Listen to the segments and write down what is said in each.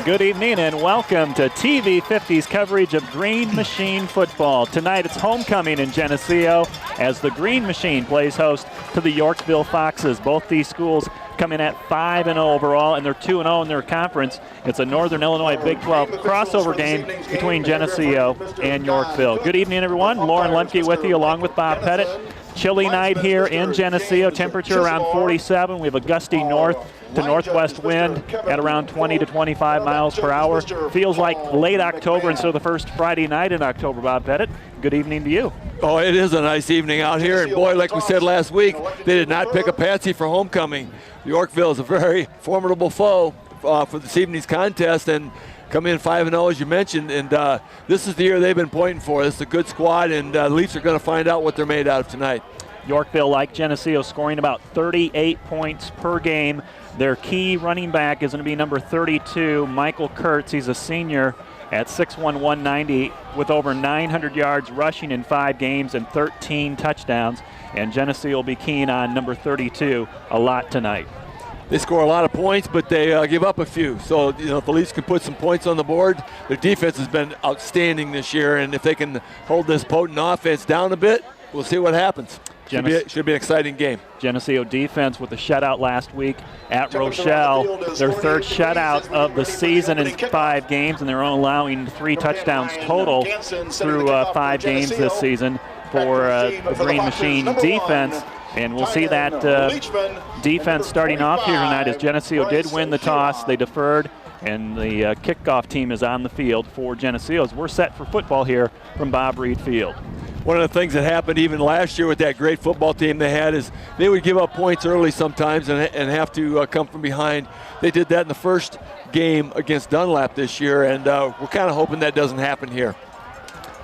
Good evening and welcome to TV 50's coverage of Green Machine football. Tonight it's homecoming in Geneseo as the Green Machine plays host to the Yorkville Foxes. Both these schools come in at 5-0 overall, and they're 2-0 in their conference. It's a Northern Illinois Big 12 crossover game between Geneseo and Yorkville. Good evening, everyone. Lauren Lemke with you along with Bob Pettit. Chilly night here in Geneseo, temperature around 47. We have a gusty north to northwest wind at around 20 to 25 miles per hour. Feels like late October instead of the first Friday night in October, Bob Pettit. Good evening to you. Oh, it is a nice evening out here, and boy, like we said last week, they did not pick a patsy for homecoming. Yorkville is a very formidable foe for this evening's contest, and come in 5-0 as you mentioned, and this is the year they've been pointing for. This is a good squad, and the Leafs are going to find out what they're made out of tonight. Yorkville, like Geneseo, scoring about 38 points per game. Their key running back is going to be number 32, Michael Kurtz. He's a senior at 6'1", 190 with over 900 yards rushing in 5 games and 13 touchdowns. And Geneseo will be keen on number 32 a lot tonight. They score a lot of points, but they give up a few. So, if the Leafs can put some points on the board, their defense has been outstanding this year. And if they can hold this potent offense down a bit, we'll see what happens. Should be an exciting game. Geneseo defense with a shutout last week at Rochelle. Their third shutout of the season in 5 games, and they're only allowing 3 touchdowns total through 5 games this season for the Green Machine defense. And we'll see that defense starting off here tonight as Geneseo did win the toss. They deferred, and the kickoff team is on the field for Geneseo as we're set for football here from Bob Reed Field. One of the things that happened even last year with that great football team they had is they would give up points early sometimes and have to come from behind. They did that in the first game against Dunlap this year, and we're kind of hoping that doesn't happen here.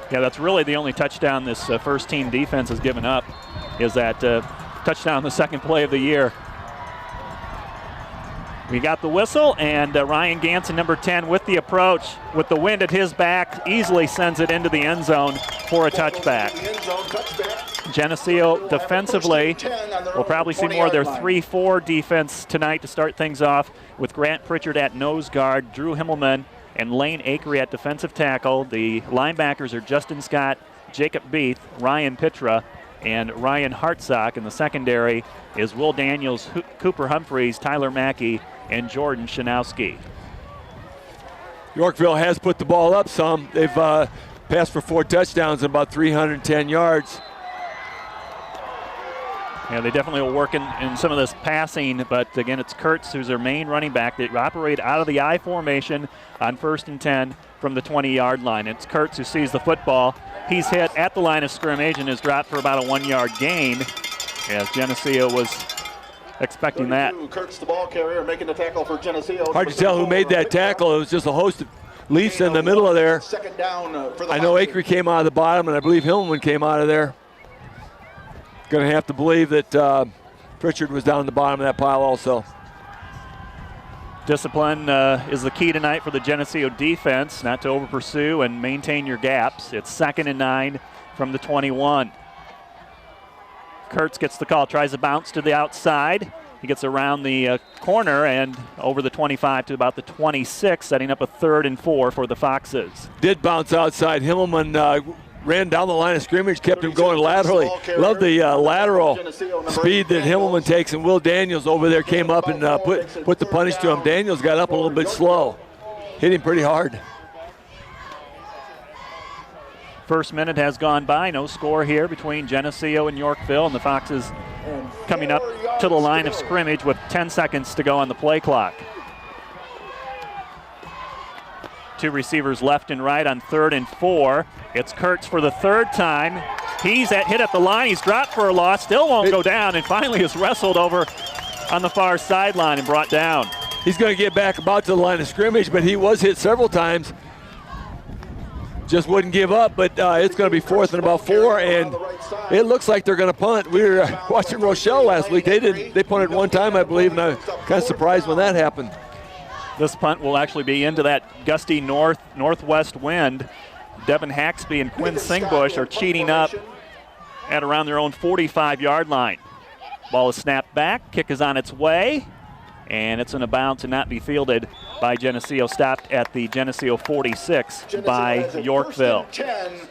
Yeah, that's really the only touchdown this first team defense has given up is that touchdown, the second play of the year. We got the whistle, and Ryan Ganson, number 10, with the approach, with the wind at his back, easily sends it into the end zone for a touchback. Geneseo defensively will probably see more of their 3-4 defense tonight to start things off with Grant Pritchard at nose guard, Drew Himmelman, and Lane Akery at defensive tackle. The linebackers are Justin Scott, Jacob Beath, Ryan Pitra, and Ryan Hartsock. In the secondary is Will Daniels, Cooper Humphreys, Tyler Mackey, and Jordan Shanowski. Yorkville has put the ball up some. They've passed for 4 touchdowns and about 310 yards. Yeah, they definitely will work in some of this passing, but again, it's Kurtz who's their main running back. They operate out of the I formation on 1st and 10 from the 20-yard line. It's Kurtz who sees the football. He's hit at the line of scrimmage and is dropped for about a 1-yard gain, as Geneseo was expecting that. Kurtz, the ball carrier, making the tackle for Geneseo. Hard to tell who made that tackle. It was just a host of Leafs in the middle of there. Second down for the I know Akery came out of the bottom, and I believe Hillman came out of there. Going to have to believe that Pritchard was down the bottom of that pile also. Discipline is the key tonight for the Geneseo defense, not to over-pursue and maintain your gaps. It's 2nd and 9 from the 21. Kurtz gets the call, tries to bounce to the outside. He gets around the corner and over the 25 to about the 26, setting up a 3rd and 4 for the Foxes. Did bounce outside. Himmelman ran down the line of scrimmage, kept him going laterally. Love the lateral speed that Himmelman takes, and Will Daniels over there came up and put the punish to him. Daniels got up a little bit slow. Hit him pretty hard. First minute has gone by. No score here between Geneseo and Yorkville, and the Foxes coming up to the line of scrimmage with 10 seconds to go on the play clock. 2 receivers left and right on 3rd and 4. It's Kurtz for the 3rd time. He's hit at the line. He's dropped for a loss. Still won't go down, and finally is wrestled over on the far sideline and brought down. He's going to get back about to the line of scrimmage, but he was hit several times. Just wouldn't give up, but it's going to be 4th and about 4, and it looks like they're going to punt. We were watching Rochelle last week. They punted 1 time, I believe, and I'm kind of surprised when that happened. This punt will actually be into that gusty northwest wind. Devin Haxby and Quinn Singbush are cheating up at around their own 45-yard line. Ball is snapped back. Kick is on its way. and it's in a bounce and not be fielded by Geneseo. Stopped at the Geneseo 46 by Yorkville.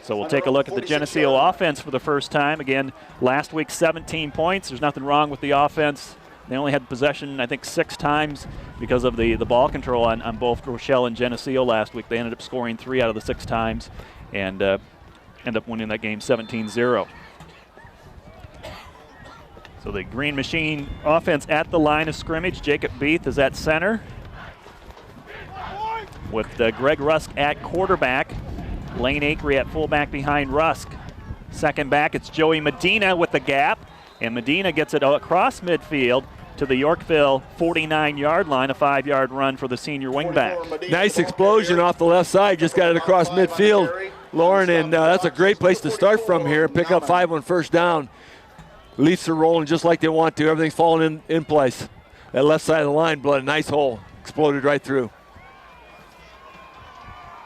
So we'll take a look at the Geneseo offense for the first time. Again, last week 17 points. There's nothing wrong with the offense. They only had possession, I think, 6 times because of the ball control on both Rochelle and Geneseo last week. They ended up scoring 3 out of the 6 times and end up winning that game 17-0. So the Green Machine offense at the line of scrimmage. Jacob Beath is at center with Greg Rusk at quarterback. Lane Akery at fullback behind Rusk. Second back, it's Joey Medina with the gap, and Medina gets it across midfield to the Yorkville 49-yard line, a 5-yard run for the senior wingback. Nice explosion off the left side, just got it across midfield, Lauren, and that's a great place to start from here. Pick up 5 on first down. Leafs are rolling just like they want to. Everything's falling in place. That left side of the line, a nice hole, exploded right through.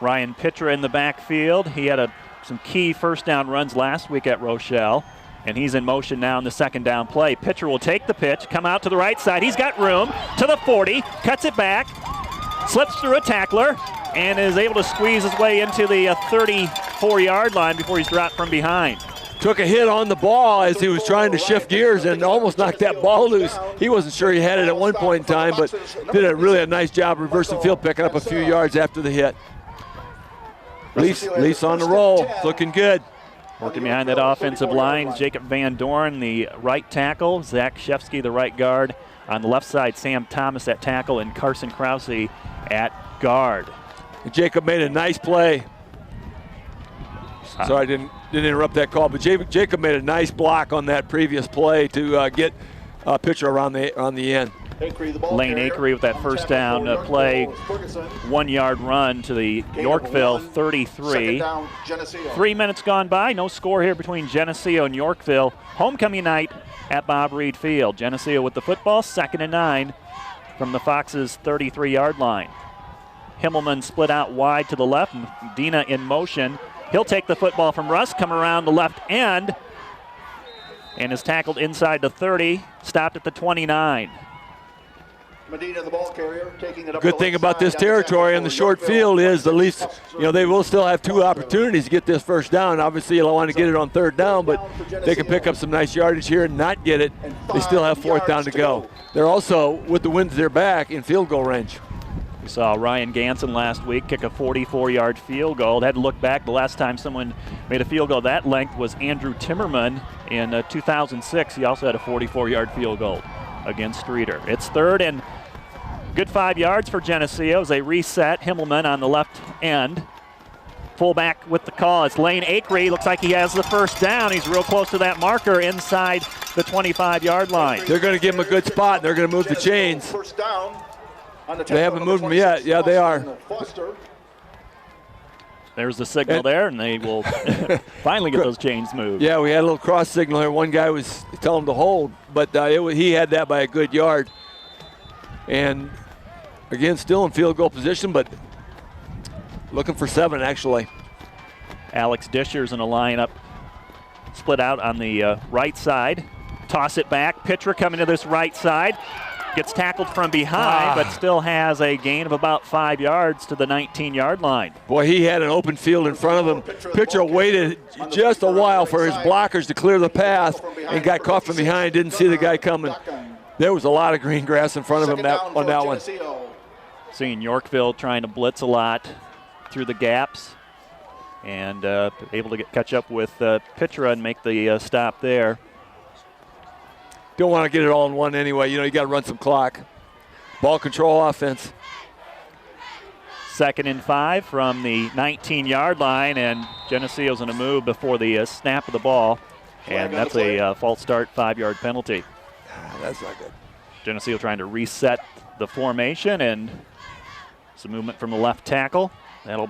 Ryan Pitra in the backfield. He had some key first down runs last week at Rochelle, and he's in motion now in the second down play. Pitra will take the pitch, come out to the right side. He's got room to the 40, cuts it back, slips through a tackler, and is able to squeeze his way into the 34-yard line before he's dropped from behind. Took a hit on the ball as he was trying to shift gears and almost knocked that ball loose. He wasn't sure he had it at one point in time, but did a nice job reversing field, picking up a few yards after the hit. Leafs on the roll, looking good. Working behind that offensive line, Jacob Van Dorn, the right tackle, Zach Shefsky, the right guard. On the left side, Sam Thomas at tackle, and Carson Krause at guard. Jacob made a nice play. Sorry, I didn't interrupt that call, but Jacob made a nice block on that previous play to get a pitcher on the end. Lane Akery with that first down play, 1-yard run to the Yorkville 33. 3 minutes gone by, no score here between Geneseo and Yorkville. Homecoming night at Bob Reed Field. Geneseo with the football, 2nd and 9 from the Foxes' 33-yard line. Himmelman split out wide to the left, Medina in motion. He'll take the football from Russ, come around the left end, and is tackled inside the 30, stopped at the 29. Medina, the ball carrier, taking it up. Good thing about this territory in the short field is the Leafs, they will still have 2 opportunities to get this first down. Obviously, you'll want to get it on 3rd down, but they can pick up some nice yardage here and not get it. They still have 4th down to go. They're also, with the wind to their back, in field goal range. We saw Ryan Ganson last week kick a 44-yard field goal. Had to look back. The last time someone made a field goal that length was Andrew Timmerman in 2006. He also had a 44-yard field goal against Streeter. It's 3rd and good 5 yards for Geneseo as they reset. Himmelman on the left end. Fullback with the call. It's Lane Akery. Looks like he has the first down. He's real close to that marker inside the 25-yard line. They're going to give him a good spot. They're going to move the chains. First down. They haven't moved them yet. Yeah, they are. There's the signal there, and they will finally get those chains moved. Yeah, we had a little cross signal here. One guy was telling him to hold, but he had that by a good yard. And, again, still in field goal position, but looking for 7, actually. Alex Disher's in a lineup. Split out on the right side. Toss it back. Pitcher coming to this right side. Gets tackled from behind, but still has a gain of about 5 yards to the 19-yard line. Boy, he had an open field in front of him. Pitcher waited just a while for his blockers to clear the path and got caught from behind, didn't see the guy coming. There was a lot of green grass in front of him on that one. Seeing Yorkville trying to blitz a lot through the gaps and able to catch up with Pitra and make the stop there. Don't want to get it all in one anyway. You got to run some clock. Ball control offense. 2nd and 5 from the 19-yard line, and Geneseo's in a move before the snap of the ball, and that's a false start 5-yard penalty. That's not good. Geneseo trying to reset the formation, and some movement from the left tackle. That'll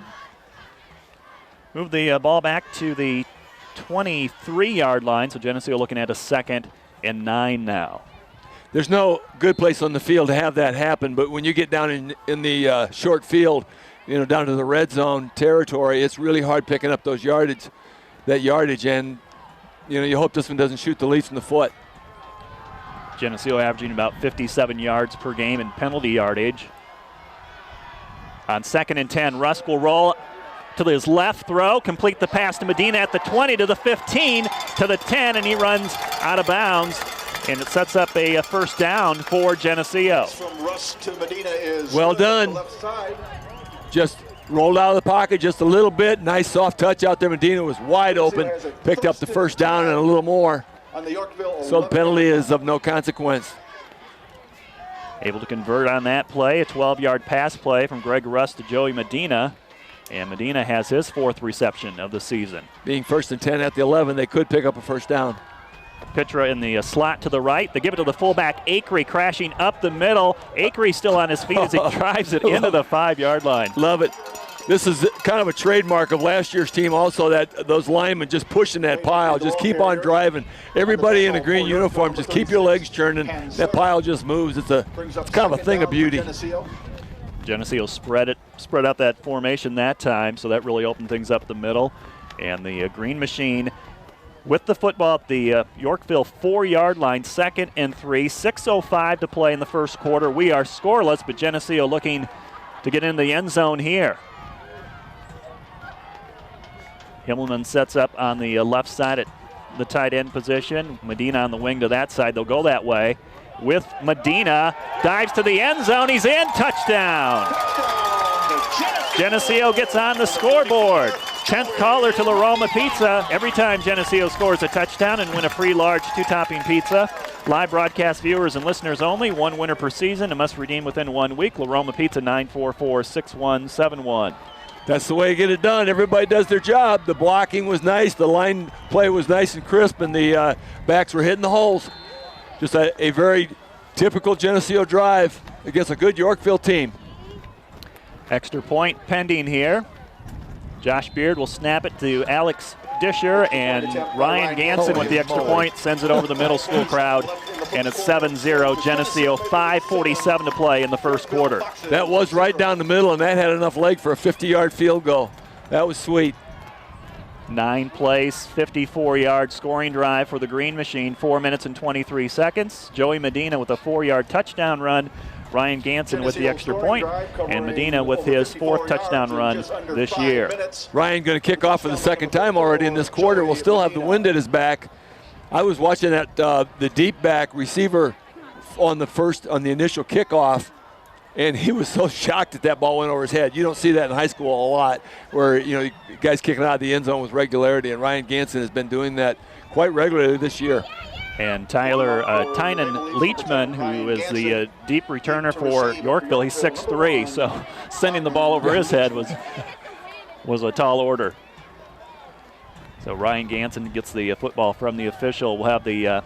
move the ball back to the 23-yard line, so Geneseo looking at a 2nd and 9 now. There's no good place on the field to have that happen, but when you get down in the short field, down to the red zone territory, it's really hard picking up that yardage, and you hope this one doesn't shoot the Leafs in the foot. Geneseo averaging about 57 yards per game in penalty yardage. On 2nd and 10, Rusk will roll to his left throw, complete the pass to Medina at the 20, to the 15, to the 10, and he runs out of bounds. And it sets up a first down for Geneseo. From Rusk to Medina is well done. Left side. Just rolled out of the pocket just a little bit. Nice soft touch out there. Medina was wide open. Picked up the first down and a little more. On the Yorkville, so the penalty is of no consequence. Able to convert on that play, a 12-yard pass play from Greg Russ to Joey Medina. And Medina has his 4th reception of the season. Being 1st and 10 at the 11, they could pick up a first down. Pitra in the slot to the right. They give it to the fullback, Acree, crashing up the middle. Acree still on his feet as he drives it into the 5-yard line. Love it. This is kind of a trademark of last year's team also, that those linemen just pushing that pile, just keep on driving. Everybody in a green uniform, just keep your legs churning. That pile just moves. It's kind of a thing of beauty. Geneseo spread out that formation that time, so that really opened things up the middle. And the Green Machine with the football at the Yorkville 4-yard line, 2nd and 3, 6:05 to play in the first quarter. We are scoreless, but Geneseo looking to get in the end zone here. Himmelman sets up on the left side at the tight end position. Medina on the wing to that side. They'll go that way with Medina. Dives to the end zone. He's in. Touchdown. Geneseo gets on the scoreboard. 10th caller to La Roma Pizza. Every time Geneseo scores a touchdown and win a free large 2-topping pizza. Live broadcast viewers and listeners only. 1 winner per season and must redeem within 1 week. La Roma Pizza, 944-6171. That's the way to get it done. Everybody does their job. The blocking was nice. The line play was nice and crisp, and the backs were hitting the holes. Just a very typical Geneseo drive against a good Yorkville team. Extra point pending here. Josh Beard will snap it to Alex Disher, and Ryan Ganson with the extra point sends it over the middle school crowd, and it's 7-0 Geneseo, 5:47 to play in the first quarter. That was right down the middle, and that had enough leg for a 50-yard field goal. That was sweet. 9 plays, 54-yard scoring drive for the Green Machine, 4 minutes and 23 seconds. Joey Medina with a 4-yard touchdown run. Ryan Ganson with the extra point, and Medina with his 4th touchdown run this year. Ryan going to kick off for the 2nd time already in this quarter. Will still have the wind at his back. I was watching that the deep back receiver on the initial kickoff, and he was so shocked that ball went over his head. You don't see that in high school a lot, where guys kicking out of the end zone with regularity, and Ryan Ganson has been doing that quite regularly this year. And Tyler Tynan Leachman, who is the deep returner for Yorkville, he's 6'3", so sending the ball over his head was a tall order. So Ryan Ganson gets the football from the official. We'll have the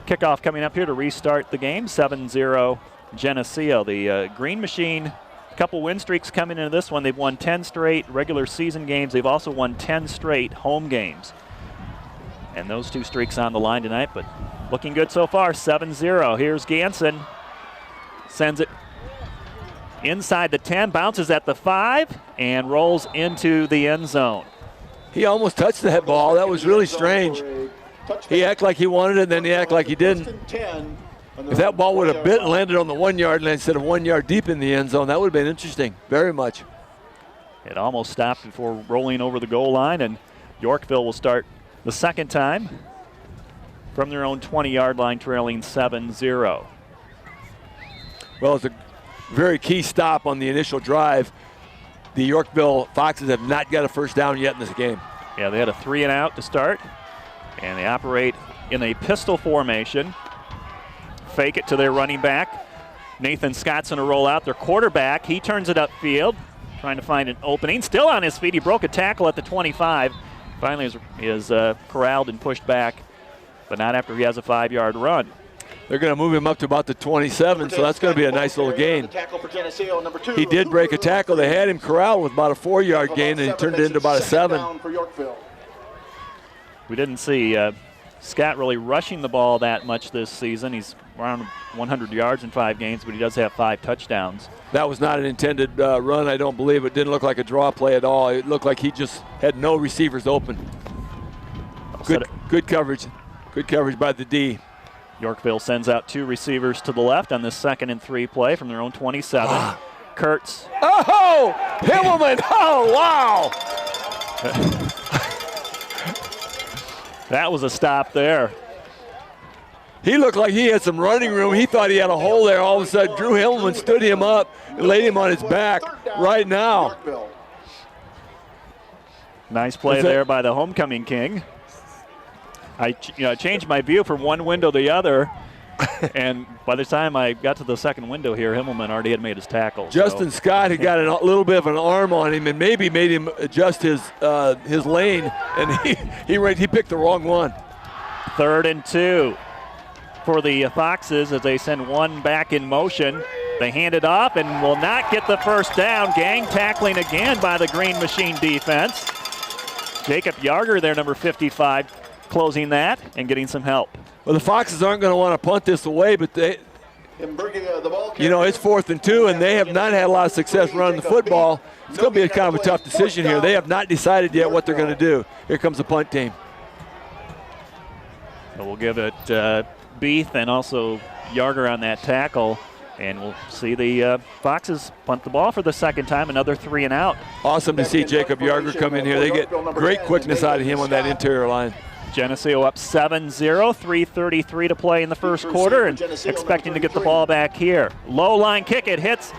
kickoff coming up here to restart the game, 7-0 Geneseo. The Green Machine, a couple win streaks coming into this one. They've won 10 straight regular season games. They've also won 10 straight home games. And those 2 streaks on the line tonight, but looking good so far, 7-0. Here's Ganson, sends it inside the 10, bounces at the 5, and rolls into the end zone. He almost touched that ball. That was really strange. He acted like he wanted it, and then he acted like he didn't. If that ball would have bit and landed on the 1-yard line instead of 1 yard deep in the end zone, that would have been interesting, very much. It almost stopped before rolling over the goal line, and Yorkville will start the 2nd time from their own 20-yard line, trailing 7-0. Well, it's a very key stop on the initial drive. The Yorkville Foxes have not got a first down yet in this game. Yeah, they had a 3-and-out to start, and they operate in a pistol formation. Fake it to their running back. Nathan Scott's going to roll out. Their quarterback, he turns it upfield, trying to find an opening. Still on his feet. He broke a tackle at the 25. Finally is corralled and pushed back, but not after he has a 5-yard run. They're going to move him up to about the 27, so that's going to be a nice little gain. He did break a tackle. They had him corralled with about a 4-yard gain, and he turned it into about a 7. We didn't see Scott really rushing the ball that much this season. He's around 100 yards in 5 games, but he does have 5 touchdowns. That was not an intended run, I don't believe. It didn't look like a draw play at all. It looked like he just had no receivers open. Good coverage. Good coverage by the D. Yorkville sends out 2 receivers to the left on this 2nd and 3 play from their own 27. Kurtz. Oh, Himmelman. Oh, wow. That was a stop there. He looked like he had some running room. He thought he had a hole there. All of a sudden, Drew Himmelman stood him up and laid him on his back right now. Nice play there by the homecoming king. I changed my view from one window to the other, and by the time I got to the second window here, Himmelman already had made his tackle. Justin Scott had got a little bit of an arm on him and maybe made him adjust his lane, and he picked the wrong one. 3rd and 2 for the Foxes as they send one back in motion. They hand it off and will not get the first down. Gang tackling again by the Green Machine defense. Jacob Yarger there, number 55, closing that and getting some help. Well, the Foxes aren't going to want to punt this away, but it's 4th and 2, and they have not had a lot of success running the football. It's going to be a kind of a tough decision here. They have not decided yet what they're going to do. Here comes the punt team. So we'll give it Beath and also Yarger on that tackle, and we'll see the Foxes punt the ball for the 2nd time, another 3 and out. Awesome to see Jacob Yarger come in here. They get great quickness out of him on that interior line. Geneseo up 7-0, 3:33 to play in the first quarter, and expecting to get the ball back here. Low line kick, it hits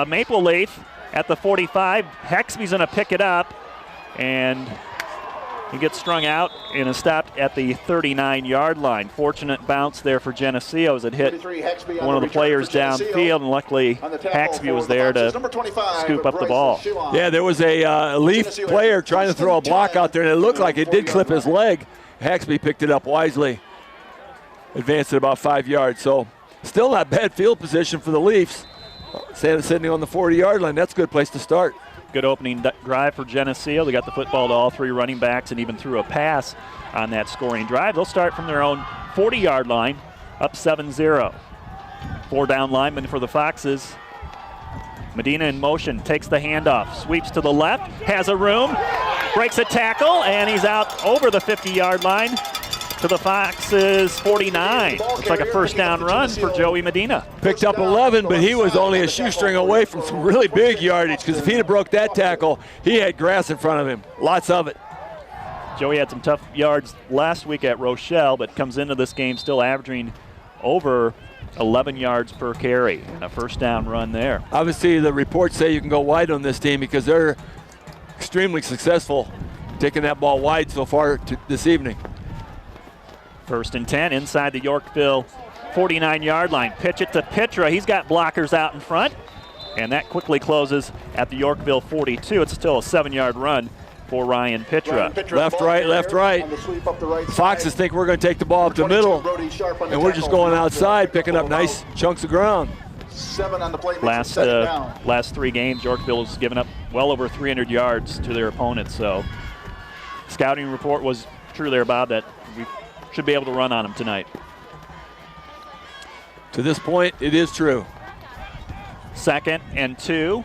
Maple Leaf at the 45. Hexby's going to pick it up, and he gets strung out and is stopped at the 39-yard line. Fortunate bounce there for Geneseo as it hit one of the players downfield, and luckily Haxby was there to scoop up the ball. Yeah, there was a Leaf player trying to throw a block out there, and it looked like it did clip his leg. Haxby picked it up wisely, advanced it about 5 yards. So still not bad field position for the Leafs. Sitting on the 40-yard line, that's a good place to start. Good opening drive for Geneseo. They got the football to all 3 running backs and even threw a pass on that scoring drive. They'll start from their own 40-yard line, up 7-0. 4 down linemen for the Foxes. Medina in motion, takes the handoff, sweeps to the left, has a room, breaks a tackle, and he's out over the 50-yard line to the Foxes 49. Looks like a first down run for Joey Medina. Picked up 11, but he was only a shoestring away from some really big yardage, because if he'd have broke that tackle, he had grass in front of him, lots of it. Joey had some tough yards last week at Rochelle, but comes into this game still averaging over 11 yards per carry, and a first down run there. Obviously, the reports say you can go wide on this team because they're extremely successful taking that ball wide so far this evening. 1st and 10 inside the Yorkville 49-yard line. Pitch it to Pitra. He's got blockers out in front, and that quickly closes at the Yorkville 42. It's still a 7-yard run for Ryan Pitra. Left, right, left, right. Foxes think we're going to take the ball up the middle, and we're just going outside, picking up nice chunks of ground. 7 on the play. Last 3 games, Yorkville has given up well over 300 yards to their opponents. So scouting report was true there, Bob, that we should be able to run on them tonight. To this point, it is true. 2nd and 2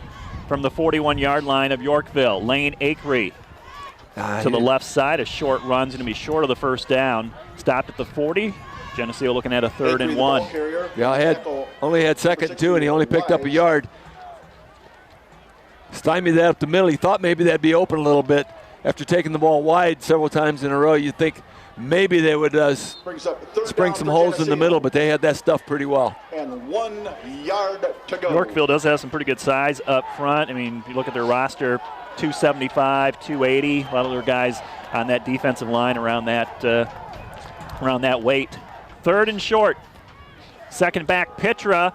from the 41-yard line of Yorkville. Lane Akery to the left side. A short run's going to be short of the first down. Stopped at the 40. Geneseo looking at a 3rd and 1. Yeah, only had 2nd and 2, and he only picked up a yard. Stymied that up the middle. He thought maybe that'd be open a little bit. After taking the ball wide several times in a row, you'd think maybe they would spring some holes in the middle, but they had that stuff pretty well. And 1 yard to go. Yorkville does have some pretty good size up front. I mean, if you look at their roster, 275, 280. A lot of their guys on that defensive line around that weight. 3rd and short. Second back, Pitra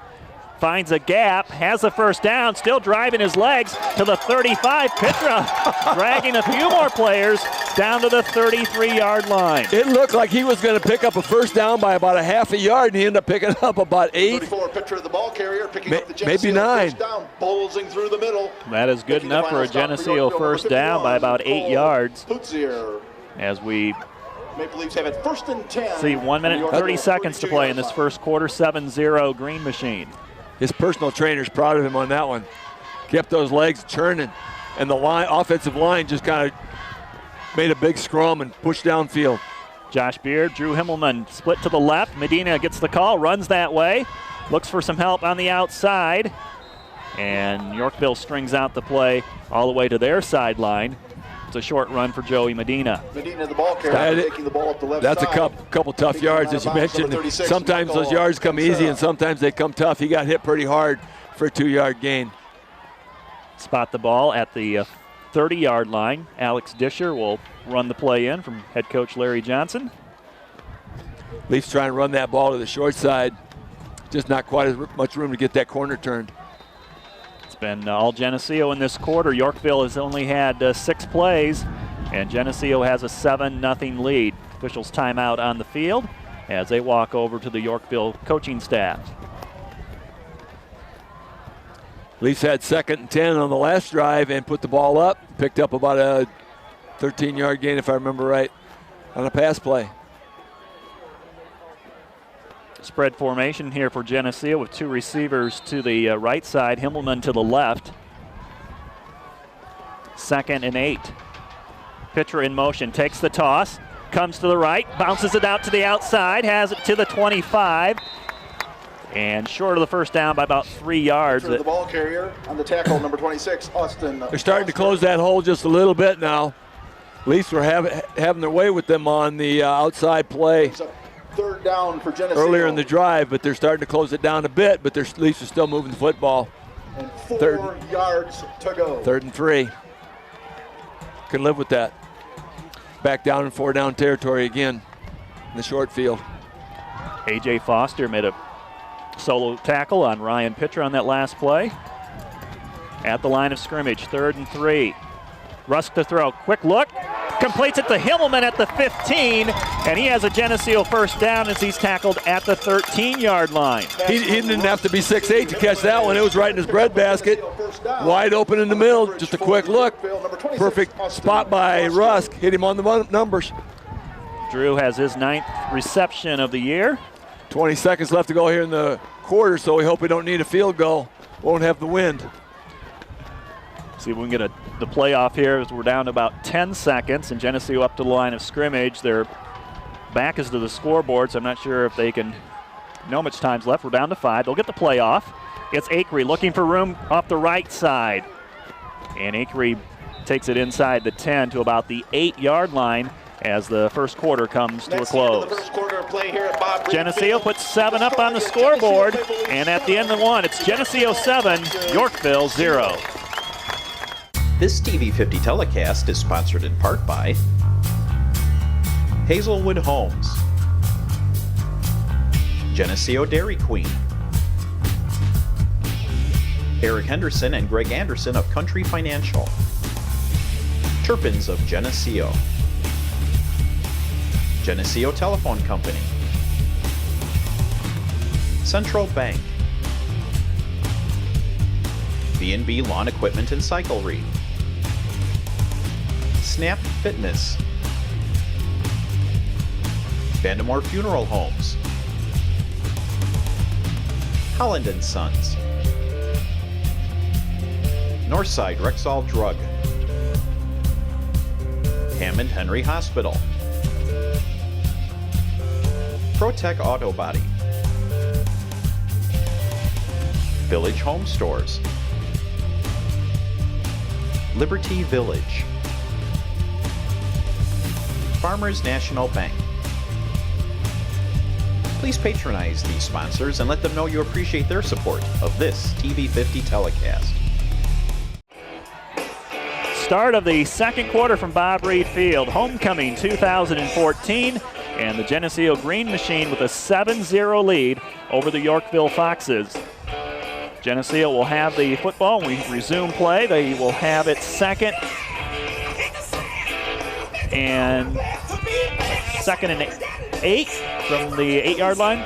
finds a gap, has the first down, still driving his legs to the 35. Pitra dragging a few more players down to the 33-yard line. It looked like he was going to pick up a first down by about a half a yard, and he ended up picking up about 8. 34, Pitra, the ball carrier, picking up the Geneseo maybe 9. First down, bulging through the middle. That is good enough for a Geneseo first down by about 8 yards. As we Maple Leafs have it 1st and 10. see 1 minute and 30 seconds to play in this first quarter. 7-0 Green Machine. His personal trainer's proud of him on that one. Kept those legs churning, and the offensive line just kind of made a big scrum and pushed downfield. Josh Beard, Drew Himmelman split to the left. Medina gets the call, runs that way, looks for some help on the outside, and Yorkville strings out the play all the way to their sideline. It's a short run for Joey Medina. Medina, the ball carrier, taking the ball up the left That's side. a couple tough yards, as you mentioned. Sometimes those yards come easy and sometimes they come tough. He got hit pretty hard for a 2-yard gain. Spot the ball at the 30-yard line. Alex Disher will run the play in from head coach Larry Johnson. Leafs trying to run that ball to the short side. Just not quite as much room to get that corner turned. It's been all Geneseo in this quarter. Yorkville has only had 6 plays, and Geneseo has a 7-0 lead. Officials timeout on the field as they walk over to the Yorkville coaching staff. Leafs had 2nd and 10 on the last drive and put the ball up. Picked up about a 13-yard gain, if I remember right, on a pass play. Spread formation here for Geneseo with 2 receivers to the right side, Himmelman to the left. 2nd and 8. Pitcher in motion, takes the toss, comes to the right, bounces it out to the outside, has it to the 25, and short of the first down by about 3 yards. The ball carrier on the tackle, number 26, Austin. They're starting to close that hole just a little bit now. Leafs were having their way with them on the outside play. 3rd down for Geneseo. Earlier in the drive, but they're starting to close it down a bit, but their Leafs are still moving the football. And 4 yards to go. 3rd and 3. Can live with that. Back down in 4-down territory again in the short field. A.J. Foster made a solo tackle on Ryan Pitcher on that last play. At the line of scrimmage, 3rd and 3. Rusk to throw, quick look, completes it to Himmelman at the 15, and he has a Geneseo first down as he's tackled at the 13-yard line. He didn't have to be 6'8" to catch that one. It was right in his breadbasket, wide open in the middle. Just a quick look, perfect spot by Rusk. Hit him on the numbers. Drew has his 9th reception of the year. 20 seconds left to go here in the quarter, so we hope we don't need a field goal. Won't have the wind. See if we can get the playoff here as we're down to about 10 seconds, and Geneseo up to the line of scrimmage. Their back is to the scoreboard, so I'm not sure if they can know how much time's left. We're down to 5. They'll get the playoff. It's Akery looking for room off the right side. And Akery takes it inside the 10 to about the 8-yard line as the first quarter comes to a close. Geneseo puts 7 up on the scoreboard, and at the end of 1, it's Geneseo 7, Yorkville 0. This TV 50 telecast is sponsored in part by Hazelwood Homes, Geneseo Dairy Queen, Eric Henderson and Greg Anderson of Country Financial, Turpins of Geneseo, Geneseo Telephone Company, Central Bank, B&B Lawn Equipment and Cyclery, Snap Fitness, Vandemore Funeral Homes, Holland & Sons, Northside Rexall Drug, Hammond Henry Hospital, ProTech Auto Body, Village Home Stores, Liberty Village, Farmers National Bank. Please patronize these sponsors and let them know you appreciate their support of this TV 50 telecast. Start of the second quarter from Bob Reed Field. Homecoming 2014, and the Geneseo Green Machine with a 7-0 lead over the Yorkville Foxes. Geneseo will have the football. We resume play. They will have it 2nd and 8 from the 8-yard line.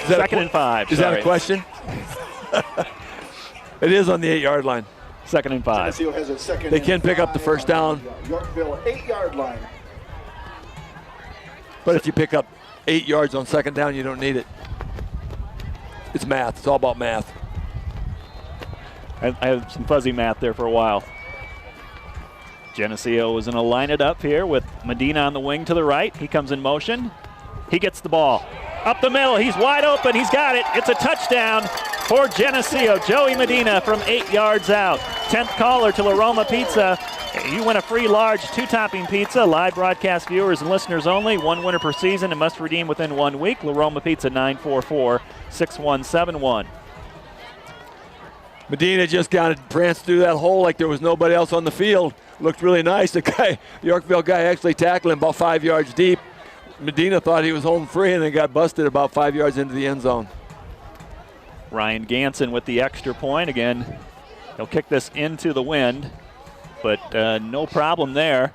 2nd and 5. Is that a question? It is on the 8-yard line. 2nd and 5. Geneseo has a 2nd They can pick up the first down. Yorkville 8-yard line. But if you pick up 8 yards on 2nd down, you don't need it. It's math. It's all about math. I had some fuzzy math there for a while. Geneseo is going to line it up here with Medina on the wing to the right. He comes in motion. He gets the ball. Up the middle, he's wide open, he's got it. It's a touchdown for Geneseo. Joey Medina from 8 yards out. 10th caller to La Roma Pizza. You win a free large 2-topping pizza. Live broadcast viewers and listeners only. 1 winner per season and must redeem within 1 week. La Roma Pizza 944-6171. Medina just got it pranced through that hole like there was nobody else on the field. Looked really nice. The Yorkville guy actually tackled him about 5 yards deep. Medina thought he was home free and then got busted about 5 yards into the end zone. Ryan Ganson with the extra point. Again, he'll kick this into the wind, but no problem there.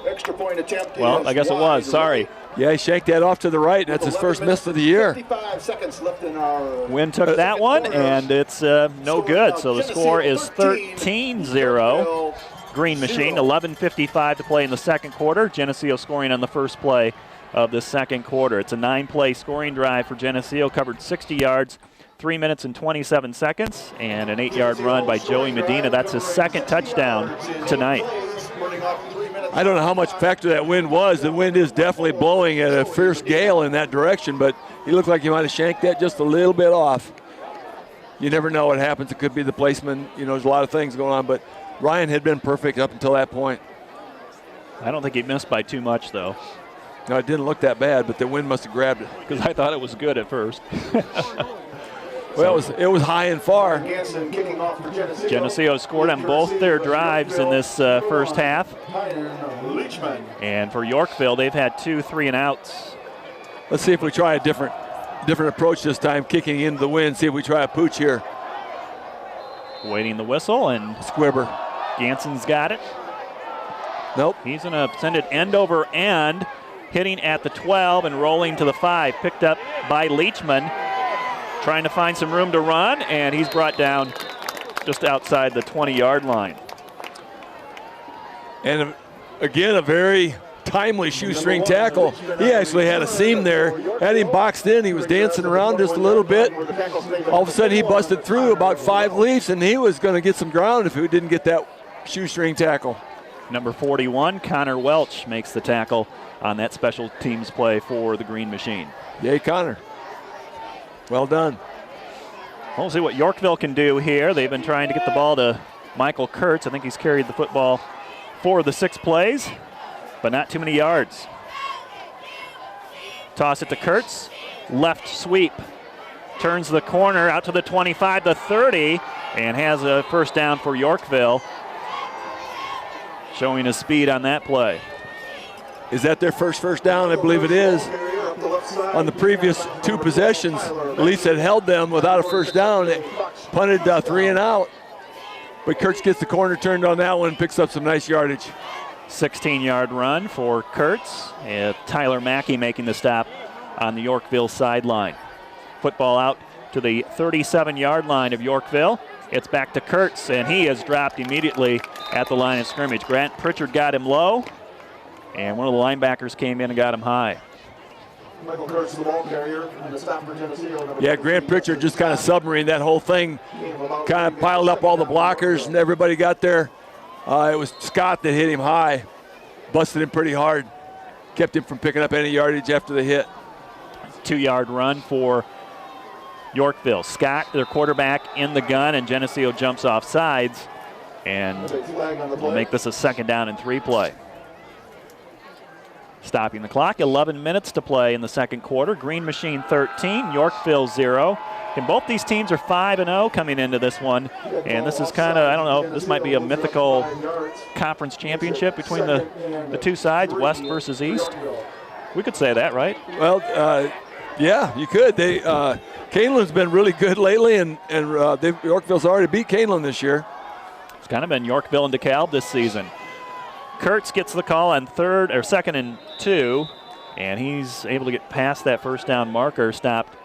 Extra point attempt. Well, I guess it was. Sorry. Yeah, he shanked that off to the right. That's his first miss of the year. 55 seconds left in our Wind took that one, and it's no good. So the score is 13-0. Green Machine, 11:55 to play in the second quarter. Geneseo scoring on the first play of the second quarter. It's a 9-play scoring drive for Geneseo, covered 60 yards, 3 minutes and 27 seconds, and an 8-yard run by Joey Medina. That's his second touchdown tonight. I don't know how much factor that wind was. The wind is definitely blowing at a fierce gale in that direction, but he looked like he might have shanked that just a little bit off. You never know what happens. It could be the placement. You know, there's a lot of things going on, but Ryan had been perfect up until that point. I don't think he missed by too much, though. No, it didn't look that bad, but the wind must have grabbed it. Because I thought it was good at first. Well, it was high and far. Geneseo scored on both their drives in this first half. And for Yorkville, they've had 2 3-and-outs. Let's see if we try a different approach this time, kicking into the wind. See if we try a pooch here. Waiting the whistle, and Squibber. Ganson's got it. Nope. He's going to send it end over end, hitting at the 12 and rolling to the 5. Picked up by Leachman, trying to find some room to run, and he's brought down just outside the 20-yard line. And again, a very timely shoestring tackle. He actually had a seam there, had him boxed in. He was dancing around just a little bit. All of a sudden, he busted through about 5 leaps, and he was going to get some ground if he didn't get that shoestring tackle. Number 41, Connor Welch, makes the tackle on that special teams play for the Green Machine. Yay, Connor. Well done. We'll see what Yorkville can do here. They've been trying to get the ball to Michael Kurtz. I think he's carried the football 4 of the 6 plays, but not too many yards. Toss it to Kurtz. Left sweep. Turns the corner out to the 25, the 30, and has a first down for Yorkville. Showing his speed on that play. Is that their first down? I believe it is. On the previous 2 possessions, at least had held them without a first down. It punted 3 and out. But Kurtz gets the corner turned on that one and picks up some nice yardage. 16-yard run for Kurtz. Tyler Mackey making the stop on the Yorkville sideline. Football out to the 37-yard line of Yorkville. It's back to Kurtz, and he is dropped immediately at the line of scrimmage. Grant Pritchard got him low, and one of the linebackers came in and got him high. Michael Kurtz, the ball carrier, and the stop for Geneseo. Yeah, Grant Pritchard just kind of submarined that whole thing, kind of piled up all the blockers, and everybody got there. It was Scott that hit him high, busted him pretty hard, kept him from picking up any yardage after the hit. 2-yard run for Yorkville. Scott, their quarterback, in the gun, and Geneseo jumps off sides, and will make this a 2nd down and 3 play. Stopping the clock, 11 minutes to play in the second quarter. Green Machine 13, Yorkville 0. And both these teams are 5-0 coming into this one. And this is kind of, I don't know, this might be a mythical conference championship between the two sides, West versus East. We could say that, right? Well, yeah, you could. Canelan's been really good lately, and Yorkville's already beat Canelan this year. It's kind of been Yorkville and DeKalb this season. Kurtz gets the call on 2nd and 2, and he's able to get past that first down marker, stopped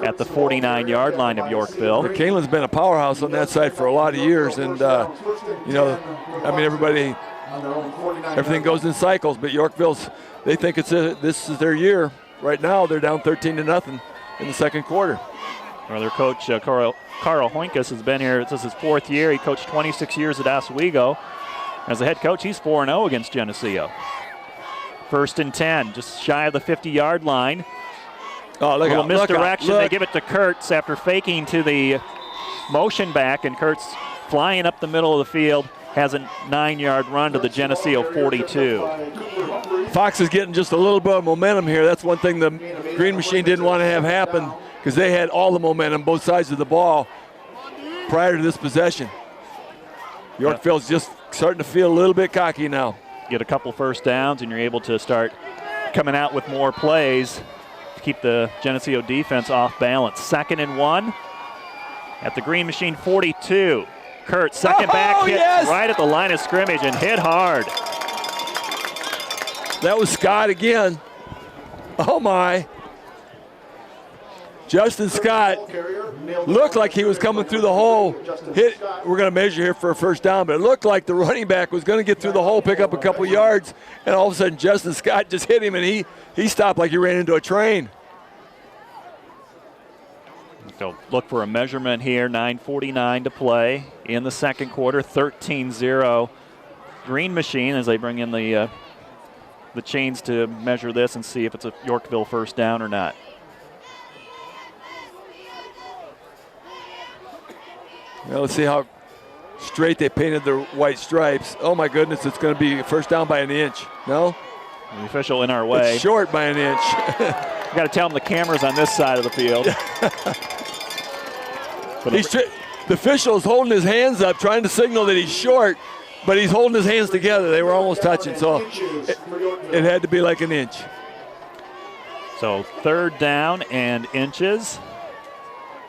at the 49-yard line of Yorkville. Canelan's been a powerhouse on that side for a lot of years, and everything goes in cycles, but Yorkville's, they think this is their year. Right now, they're down 13-0 in the second quarter. Well, their coach, Carl Hoinkus, has been here. This is his 4th year. He coached 26 years at Oswego. As the head coach, he's 4-0 against Geneseo. 1st and 10, just shy of the 50-yard line. Oh, look a little out, misdirection. look. They give it to Kurtz after faking to the motion back, and Kurtz flying up the middle of the field has a 9-yard run to the Geneseo 42. Fox is getting just a little bit of momentum here. That's one thing the Green Machine didn't want to have happen, because they had all the momentum, both sides of the ball, prior to this possession. Yorkville's just starting to feel a little bit cocky now. Get a couple first downs, and you're able to start coming out with more plays to keep the Geneseo defense off balance. 2nd and 1 at the Green Machine 42. Kurtz, second back hit right at the line of scrimmage and hit hard. That was Scott again. Oh my. Justin Scott looked like he was coming through the hole. We're going to measure here for a first down, but it looked like the running back was going to get through the hole, pick up a couple yards, and all of a sudden Justin Scott just hit him, and he stopped like he ran into a train. So look for a measurement here. 9:49 to play in the second quarter. 13-0 Green Machine as they bring in the chains to measure this and see if it's a Yorkville first down or not. Well, let's see how straight they painted their white stripes. Oh my goodness, it's going to be first down by an inch. No? The official in our way. It's short by an inch. Got to tell them the camera's on this side of the field. The official is holding his hands up, trying to signal that he's short, but he's holding his hands together. They were almost touching, so it had to be like an inch. So 3rd down and inches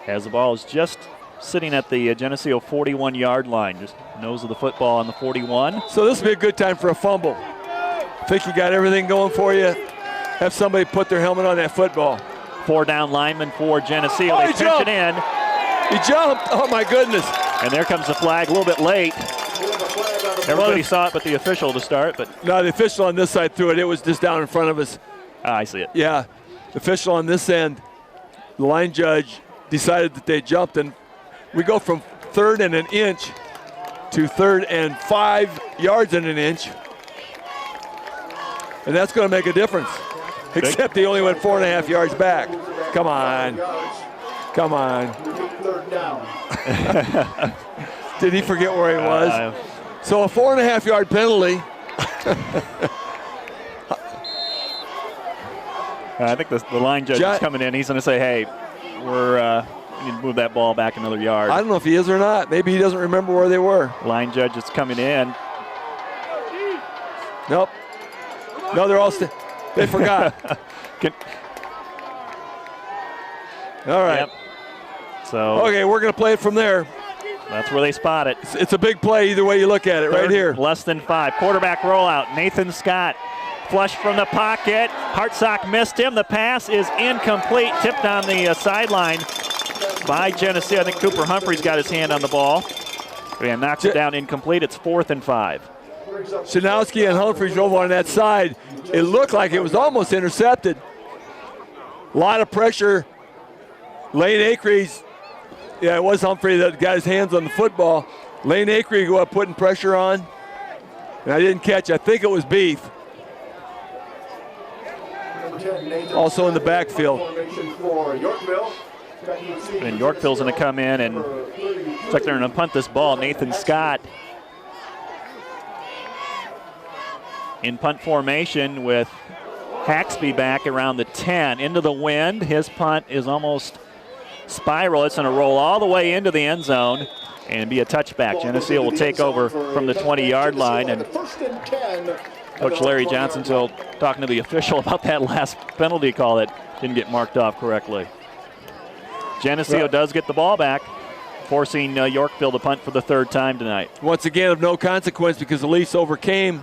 as the ball is just sitting at the Geneseo 41-yard line. Just nose of the football on the 41. So this would be a good time for a fumble. Think you got everything going for you. Have somebody put their helmet on that football. 4 down lineman for Geneseo. They pinch it in. He jumped. Oh, my goodness. And there comes the flag a little bit late. Everybody saw it but the official to start. But no, the official on this side threw it. It was just down in front of us. I see it. Yeah. The official on this end, the line judge decided that they jumped, and we go from 3rd and an inch to 3rd and 5 yards and an inch. And that's going to make a difference. Except he only went 4.5 yards back. Come on. Come on. 3rd down. Did he forget where he was? So a 4.5 yard penalty. I think the line judge is coming in. He's going to say, hey, we need to move that ball back another yard. I don't know if he is or not. Maybe he doesn't remember where they were. Line judge is coming in. Nope. No, they're all they forgot. All right. Yep. So okay, we're going to play it from there. That's where they spot it. It's a big play either way you look at it. Right here. Less than 5. Quarterback rollout. Nathan Scott. Flush from the pocket. Hartsock missed him. The pass is incomplete. Tipped on the sideline by Geneseo. I think Cooper Humphrey's got his hand on the ball. And knocks it down incomplete. It's 4th and 5. Shanowski and Humphrey drove on that side. It looked like it was almost intercepted. A lot of pressure. Lane Acreys, yeah, it was Humphrey that got his hands on the football. Lane Acree go up putting pressure on. And I didn't catch, I think it was Beef. Also in the backfield. And Yorkville's going to come in and looks like they're going to punt this ball. Nathan Scott in punt formation with Haxby back around the 10. Into the wind. His punt is almost spiral. It's going to roll all the way into the end zone and be a touchback. Geneseo will take over from the 20-yard line. And Coach Larry Johnson still talking to the official about that last penalty call that didn't get marked off correctly. Geneseo does get the ball back, forcing Yorkville to punt for the 3rd time tonight. Once again, of no consequence because the Leafs overcame.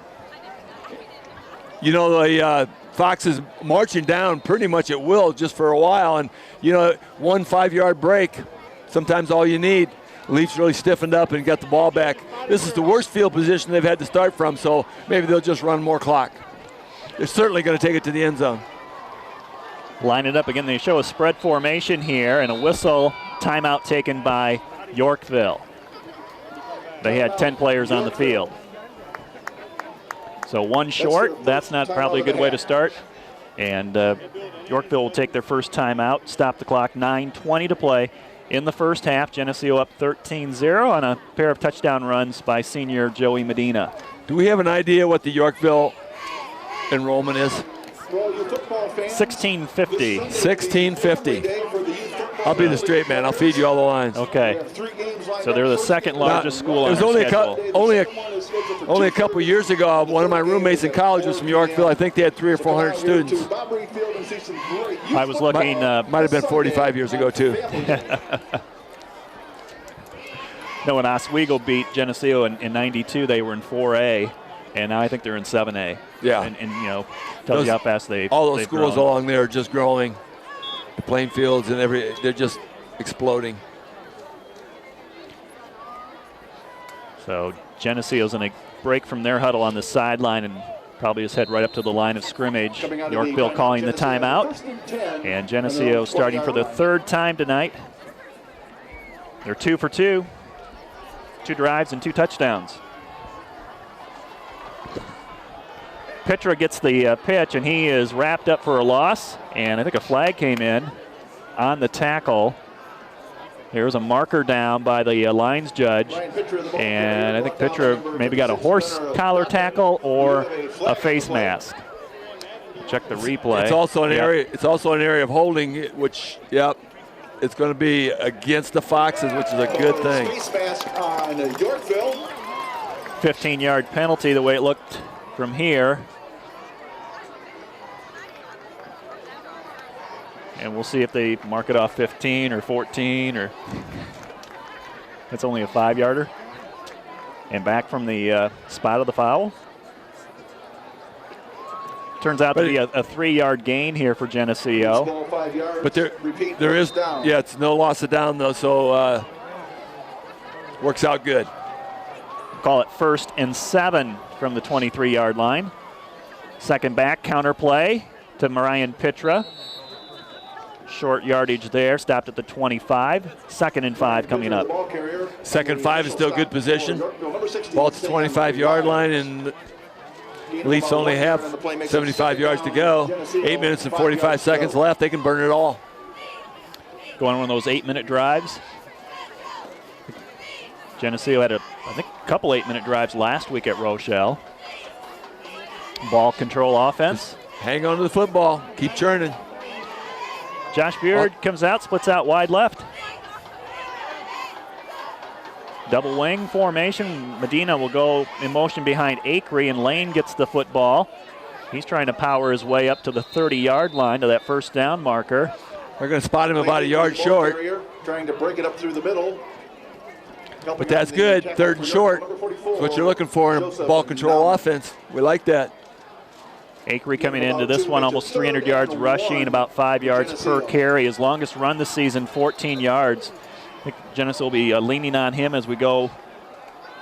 You know, the Fox is marching down pretty much at will just for a while. And, you know, 1 5-yard break, sometimes all you need. Leafs really stiffened up and got the ball back. This is the worst field position they've had to start from, so maybe they'll just run more clock. They're certainly going to take it to the end zone. Line it up again. They show a spread formation here and a whistle timeout taken by Yorkville. They had 10 players on the field. So one short. That's not probably a good way to start. And Yorkville will take their first timeout, stop the clock, 9:20 to play in the first half. Geneseo up 13-0 on a pair of touchdown runs by senior Joey Medina. Do we have an idea what the Yorkville enrollment is? 1650. 1650. I'll be the straight man. I'll feed you all the lines. Okay. So they're the second largest school on the schedule. Only a couple years ago, one of my roommates in college was from Yorkville. I think they had 300 or 400 students. I was looking. Might have been 45 years ago, too. No, when Oswego beat Geneseo in 92, they were in 4A, and now I think they're in 7A. Yeah. And you know, tells you how fast all those schools grown. along there are just growing. The playing fields and they're just exploding. So Geneseo's going to break from their huddle on the sideline and probably just head right up to the line of scrimmage. Yorkville calling the timeout. And Geneseo starting for the third time tonight. They're 2 for 2. 2 drives and 2 touchdowns. Petra gets the pitch, and he is wrapped up for a loss. And I think a flag came in on the tackle. There's a marker down by the lines judge. And I think Petra maybe got a horse collar tackle or a face mask. Check the replay. It's also an area. It's also an area of holding, which, yep, it's going to be against the Foxes, which is a good thing. 15-yard penalty, the way it looked from here. And we'll see if they mark it off 15 or 14 or that's only a 5-yarder. And back from the spot of the foul. Turns out to be a 3-yard gain here for Geneseo. But there is, yeah, it's no loss of down though, so works out good. Call it 1st and 7 from the 23-yard line. Second back, counter play to Marian Petra. Short yardage there, stopped at the 25. 2nd and 5 coming up. 2nd 5 is still good position. Ball at the 25-yard line, and Leafs only have 75 yards to go. 8 minutes and 45 seconds left. They can burn it all. Going on one of those 8-minute drives. Geneseo had I think a couple 8-minute drives last week at Rochelle. Ball control offense. Hang on to the football. Keep churning. Josh Beard comes out, splits out wide left. Double wing formation. Medina will go in motion behind Acree, and Lane gets the football. He's trying to power his way up to the 30-yard line to that first down marker. They're going to spot him about a yard short. Trying to break it up through the middle. But that's good. 3rd and short. That's what you're looking for in a ball control offense. We like that. Acree coming into this one almost 300 yards rushing, about 5 yards per carry. His longest run this season, 14 yards. I think Geneseo will be leaning on him as we go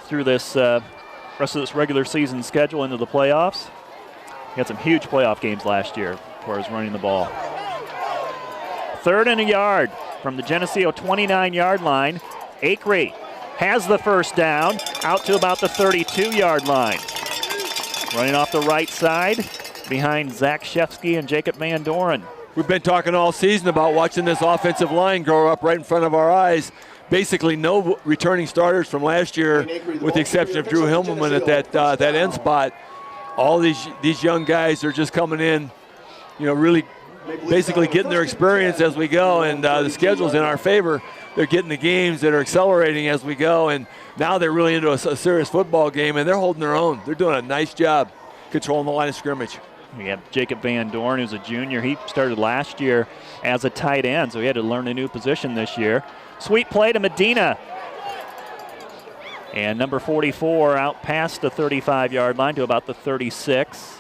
through this rest of this regular season schedule into the playoffs. He had some huge playoff games last year as far as running the ball. 3rd and a yard from the Geneseo 29-yard line. Acree has the first down out to about the 32-yard line. Running off the right side behind Zach Shefsky and Jacob Van Doren. We've been talking all season about watching this offensive line grow up right in front of our eyes. Basically no returning starters from last year with the exception of Drew Himmelman at that end spot. All these young guys are just coming in, you know, really basically getting their experience as we go, and the schedule's in our favor. They're getting the games that are accelerating as we go, and now they're really into a serious football game, and they're holding their own. They're doing a nice job controlling the line of scrimmage. We have Jacob Van Doren, who's a junior. He started last year as a tight end, so he had to learn a new position this year. Sweet play to Medina. And number 44 out past the 35-yard line to about the 36.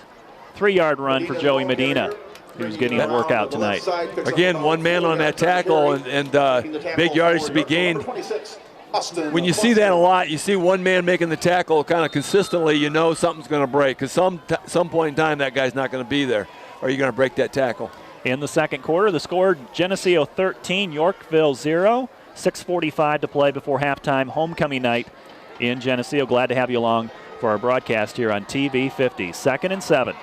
3-yard run for Joey Medina, who's getting a workout tonight. Again, one man on that tackle and big yardage to be gained. When you see that a lot, you see one man making the tackle kind of consistently, you know something's going to break, because some point in time that guy's not going to be there, or you're going to break that tackle. In the second quarter, the score, Geneseo 13, Yorkville 0. 6:45 to play before halftime, homecoming night in Geneseo. Glad to have you along for our broadcast here on TV 50. 2nd and 7.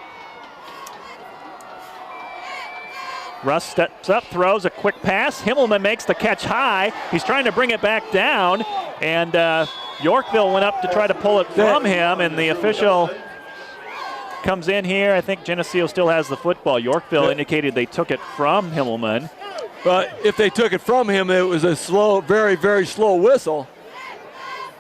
Russ steps up, throws a quick pass. Himmelman makes the catch high. He's trying to bring it back down, and Yorkville went up to try to pull it from him, and the official comes in here. I think Geneseo still has the football. Yorkville indicated they took it from Himmelman. But if they took it from him, it was a slow, very, very slow whistle.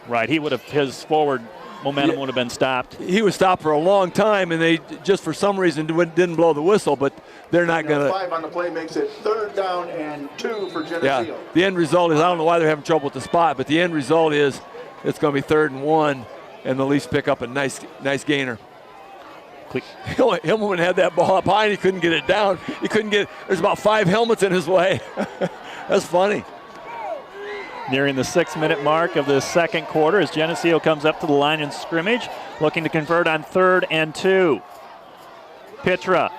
Right, his forward momentum would have been stopped. He was stopped for a long time, and they just for some reason didn't blow the whistle, but they're not going to. 5 on the play makes it 3rd down and 2 for Geneseo. Yeah, the end result is, I don't know why they're having trouble with the spot, but the end result is it's going to be 3rd and 1, and the Leafs pick up a nice gainer. Himmelman had that ball up high, and he couldn't get it down. There's about 5 helmets in his way. That's funny. Nearing the 6-minute mark of the second quarter as Geneseo comes up to the line in scrimmage, looking to convert on 3rd and 2. Pitra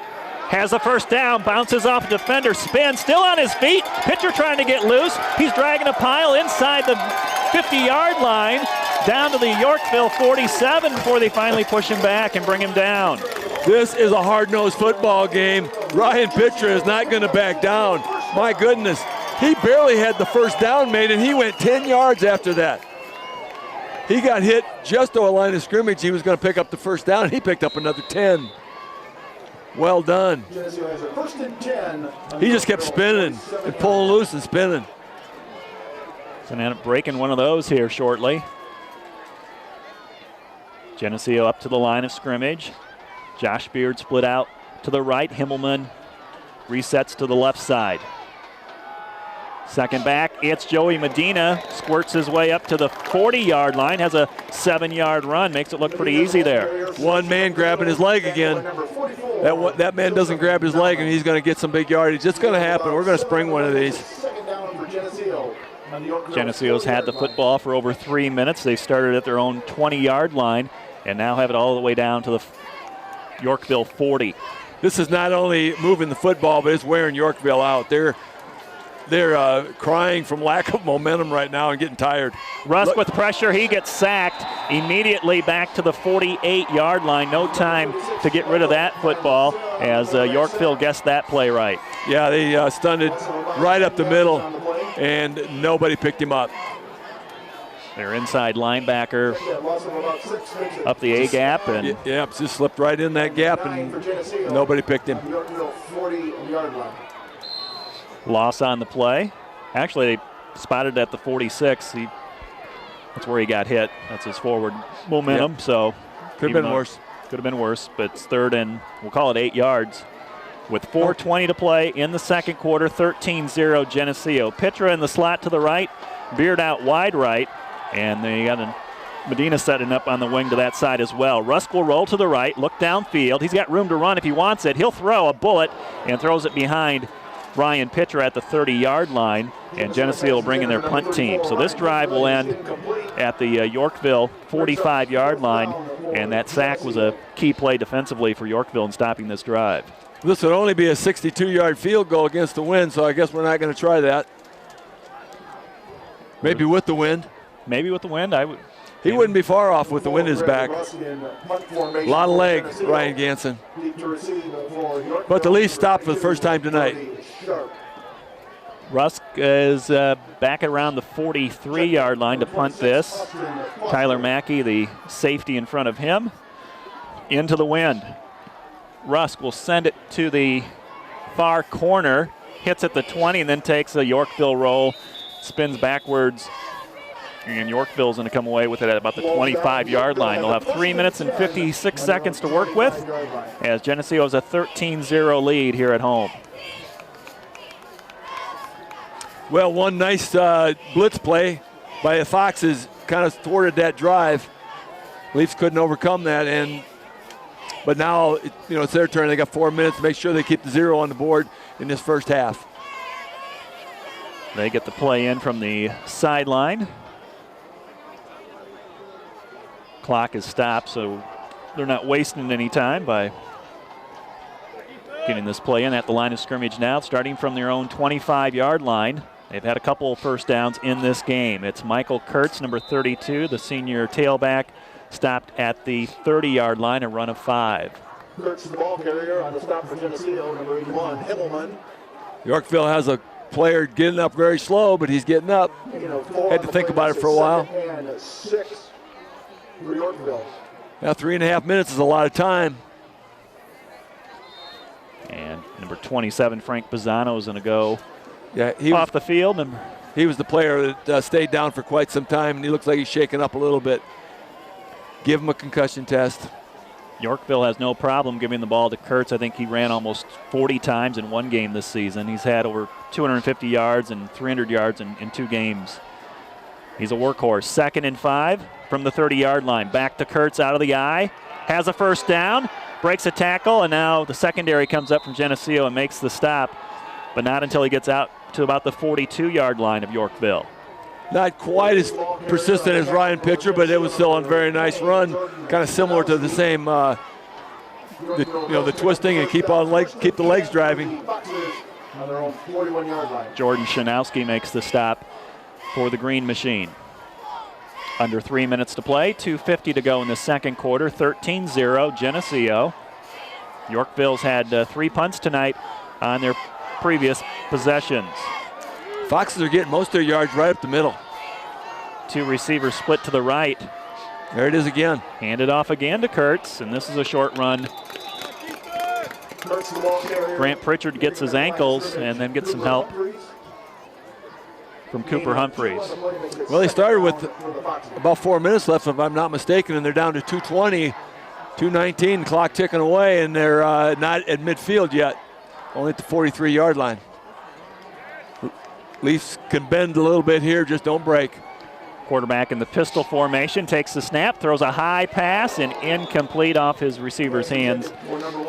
has the first down, bounces off a defender, spins, still on his feet. Pitcher trying to get loose. He's dragging a pile inside the 50-yard line, down to the Yorkville 47 before they finally push him back and bring him down. This is a hard-nosed football game. Ryan Pitra is not going to back down. My goodness, he barely had the first down made, and he went 10 yards after that. He got hit just to a line of scrimmage. He was going to pick up the first down, and he picked up another 10. Well done. He just kept spinning and pulling loose and spinning. So end up breaking one of those here shortly. Geneseo up to the line of scrimmage. Josh Beard split out to the right. Himmelman resets to the left side. Second back, it's Joey Medina. Squirts his way up to the 40-yard line. Has a 7-yard run. Makes it look pretty easy there. One man grabbing his leg again. That man doesn't grab his leg, and he's going to get some big yardage. It's going to happen. We're going to spring one of these. Geneseo's had the football for over 3 minutes. They started at their own 20-yard line and now have it all the way down to the Yorkville 40. This is not only moving the football, but it's wearing Yorkville out. They're crying from lack of momentum right now and getting tired. Russ with pressure, he gets sacked immediately back to the 48-yard line. No time to get rid of that football as Yorkville guessed that play right. Yeah, they stunted right up the middle, and nobody picked him up. Their inside linebacker up the A-gap. And yeah, just slipped right in that gap, and nobody picked him. Loss on the play. Actually, they spotted at the 46. That's where he got hit. That's his forward momentum. Yep. So could have been worse. Could have been worse, but it's 3rd and we'll call it 8 yards. With 4:20 to play in the second quarter, 13-0 Geneseo. Pitra in the slot to the right, Beard out wide right, and they got Medina setting up on the wing to that side as well. Rusk will roll to the right, look downfield. He's got room to run if he wants it. He'll throw a bullet and throws it behind Ryan Pitra at the 30-yard line, and Geneseo will bring in their punt team. So this drive will end at the Yorkville 45-yard line, and that sack was a key play defensively for Yorkville in stopping this drive. This would only be a 62-yard field goal against the wind, so I guess we're not going to try that. Maybe with the wind. Maybe with the wind, I would. He wouldn't be far off with the wind in his back. A lot of legs, Ryan Ganson. But the Leafs stopped for the first time tonight. Rusk is back around the 43-yard line to punt this. Tyler Mackey, the safety in front of him, into the wind. Rusk will send it to the far corner, hits at the 20, and then takes a Yorkville roll, spins backwards, and Yorkville's going to come away with it at about the 25-yard line. They'll have 3 minutes and 56 seconds to work with as Geneseo has a 13-0 lead here at home. Well, one nice blitz play by the Foxes kind of thwarted that drive. Leafs couldn't overcome that, but now it's their turn. They got 4 minutes to make sure they keep the 0 on the board in this first half. They get the play in from the sideline. Clock is stopped, so they're not wasting any time by getting this play in at the line of scrimmage now, starting from their own 25-yard line. They've had a couple first downs in this game. It's Michael Kurtz, number 32, the senior tailback stopped at the 30-yard line, a run of 5. Kurtz, the ball carrier on the stop for Geneseo, number 81, Himmelman. Yorkville has a player getting up very slow, but he's getting up. Had to think about it for a while. And 6 for Yorkville. Now 3.5 minutes is a lot of time. And number 27, Frank Pisano, is going to go Yeah, off the field. he was the player that stayed down for quite some time, and he looks like he's shaking up a little bit. Give him a concussion test. Yorkville has no problem giving the ball to Kurtz. I think he ran almost 40 times in one game this season. He's had over 250 yards and 300 yards in 2 games. He's a workhorse. 2nd and 5 from the 30-yard line. Back to Kurtz out of the eye. Has a first down. Breaks a tackle, and now the secondary comes up from Geneseo and makes the stop, but not until he gets out to about the 42-yard line of Yorkville. Not quite as persistent as Ryan Pitcher, but it was still a very nice run, kind of similar to the same, the twisting and keep the legs driving. On their own 41-yard line. Jordan Shanowski makes the stop for the Green Machine. Under 3 minutes to play, 2:50 to go in the second quarter, 13-0 Geneseo. Yorkville's had 3 punts tonight on their previous possessions. Foxes are getting most of their yards right up the middle. 2 receivers split to the right. There it is again. Handed off again to Kurtz, and this is a short run. Kurtz, the ball carrier. Grant Pritchard gets his ankles and then gets some help from Cooper Humphreys. Well, they started with about 4 minutes left, if I'm not mistaken, and they're down to 2:20, 2:19, clock ticking away, and they're not at midfield yet, only at the 43-yard line. Leafs can bend a little bit here, just don't break. Quarterback in the pistol formation takes the snap, throws a high pass, and incomplete off his receiver's hands.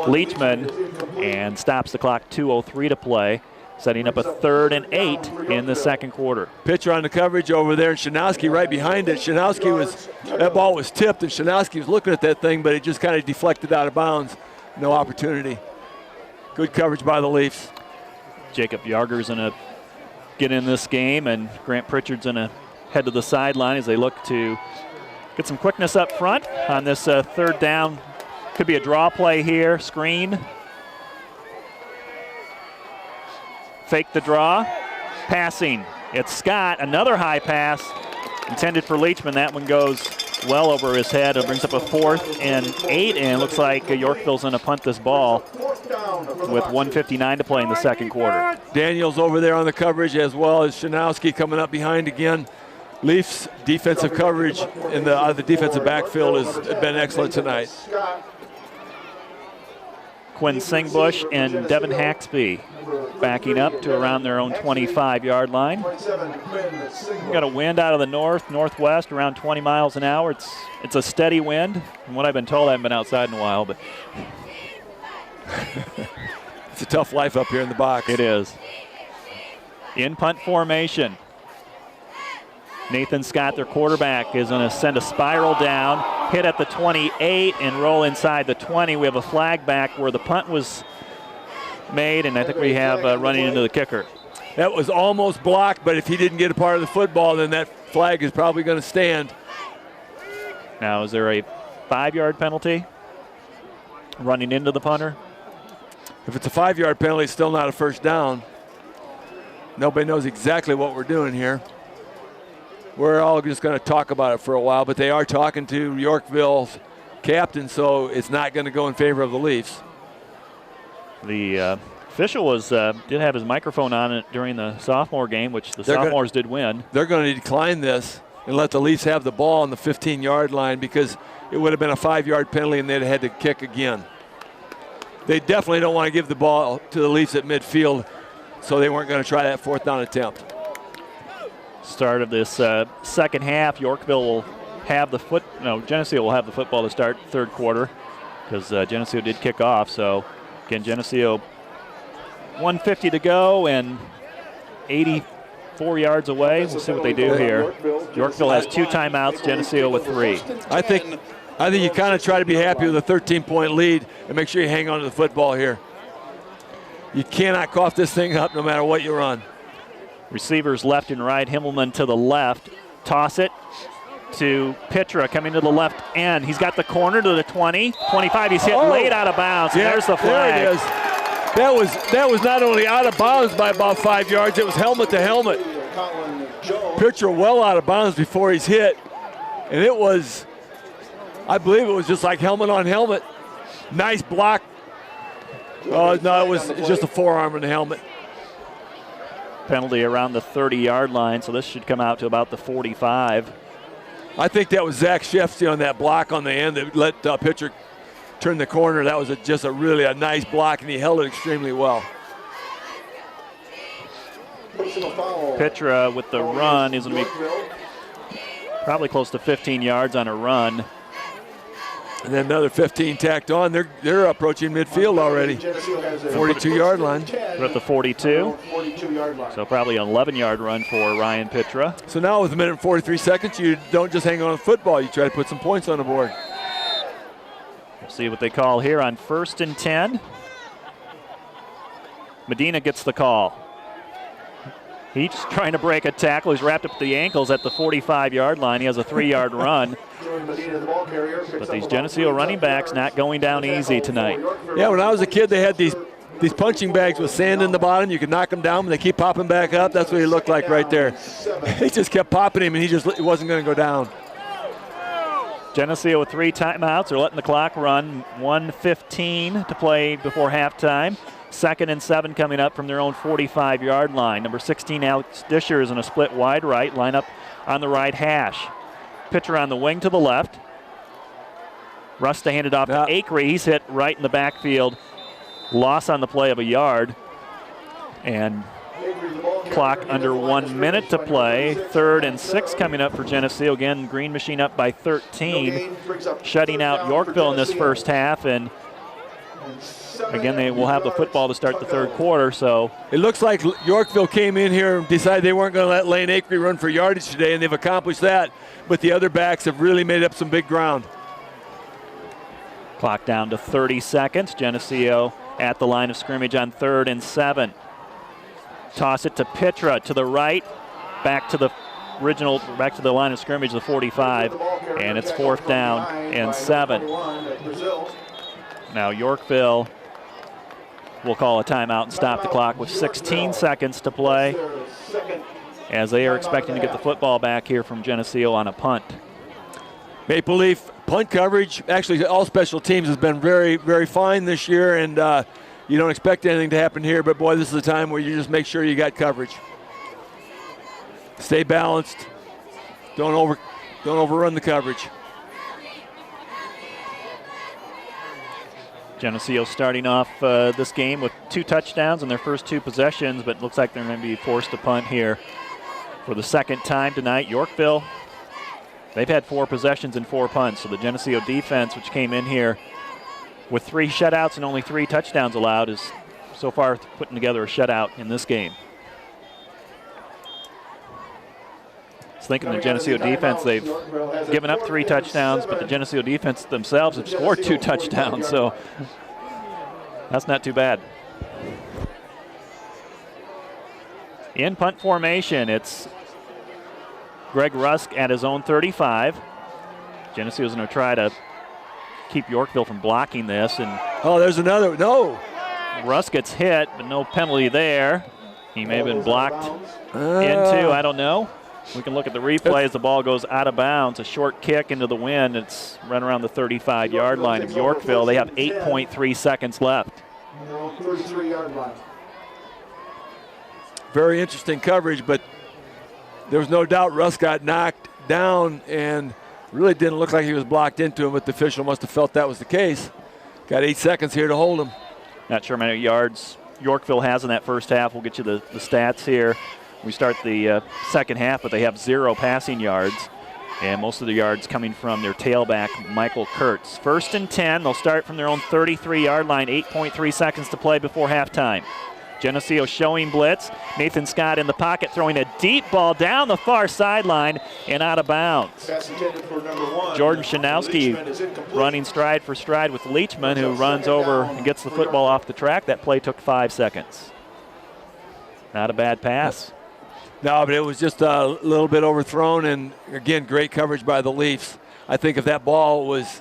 Leachman, and stops the clock, 2:03 to play, setting up a 3rd and 8 in the second quarter. Pitcher on the coverage over there, and Shanowski right behind it. That ball was tipped, and Shanowski was looking at that thing, but it just kind of deflected out of bounds. No opportunity. Good coverage by the Leafs. Jacob Yarger's going to get in this game, and Grant Pritchard's going to head to the sideline as they look to get some quickness up front on this 3rd down. Could be a draw play here, screen. Fake the draw, passing. It's Scott, another high pass intended for Leachman. That one goes well over his head. It brings up a 4th and 8, and it looks like Yorkville's going to punt this ball with 1:59 to play in the second quarter. Daniels over there on the coverage, as well as Shanowski coming up behind again. Leafs defensive coverage in the defensive backfield has been excellent tonight. Quinn Singbush and Devin Haxby backing up to around their own 25-yard line. We've got a wind out of the northwest, around 20 miles an hour. It's a steady wind. From what I've been told, I haven't been outside in a while, but it's a tough life up here in the box. It is. In punt formation, Nathan Scott, their quarterback, is going to send a spiral down, hit at the 28, and roll inside the 20. We have a flag back where the punt was made, and I think we have running into the kicker. That was almost blocked, but if he didn't get a part of the football, then that flag is probably going to stand. Now, is there a 5-yard penalty running into the punter? If it's a 5-yard penalty, it's still not a first down. Nobody knows exactly what we're doing here. We're all just going to talk about it for a while, but they are talking to Yorkville's captain, so it's not going to go in favor of the Leafs. The official did have his microphone on it during the sophomore game, which the sophomores did win. They're going to decline this and let the Leafs have the ball on the 15-yard line because it would have been a 5-yard penalty and they'd had to kick again. They definitely don't want to give the ball to the Leafs at midfield, so they weren't going to try that 4th down attempt. Start of this second half, Yorkville will have Geneseo will have the football to start third quarter because Geneseo did kick off. So again, Geneseo 150 to go and 84 yards away. We'll see what they do here. Yorkville has 2 timeouts, Geneseo with 3. I think you kind of try to be happy with a 13-point lead and make sure you hang on to the football here. You cannot cough this thing up no matter what you run. Receivers left and right, Himmelman to the left. Toss it. to Pitra coming to the left end. He's got the corner to the 20, 25. He's hit late out of bounds. Yeah, there's the flag. There it is. That was not only out of bounds by about 5 yards, it was helmet to helmet. Pitra well out of bounds before he's hit. And it was, I believe it was just like helmet on helmet. Nice block. Oh, no, it was just a forearm in the helmet. Penalty around the 30-yard line, so this should come out to about the 45. I think that was Zach Shefsky on that block on the end that let Pitra turn the corner. That was just a really nice block, and he held it extremely well. Pitra with the run is going to be probably close to 15 yards on a run. And then another 15 tacked on. They're approaching midfield already. 42-yard line. We're at the 42. So probably an 11-yard run for Ryan Pitra. So now with a minute and 43 seconds, you don't just hang on to football. You try to put some points on the board. We'll see what they call here on 1st and 10. Medina gets the call. He's trying to break a tackle. He's wrapped up the ankles at the 45-yard line. He has a 3-yard run. But these Geneseo running backs not going down easy tonight. Yeah, when I was a kid, they had these punching bags with sand in the bottom. You could knock them down, but they keep popping back up. That's what he looked like right there. He just kept popping him, and he wasn't going to go down. Geneseo with 3 timeouts. They're letting the clock run. 1:15 to play before halftime. 2nd and 7 coming up from their own 45-yard line. Number 16, Alex Disher, is in a split wide right. Line up on the right hash. Pitcher on the wing to the left. Rusta handed off to Acree. He's hit right in the backfield. Loss on the play of a yard. And clock under 1 minute to play. 3rd and 6 coming up for Geneseo. Again, Green Machine up by 13. Shutting out Yorkville in this first half. And again, they will have the football to start the 3rd quarter. So it looks like Yorkville came in here and decided they weren't going to let Lane Acree run for yardage today, and they've accomplished that. But the other backs have really made up some big ground. Clock down to 30 seconds. Geneseo at the line of scrimmage on 3rd and 7. Toss it to Pitra to the right, back to the line of scrimmage, the 45, and it's 4th down and 7. Now Yorkville will call a timeout and stop the clock with 16 seconds to play, as they are expecting to get the football back here from Geneseo on a punt. Maple Leaf punt coverage, actually all special teams, has been very, very fine this year, and you don't expect anything to happen here, but boy, this is a time where you just make sure you got coverage. Stay balanced. Don't overrun the coverage. Geneseo starting off this game with 2 touchdowns in their first 2 possessions, but it looks like they're going to be forced to punt here for the 2nd time tonight. Yorkville, they've had 4 possessions and 4 punts, so the Geneseo defense, which came in here with 3 shutouts and only 3 touchdowns allowed, is so far putting together a shutout in this game. I was thinking the Geneseo defense, they've given up 3 touchdowns, but the Geneseo defense themselves have scored 2 touchdowns, so that's not too bad. In punt formation, it's Greg Rusk at his own 35. Geneseo's going to try to keep Yorkville from blocking this. And there's another. No. Rusk gets hit, but no penalty there. He may have been blocked into, I don't know. We can look at the replay as the ball goes out of bounds. A short kick into the wind. It's run around the 35-yard line of Yorkville. They have 8.3 seconds left. 33-yard line. Very interesting coverage, but there was no doubt Russ got knocked down and really didn't look like he was blocked into him, but the official must have felt that was the case. Got 8 seconds here to hold him. Not sure how many yards Yorkville has in that first half. We'll get you the stats here. We start the second half, but they have 0 passing yards, and most of the yards coming from their tailback, Michael Kurtz. 1st and 10. They'll start from their own 33-yard line. 8.3 seconds to play before halftime. Geneseo showing blitz. Nathan Scott in the pocket, throwing a deep ball down the far sideline and out of bounds. Jordan Shanowski running stride for stride with Leachman, who runs over and gets the football off the track. That play took 5 seconds. Not a bad pass. No, but it was just a little bit overthrown, and again, great coverage by the Leafs. I think if that ball was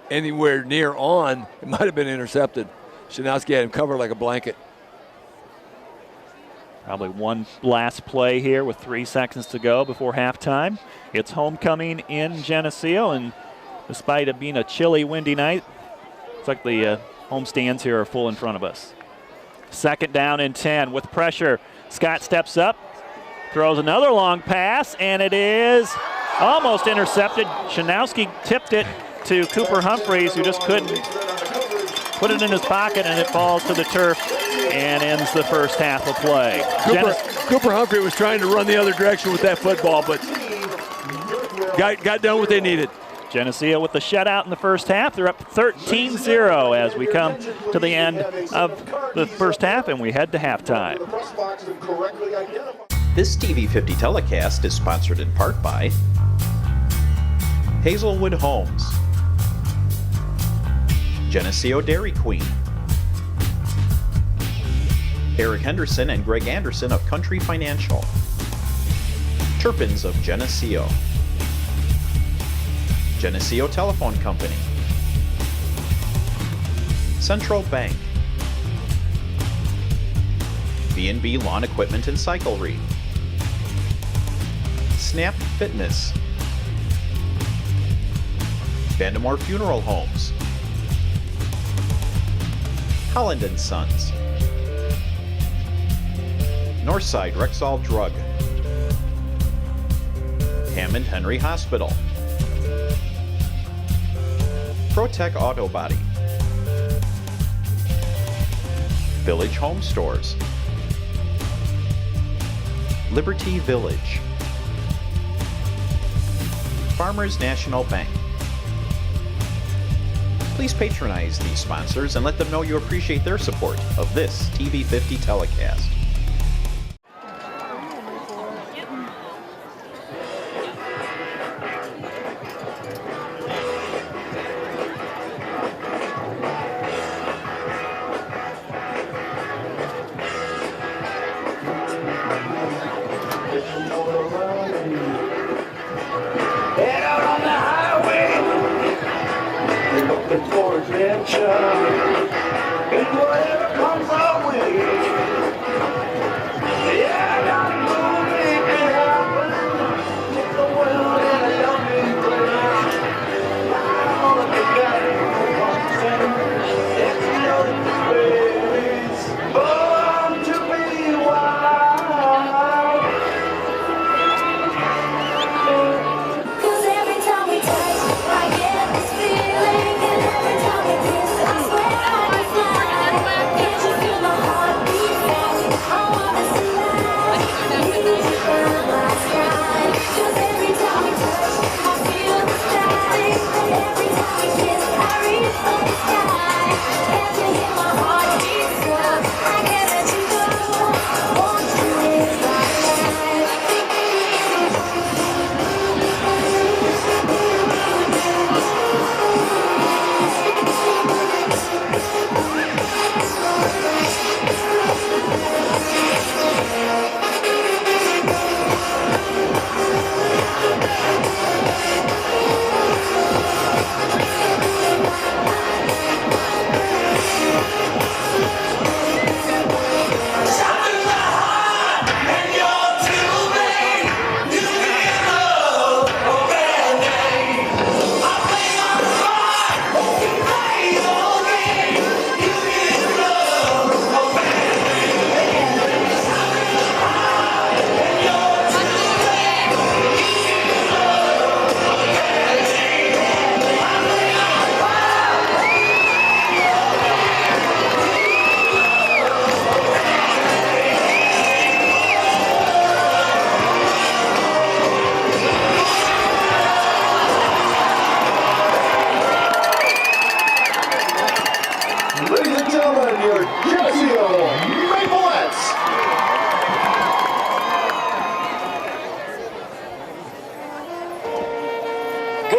anywhere near on, it might have been intercepted. Shanowski had him covered like a blanket. Probably one last play here with 3 seconds to go before halftime. It's homecoming in Geneseo, and despite it being a chilly, windy night, it's like the home stands here are full in front of us. 2nd down and 10 with pressure. Scott steps up, throws another long pass, and it is almost intercepted. Shanowski tipped it to Cooper Humphreys, who just couldn't put it in his pocket, and it falls to the turf and ends the first half of play. Cooper Humphrey was trying to run the other direction with that football, but got done what they needed. Geneseo with the shutout in the first half. They're up 13-0 as we come to the end of the first half and we head to halftime. This TV50 telecast is sponsored in part by Hazelwood Homes, Geneseo Dairy Queen, Eric Henderson and Greg Anderson of Country Financial, Turpins of Geneseo, Geneseo Telephone Company, Central Bank, B&B Lawn Equipment and Cyclery, Snap Fitness, Vandemore Funeral Homes, Holland & Sons, Northside Rexall Drug, Hammond Henry Hospital, ProTech Auto Body, Village Home Stores, Liberty Village, Farmers National Bank. Please patronize these sponsors and let them know you appreciate their support of this TV50 telecast. Head out on the highway, looking for adventure, and whatever comes our way. Yeah, I gotta go make it happen, get the world in a loving place. All of the guys it's no place, born to be wild. Every time we kiss, I swear I can fly. Can't you feel my heart?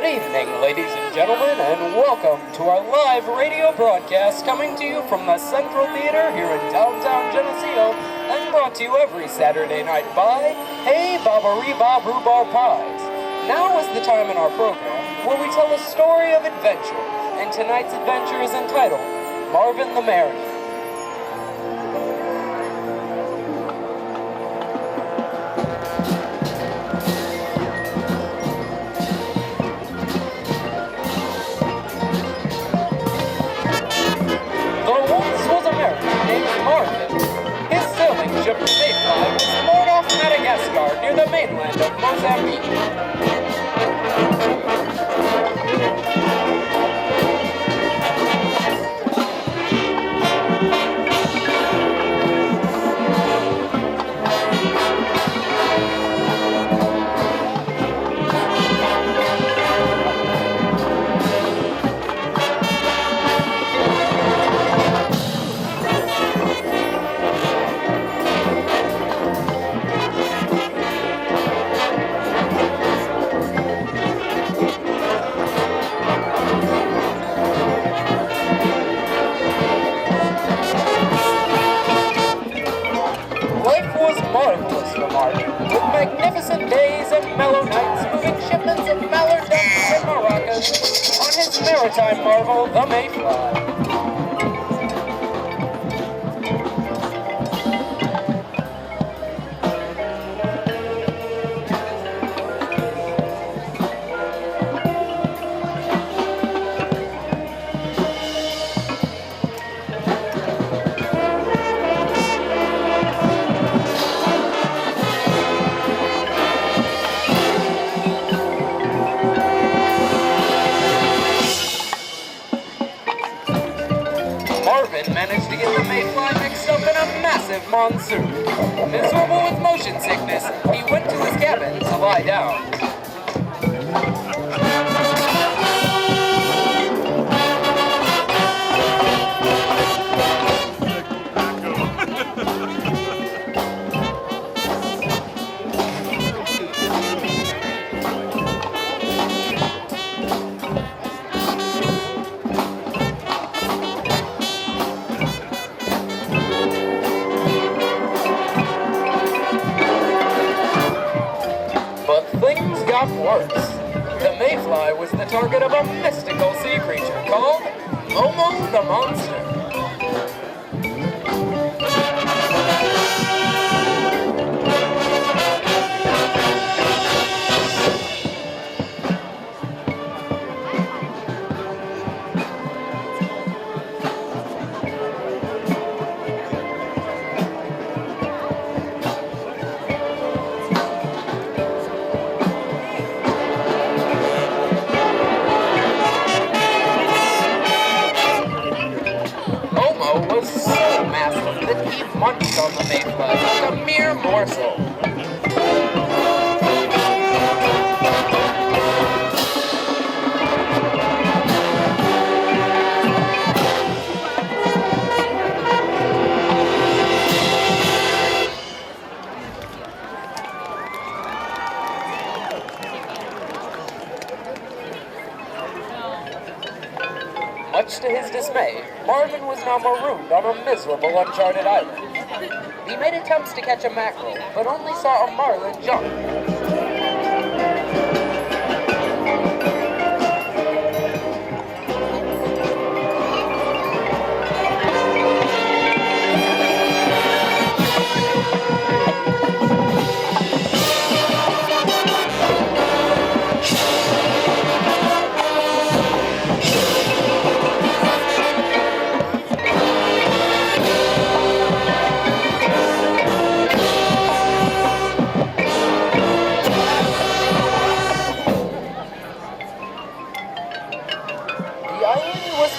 evening, ladies and gentlemen, and welcome to our live radio broadcast coming to you from the Central Theater here in downtown Geneseo and brought to you every Saturday night by Hey Baba Reba Rhubarb Pies. Now is the time in our program where we tell a story of adventure, and tonight's adventure is entitled Marvin the Mariner. Ship Mayfly was moored off Madagascar near the mainland of Mozambique. Magnificent days and mellow nights, moving shipments of mallard ducks and maracas on his maritime marvel, the Mayfly. Managed to get the Mayfly mixed up in a massive monsoon. Miserable with motion sickness, he went to his cabin to lie down. Worse. The Mayfly was the target of a mystical sea creature called Momo the Monster. Munched on the Mayfly like a mere morsel. Much to his dismay, Marvin was now marooned on a miserable, uncharted island. He made attempts to catch a mackerel, but only saw a marlin jump.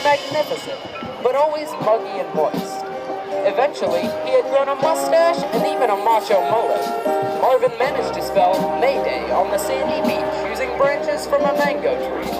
Magnificent, but always muggy and moist. Eventually, he had grown a mustache and even a macho mullet. Marvin managed to spell Mayday on the sandy beach using branches from a mango tree.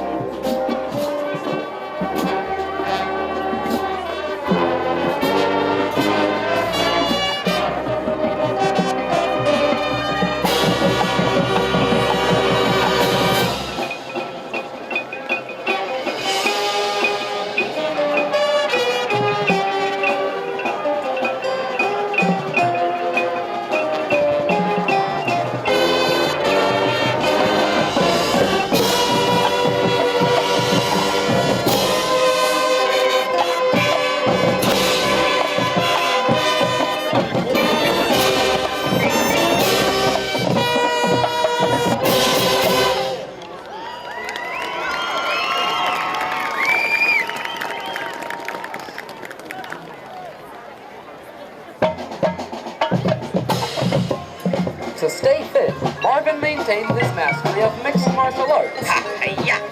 stay fit, Marvin maintained his mastery of mixed martial arts.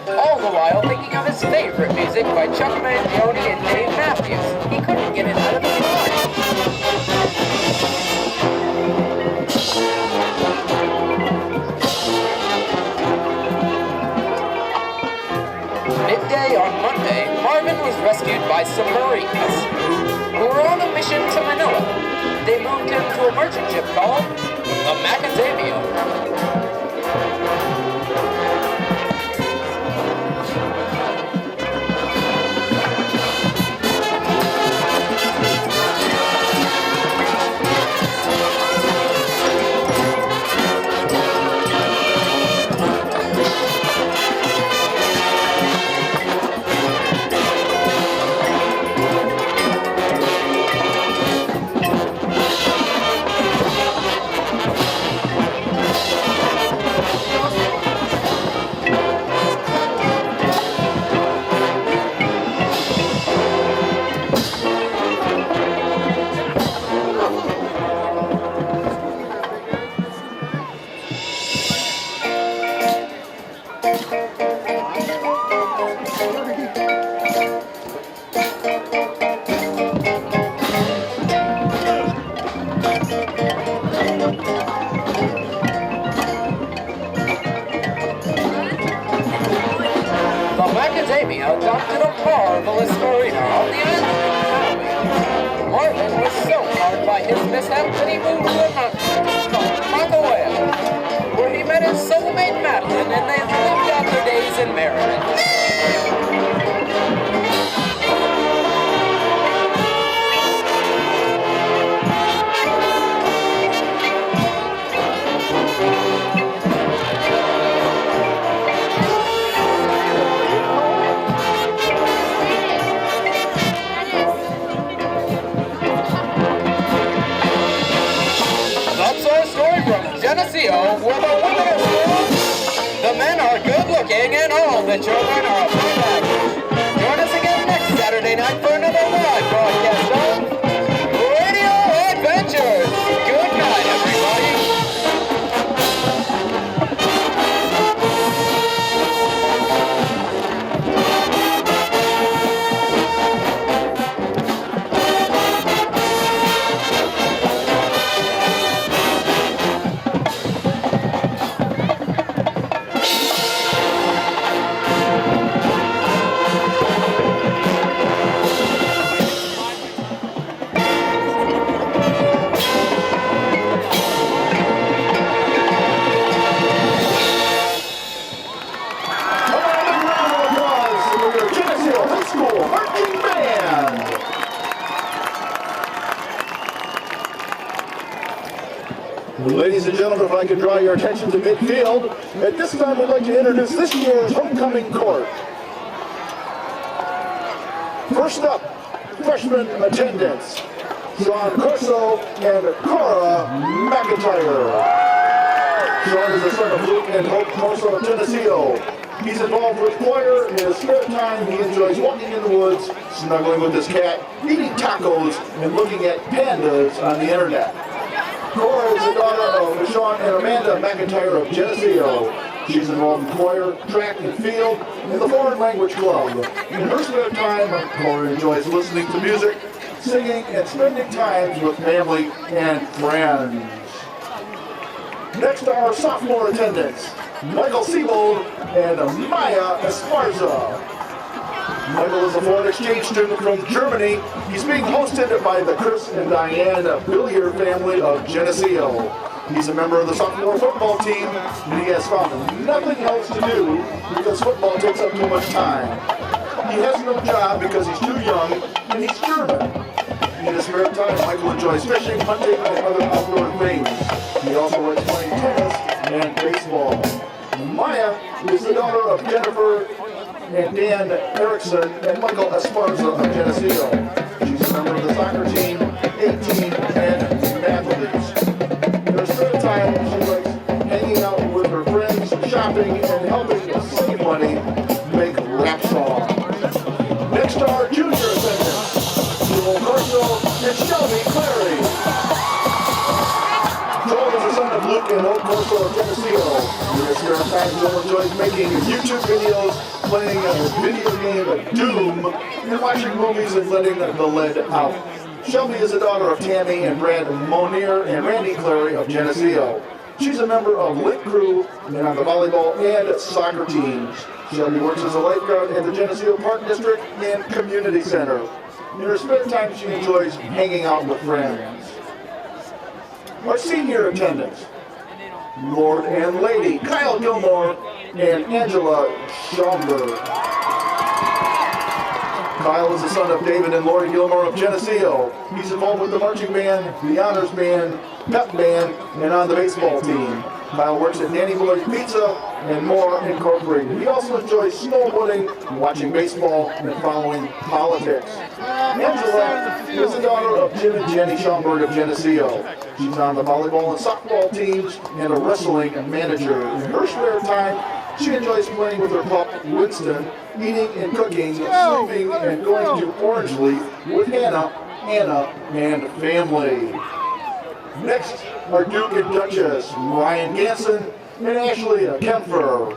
All the while thinking of his favorite music by Chuck Mangione and Dave Matthews. He couldn't get it out of his mind. Midday on Monday, Marvin was rescued by some Marines who were on a mission to Manila. They moved him to a merchant ship called the Macadamia. Macadamia adopted a marvelous marina on the island of Maui. Marvin was so marred by his mishap that he moved to a mountain called Makawea, where he met his soulmate Madeline and they lived out their days in merriment. Geneseo, where the women are strong, the men are good looking, and all the children are a full package. Join us again next Saturday night for another live broadcast of Radio Adventures. Good night, everybody. Ladies and gentlemen, if I could draw your attention to midfield, at this time we'd like to introduce this year's homecoming court. First up, freshman attendance, Sean Corso and Cora McIntyre. Sean is the son of Luke and Hope Corso of Geneseo. He's involved with choir. In his spare time, he enjoys walking in the woods, snuggling with his cat, eating tacos, and looking at pandas on the internet. Cora is the daughter of Sean and Amanda McIntyre of Geneseo. She's involved in choir, track and field, and the Foreign Language Club. In her spare time, Cora enjoys listening to music, singing, and spending time with family and friends. Next, our sophomore attendants, Michael Siebold and Maya Esparza. Michael is a foreign exchange student from Germany. He's being hosted by the Chris and Diane Billiard family of Geneseo. He's a member of the sophomore football team, and he has found nothing else to do because football takes up too much time. He has no job because he's too young, and he's German. In his spare time, Michael enjoys fishing, hunting, and other outdoor things. He also likes playing tennis and baseball. Maya is the daughter of Jennifer and Dan Erickson and Michael Esparza of Geneseo. She's a member of the soccer team, 18, and athletes. In her spare time, she likes hanging out with her friends, shopping, and helping save money make rap songs. Next are our junior attendants, Joel Corso and Shelby Clary. Joel is the son of Luke and Hope times, Will enjoys making YouTube videos, playing a video game of Doom, and watching movies and letting the lead out. Shelby is the daughter of Tammy and Brad Monier and Randy Clary of Geneseo. She's a member of Link Crew and on the volleyball and soccer teams. Shelby works as a lifeguard at the Geneseo Park District and Community Center. In her spare time, she enjoys hanging out with friends. Our senior attendants, Lord and Lady Kyle Gilmore and Angela Schaumburg. Kyle is the son of David and Lori Gilmore of Geneseo. He's involved with the marching band, the honors band, pep band, and on the baseball team. Kyle works at Danny Boy's Pizza and More Incorporated. He also enjoys snowboarding, watching baseball, and following politics. Angela is the daughter of Jim and Jenny Schaumburg of Geneseo. She's on the volleyball and softball teams and a wrestling manager. In her spare time, she enjoys playing with her pup, Winston, eating and cooking, sleeping, and going to Orange Leaf with Hannah, Anna, and family. Next are Duke and Duchess, Ryan Ganson and Ashley Kempfer.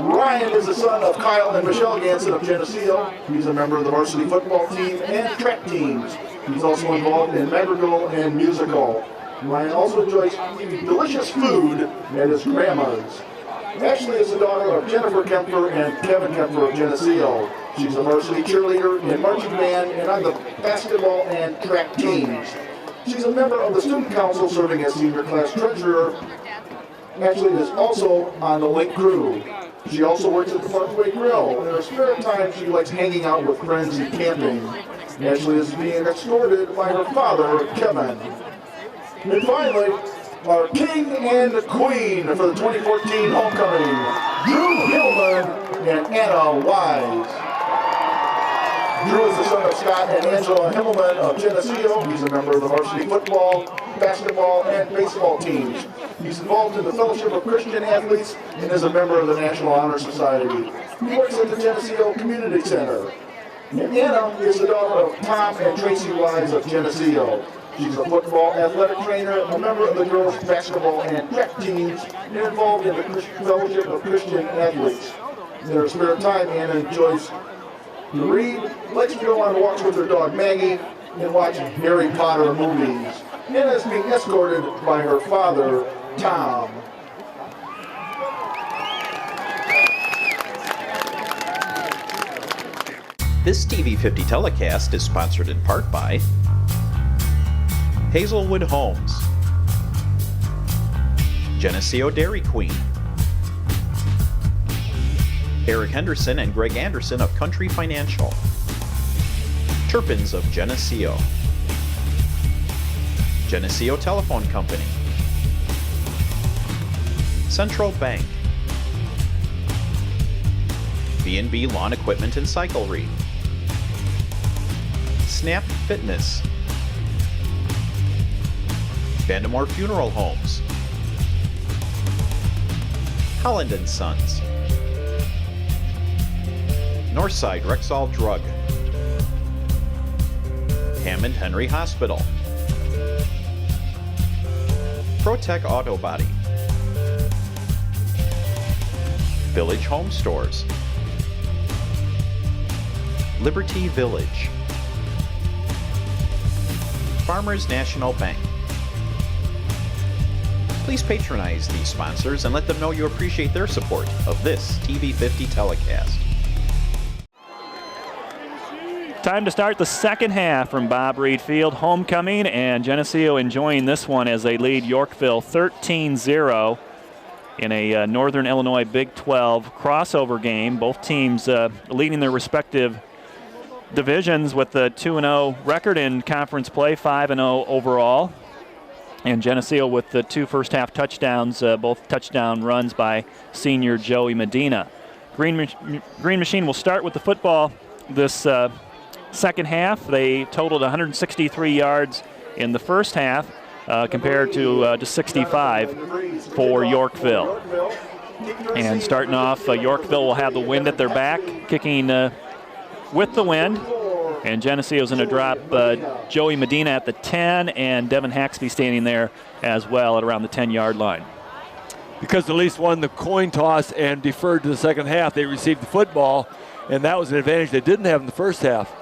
Ryan is the son of Kyle and Michelle Ganson of Geneseo. He's a member of the varsity football team and track teams. He's also involved in madrigal and musical. Ryan also enjoys eating delicious food at his grandma's. Ashley is the daughter of Jennifer Kempfer and Kevin Kempfer of Geneseo. She's a varsity cheerleader in marching band and on the basketball and track teams. She's a member of the student council serving as senior class treasurer. Ashley is also on the Link Crew. She also works at the Parkway Grill. In her spare time, she likes hanging out with friends and camping. Ashley is being escorted by her father, Kevin. And finally, our king and queen for the 2014 homecoming, Drew Hillman and Anna Wise. Drew is the son of Scott and Angela Himmelman of Geneseo. He's a member of the varsity football, basketball, and baseball teams. He's involved in the Fellowship of Christian Athletes and is a member of the National Honor Society. He works at the Geneseo Community Center. And Anna is the daughter of Tom and Tracy Wise of Geneseo. She's a football athletic trainer, a member of the girls' basketball and track teams, and involved in the Fellowship of Christian Athletes. In her spare time, Anna enjoys to read, likes to go on walks with her dog Maggie, and watch Harry Potter movies. Anna is being escorted by her father, Tom. This TV50 telecast is sponsored in part by Hazelwood Homes, Geneseo Dairy Queen, Eric Henderson and Greg Anderson of Country Financial, Turpins of Geneseo, Geneseo Telephone Company, Central Bank, B&B Lawn Equipment and Cyclery, Snap Fitness, Vandemore Funeral Homes, Holland & Sons, Northside Rexall Drug, Hammond Henry Hospital, ProTech Auto Body, Village Home Stores, Liberty Village, Farmers National Bank. Please patronize these sponsors and let them know you appreciate their support of this TV50 telecast. Time to start the second half from Bob Reed Field. Homecoming, and Geneseo enjoying this one as they lead Yorkville 13-0 in a Northern Illinois Big 12 crossover game. Both teams leading their respective divisions with a 2-0 record in conference play, 5-0 overall. And Geneseo with the two first half touchdowns, both touchdown runs by senior Joey Medina. Green Machine will start with the football this second half. They totaled 163 yards in the first half compared to 65 for Yorkville. And starting off, Yorkville will have the wind at their back, kicking with the wind. And Geneseo's going to drop Joey Medina at the 10 and Devin Haxby standing there as well at around the 10-yard line. because the Leafs won the coin toss and deferred to the second half, they received the football, and that was an advantage they didn't have in the first half.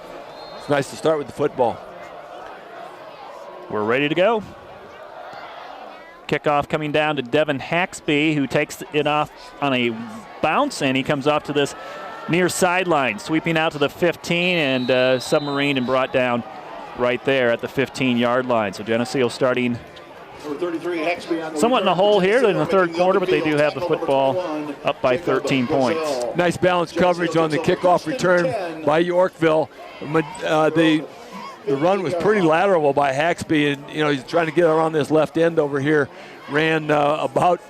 It's nice to start with the football. We're ready to go. Kickoff coming down to Devin Haxby, who takes it off on a bounce, and he comes off to this near sideline, sweeping out to the 15 and submarined and brought down right there at the 15-yard line. So Geneseo starting somewhat in a hole here in the third quarter, but they do have the football up by 13 points. Nice balanced coverage on the kickoff return by Yorkville. The run was pretty lateral by Haxby, and he's trying to get around this left end over here. Ran about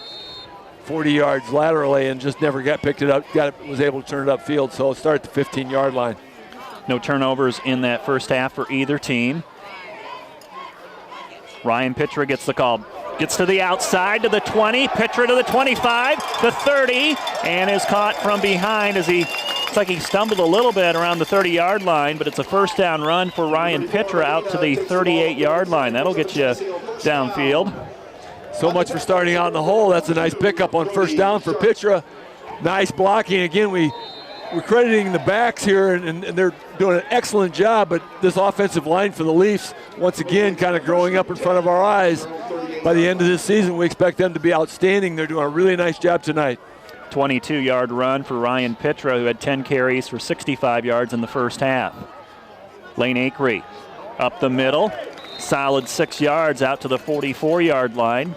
40 yards laterally and just never picked it up. Was able to turn it upfield. So start at the 15-yard line. No turnovers in that first half for either team. Ryan Pitra gets the call. Gets to the outside to the 20. Pitra to the 25, the 30, and is caught from behind as it's like he stumbled a little bit around the 30-yard line, but it's a first down run for Ryan Pitra out to the 38-yard line. That'll get you downfield. So much for starting out in the hole. That's a nice pickup on first down for Pitra. Nice blocking. Again, we're crediting the backs here, and they're doing an excellent job, but this offensive line for the Leafs, once again, kind of growing up in front of our eyes. By the end of this season, we expect them to be outstanding. They're doing a really nice job tonight. 22-yard run for Ryan Pitra, who had 10 carries for 65 yards in the first half. Lane Acree up the middle, solid 6 yards out to the 44-yard line.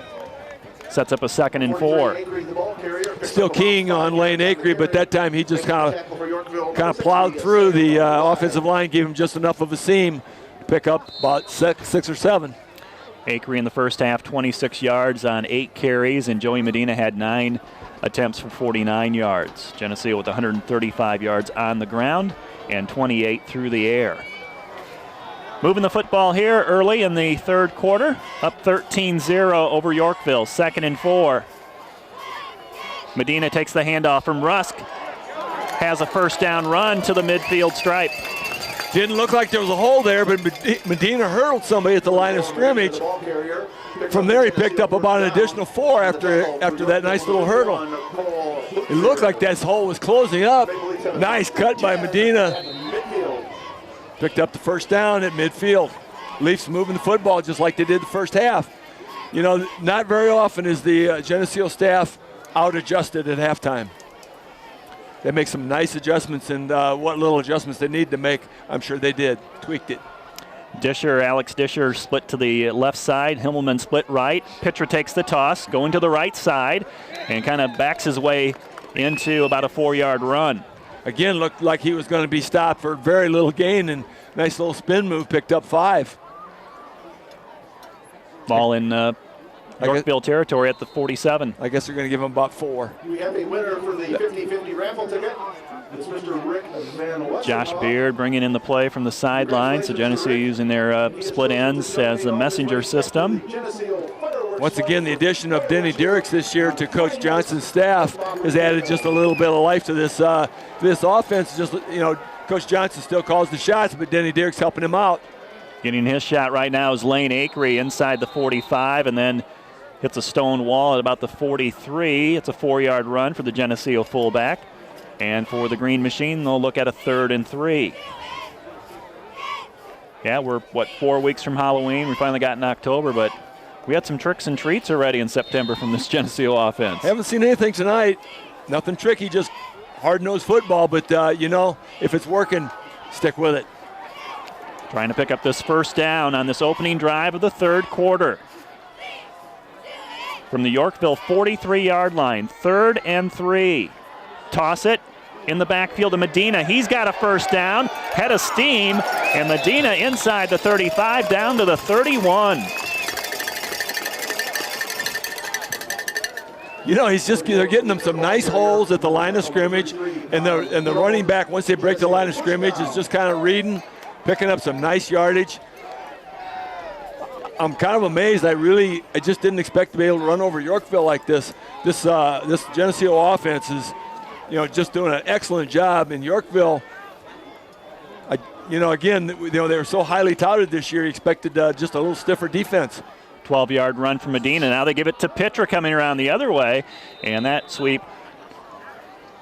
Sets up a 2nd and 4. Still keying on Lane Acree, but that time he just kind of plowed through the offensive line, gave him just enough of a seam to pick up about 6 or 7. Acree in the first half, 26 yards on 8 carries, and Joey Medina had 9 attempts for 49 yards. Geneseo with 135 yards on the ground and 28 through the air. Moving the football here early in the third quarter, up 13-0 over Yorkville, 2nd and 4. Medina takes the handoff from Rusk, has a first down run to the midfield stripe. Didn't look like there was a hole there, but Medina hurdled somebody at the line of scrimmage. From there, he picked up about an additional 4 after that nice little hurdle. It looked like that hole was closing up. Nice cut by Medina. Picked up the first down at midfield. Leafs moving the football just like they did the first half. Not very often is the Geneseo staff out-adjusted at halftime. They make some nice adjustments, and what little adjustments they need to make, I'm sure they did. Tweaked it. Alex Disher split to the left side. Himmelman split right. Pitra takes the toss, going to the right side, and kind of backs his way into about a 4-yard run. Again, looked like he was going to be stopped for very little gain, and nice little spin move, picked up 5. Ball in Yorkville territory at the 47. I guess they're going to give him about 4. We have a winner for the 50-50 raffle ticket. It's Mr. Rick Van Westerhoff. Josh Beard bringing in the play from the sideline. So Geneseo using their split ends as a messenger system. Once again, the addition of Denny Dierks this year to Coach Johnson's staff has added just a little bit of life to this offense. Coach Johnson still calls the shots, but Denny Dierks helping him out. Getting his shot right now is Lane Acree inside the 45, and then hits a stone wall at about the 43. It's a 4-yard run for the Geneseo fullback. And for the Green Machine, they'll look at a 3rd and 3. Yeah, we're, 4 weeks from Halloween. We finally got in October, but we had some tricks and treats already in September from this Geneseo offense. Haven't seen anything tonight. Nothing tricky, just hard-nosed football. But, if it's working, stick with it. Trying to pick up this first down on this opening drive of the third quarter. From the Yorkville 43-yard line, 3rd and 3. Toss it in the backfield to Medina. He's got a first down, head of steam, and Medina inside the 35 down to the 31. They're getting them some nice holes at the line of scrimmage, and the running back, once they break the line of scrimmage, is just kind of reading, picking up some nice yardage. I'm kind of amazed. I just didn't expect to be able to run over Yorkville like this. This Geneseo offense is, just doing an excellent job. In Yorkville, they were so highly touted this year. You expected just a little stiffer defense. 12-yard run from Medina. Now they give it to Pitra coming around the other way, and that sweep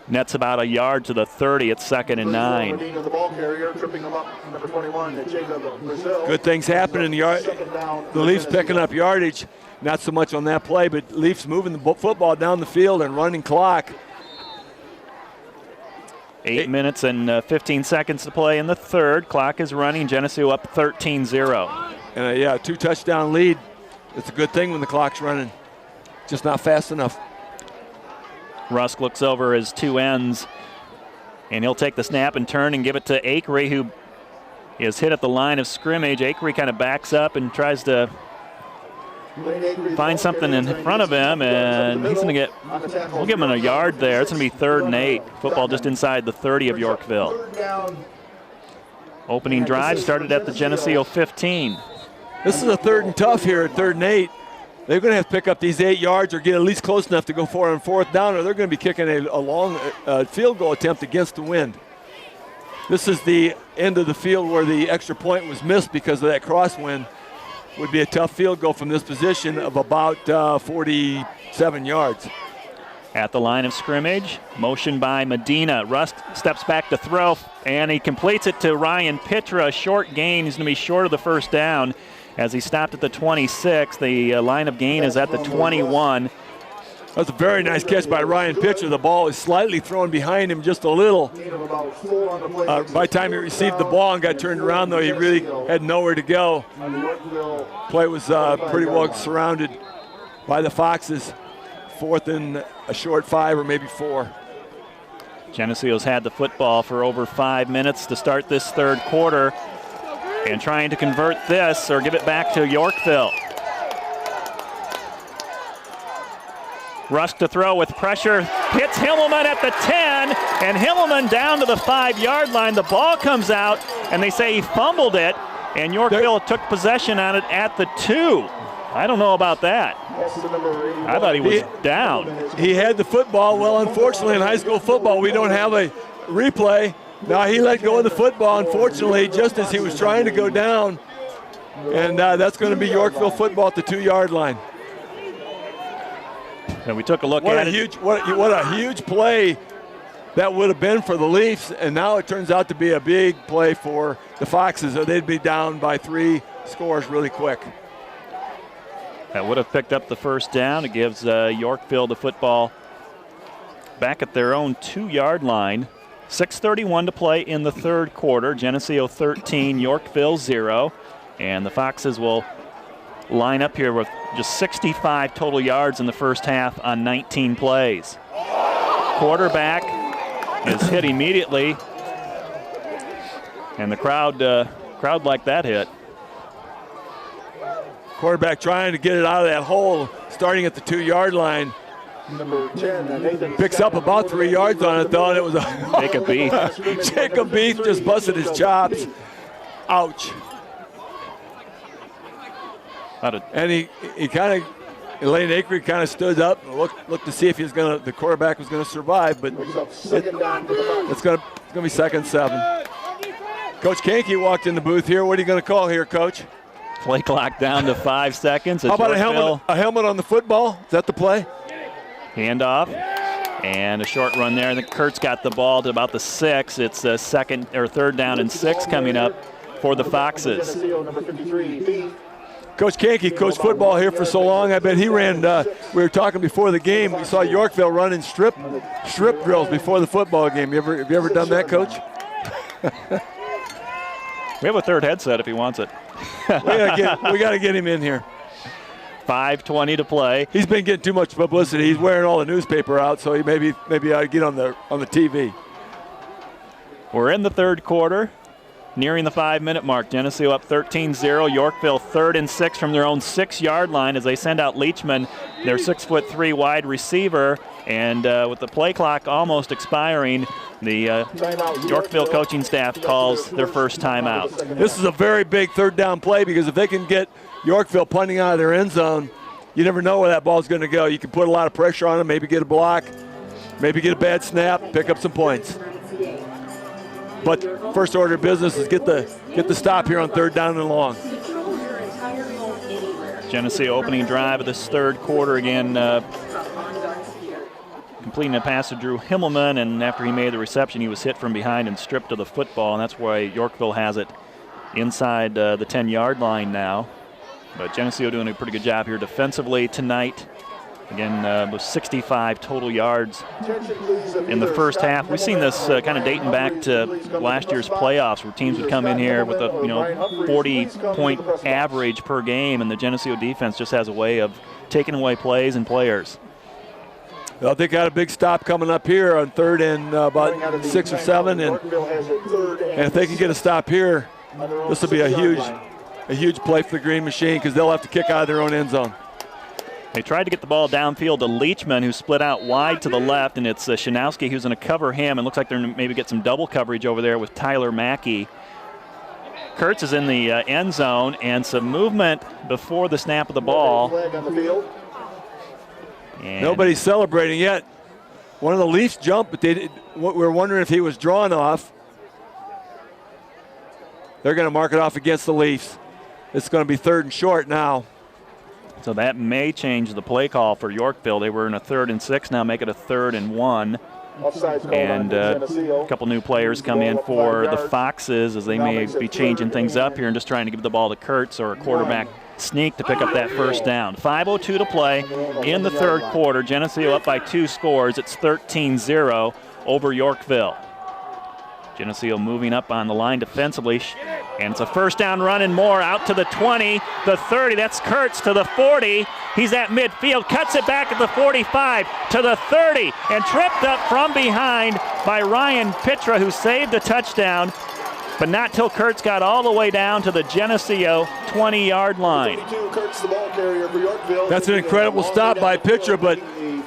nets about a yard to the 30. It's 2nd and 9. Medina, the ball carrier, tripping him up, number 21, Jacob Brazil. Good things happening. The Leafs picking up yardage. Not so much on that play, but Leafs moving the football down the field and running clock. 8 minutes and 15 seconds to play in the third. Clock is running. Geneseo up 13-0. And 2-touchdown lead. It's a good thing when the clock's running. Just not fast enough. Rusk looks over his two ends, and he'll take the snap and turn and give it to Akery, who is hit at the line of scrimmage. Akery kind of backs up and tries to find something in front of him, and he's going to we'll give him a yard there. It's going to be 3rd and 8. Football just inside the 30 of Yorkville. Opening drive started at the Geneseo 15. This is a 3rd and tough here at 3rd and 8. They're going to have to pick up these 8 yards or get at least close enough to go for on 4th down, or they're going to be kicking a long field goal attempt against the wind. This is the end of the field where the extra point was missed because of that crosswind. Would be a tough field goal from this position of about 47 yards. At the line of scrimmage, motion by Medina. Rust steps back to throw, and he completes it to Ryan Pitra. A short gain. He's going to be short of the 1st down as he stopped at the 26. The line of gain is at the 21. That's a very nice catch by Ryan Pitra. The ball is slightly thrown behind him just a little. By the time he received the ball and got turned around, though, he really had nowhere to go. Play was pretty well surrounded by the Foxes. 4th and a short 5 or maybe 4. Geneseo's had the football for over 5 minutes to start this 3rd quarter and trying to convert this or give it back to Yorkville. Rusk to throw with pressure, hits Himmelman at the 10, and Himmelman down to the 5-yard line. The ball comes out, and they say he fumbled it, and Yorkville took possession on it at the 2. I don't know about that. I thought he was down. He had the football. Well, unfortunately, in high school football, we don't have a replay. Now he let go of the football, unfortunately, just as he was trying to go down. And that's going to be Yorkville football at the 2-yard line. And we took a look at it. What a huge play that would have been for the Leafs, and now it turns out to be a big play for the Foxes. So they'd be down by 3 scores really quick. That would have picked up the 1st down. It gives Yorkville the football back at their own 2-yard line. 6:31 to play in the 3rd quarter. Geneseo 13, Yorkville 0. And the Foxes will line up here with just 65 total yards in the first half on 19 plays. Quarterback is hit immediately, and the crowd liked that hit. Quarterback trying to get it out of that hole, starting at the 2-yard line. Number 10, picks up about 3 yards on it, though, and it was a Jacob Beef. Jacob Beef just busted his chops. Ouch. And he kind of, Elaine Akery kind of stood up and looked to see if the quarterback was going to survive, but it's going to be 2nd 7. Coach Kankey walked in the booth here. What are you going to call here, Coach? Play clock down to 5 seconds. How about a helmet on the football? Is that the play? Handoff and a short run there. And then Kurt's got the ball to about the 6. It's a 2nd or 3rd down and 6 coming up for the Foxes. Coach Kankey coached football here for so long. I bet he ran, we were talking before the game, we saw Yorkville running strip drills before the football game. Have you ever done that, Coach? We have a 3rd headset if he wants it. we got to get him in here. 5:20 to play. He's been getting too much publicity. He's wearing all the newspaper out, so he maybe ought to get on the TV. We're in the 3rd quarter, nearing the 5-minute mark. Geneseo up 13-0. Yorkville 3rd and 6 from their own 6-yard line as they send out Leachman, their 6'3" wide receiver. And with the play clock almost expiring, the Yorkville coaching staff calls their first timeout. This is a very big 3rd down play because if they can get Yorkville punting out of their end zone, you never know where that ball's going to go. You can put a lot of pressure on them, maybe get a block, maybe get a bad snap, pick up some points. But first order of business is get the stop here on 3rd down and long. Geneseo opening drive of this third quarter again, completing a pass to Drew Himmelman, and after he made the reception, he was hit from behind and stripped of the football, and that's why Yorkville has it inside the 10-yard line now. But Geneseo doing a pretty good job here defensively tonight. Again, with 65 total yards in the first half. We've seen this kind of dating back to last year's playoffs, where teams would come in here with a 40-point average per game, and the Geneseo defense just has a way of taking away plays and players. Well, they got a big stop coming up here on third and about 6 or 7, and if they can get a stop here, this will be a huge play for the Green Machine, because they'll have to kick out of their own end zone. They tried to get the ball downfield to Leachman, who split out wide to the left, and it's Shanowski who's going to cover him, and looks like they're going to maybe get some double coverage over there with Tyler Mackey. Kurtz is in the end zone, and some movement before the snap of the ball. And nobody's celebrating yet. One of the Leafs jumped, but we're wondering if he was drawn off. They're going to mark it off against the Leafs. It's going to be 3rd and short now. So that may change the play call for Yorkville. They were in a 3rd and 6, now make it a 3rd and 1. And a couple new players come in for the Foxes, as they may be changing things up here and just trying to give the ball to Kurtz or a quarterback sneak to pick up that first down. 5:02 to play in the third quarter. Geneseo up by 2 scores. It's 13-0 over Yorkville. Geneseo moving up on the line defensively, and it's a first down run and more, out to the 20, the 30, that's Kurtz to the 40. He's at midfield, cuts it back at the 45 to the 30, and tripped up from behind by Ryan Pitra, who saved a touchdown, but not till Kurtz got all the way down to the Geneseo 20-yard line. That's an incredible stop by Pitra, but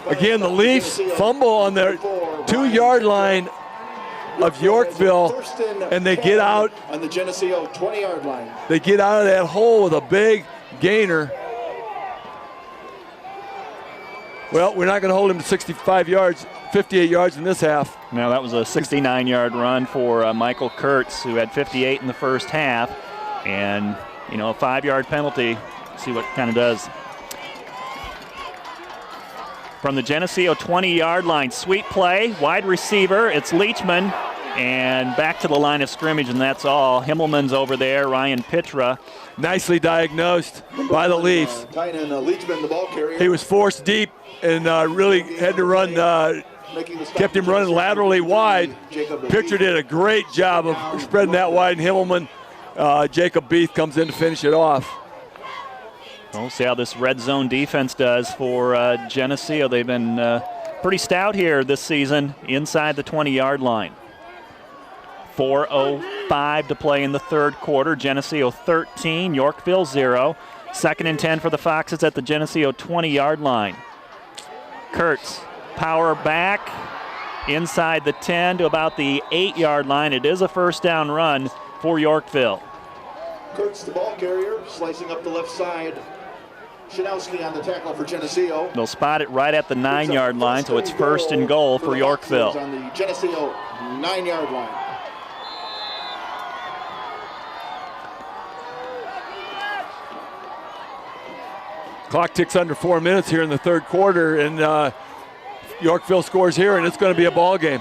again, the Leafs fumble on their 2-yard line of Yorkville, and they get out on the Geneseo 20-yard line. They get out of that hole with a big gainer. Well, we're not going to hold him to 65 yards, 58 yards in this half. Now that was a 69-yard run for Michael Kurtz, who had 58 in the first half, and a 5-yard penalty. See what kind of does. From the Geneseo 20-yard line, sweep play, wide receiver, it's Leachman, and back to the line of scrimmage, and that's all. Himmelman's over there, Ryan Pitra. Nicely diagnosed by the Leafs. Leachman, the ball carrier. He was forced deep and really had to run, kept him running laterally wide. Pitra did a great job of spreading that wide, and Himmelman, Jacob Beath comes in to finish it off. We'll see how this red zone defense does for Geneseo. They've been pretty stout here this season inside the 20-yard line. 4:05 to play in the third quarter. Geneseo 13, Yorkville 0. 2nd and 10 for the Foxes at the Geneseo 20-yard line. Kurtz, power back inside the 10 to about the 8-yard line. It is a first down run for Yorkville. Kurtz, the ball carrier, slicing up the left side. Shanowski on the tackle for Geneseo. They'll spot it right at the 9-yard line, so it's 1st and goal for Yorkville. On the Geneseo 9-yard line. Clock ticks under 4 minutes here in the third quarter, and Yorkville scores here, and it's going to be a ball game.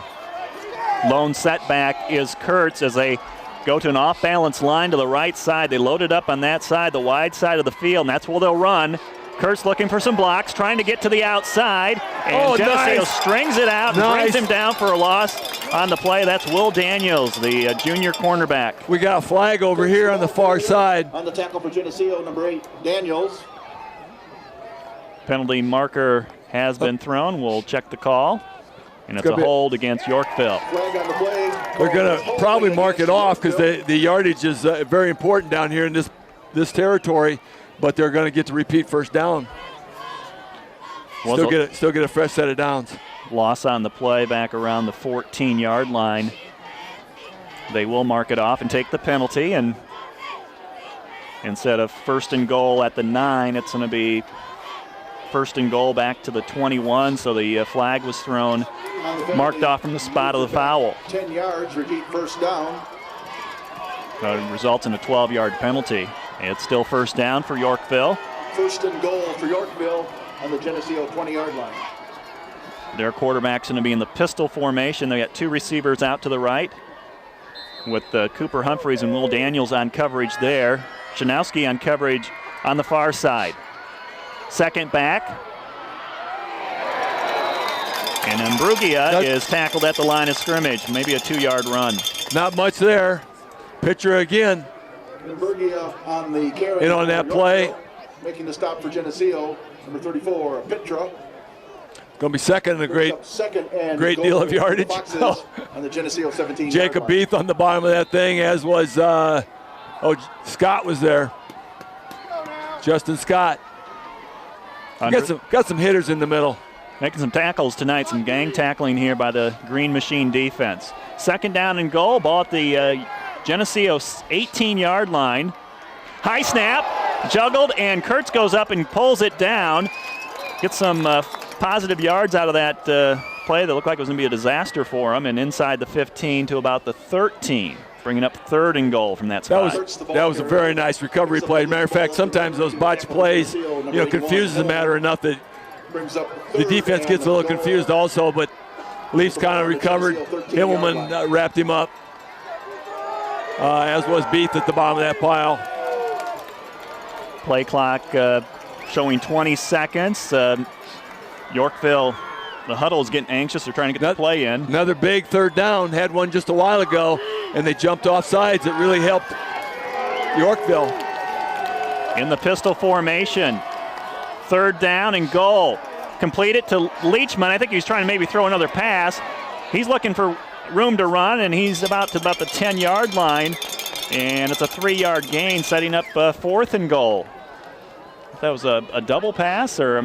Lone setback is Kurtz as they go to an off-balance line to the right side. They load it up on that side, the wide side of the field, and that's where they'll run. Kurtz looking for some blocks, trying to get to the outside, and Geneseo strings it out and brings him down for a loss on the play. That's Will Daniels, the junior cornerback. We got a flag over here on the far side. On the tackle for Geneseo, number 8, Daniels. Penalty marker has been thrown. We'll check the call. And it's a hold against Yorkville. Flag on the play. They're going to probably mark it off because the yardage is very important down here in this territory, but they're going to get to repeat first down. Still get a fresh set of downs. Loss on the play back around the 14-yard line. They will mark it off and take the penalty, and instead of 1st and goal at the 9, it's going to be 1st and goal back to the 21, so the flag was thrown, marked off from the spot of the foul. 10 yards, repeat first down. It results in a 12-yard penalty. It's still first down for Yorkville. First and goal for Yorkville on the Geneseo 20-yard line. Their quarterback's going to be in the pistol formation. They got two receivers out to the right with Cooper Humphreys and Will Daniels on coverage there. Shanowski on coverage on the far side. Second back. And then Brugia is tackled at the line of scrimmage. Maybe a 2-yard run. Not much there. Pitcher again. Brugia on the carry. In on that play. Making the stop for Geneseo, number 34, Petra. Going to be second in a great deal of yardage. On the Geneseo 17. Jacob Beath on the bottom of that thing, as was, Scott was there. Justin Scott. Got some hitters in the middle. Making some tackles tonight, some gang tackling here by the Green Machine defense. Second down and goal, ball at the Geneseo 18-yard line. High snap, juggled, and Kurtz goes up and pulls it down. Gets some positive yards out of that play that looked like it was going to be a disaster for him, and inside the 15 to about the 13, bringing up third and goal from that spot. That was a very nice recovery play. Matter of fact, sometimes those botch plays, confuses the matter enough that the defense gets a little confused also, but Leafs kind of recovered. Himmelman wrapped him up, as was Beath at the bottom of that pile. Play clock showing 20 seconds. Yorkville, the huddle is getting anxious. They're trying to get the play in. Another big third down. Had one just a while ago, and they jumped off sides. It really helped Yorkville. In the pistol formation. Third down and goal. Complete it to Leachman. I think he's trying to maybe throw another pass. He's looking for room to run, and he's about the 10-yard line. And it's a 3-yard gain, setting up fourth and goal. That was a double pass or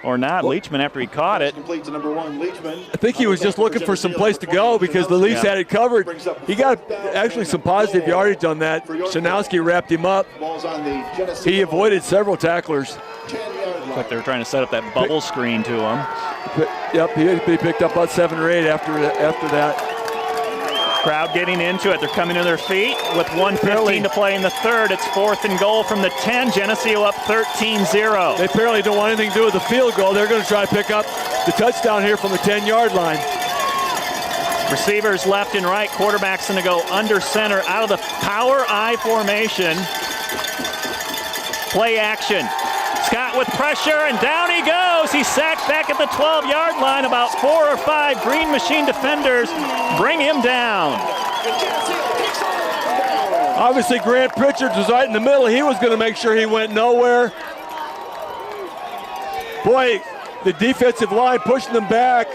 not. Leachman, after he caught it. Complete to number 1, Leachman. I think he was just looking for some place to go because the Leafs had it covered. He got actually some positive yardage on that. Shanowski wrapped him up. He avoided several tacklers. Looks like they were trying to set up that bubble screen to him. Yep, he picked up about 7 or 8 after that. Crowd getting into it. They're coming to their feet with 1:15 to play in the third. It's fourth and goal from the 10. Geneseo up 13-0. They apparently don't want anything to do with the field goal. They're going to try to pick up the touchdown here from the 10-yard line. Receivers left and right. Quarterback's going to go under center out of the power I formation. Play action. Scott with pressure, and down he goes. He's sacked back at the 12-yard line. About 4 or 5 Green Machine defenders bring him down. Obviously, Grant Pritchard was right in the middle. He was going to make sure he went nowhere. Boy, the defensive line pushing them back.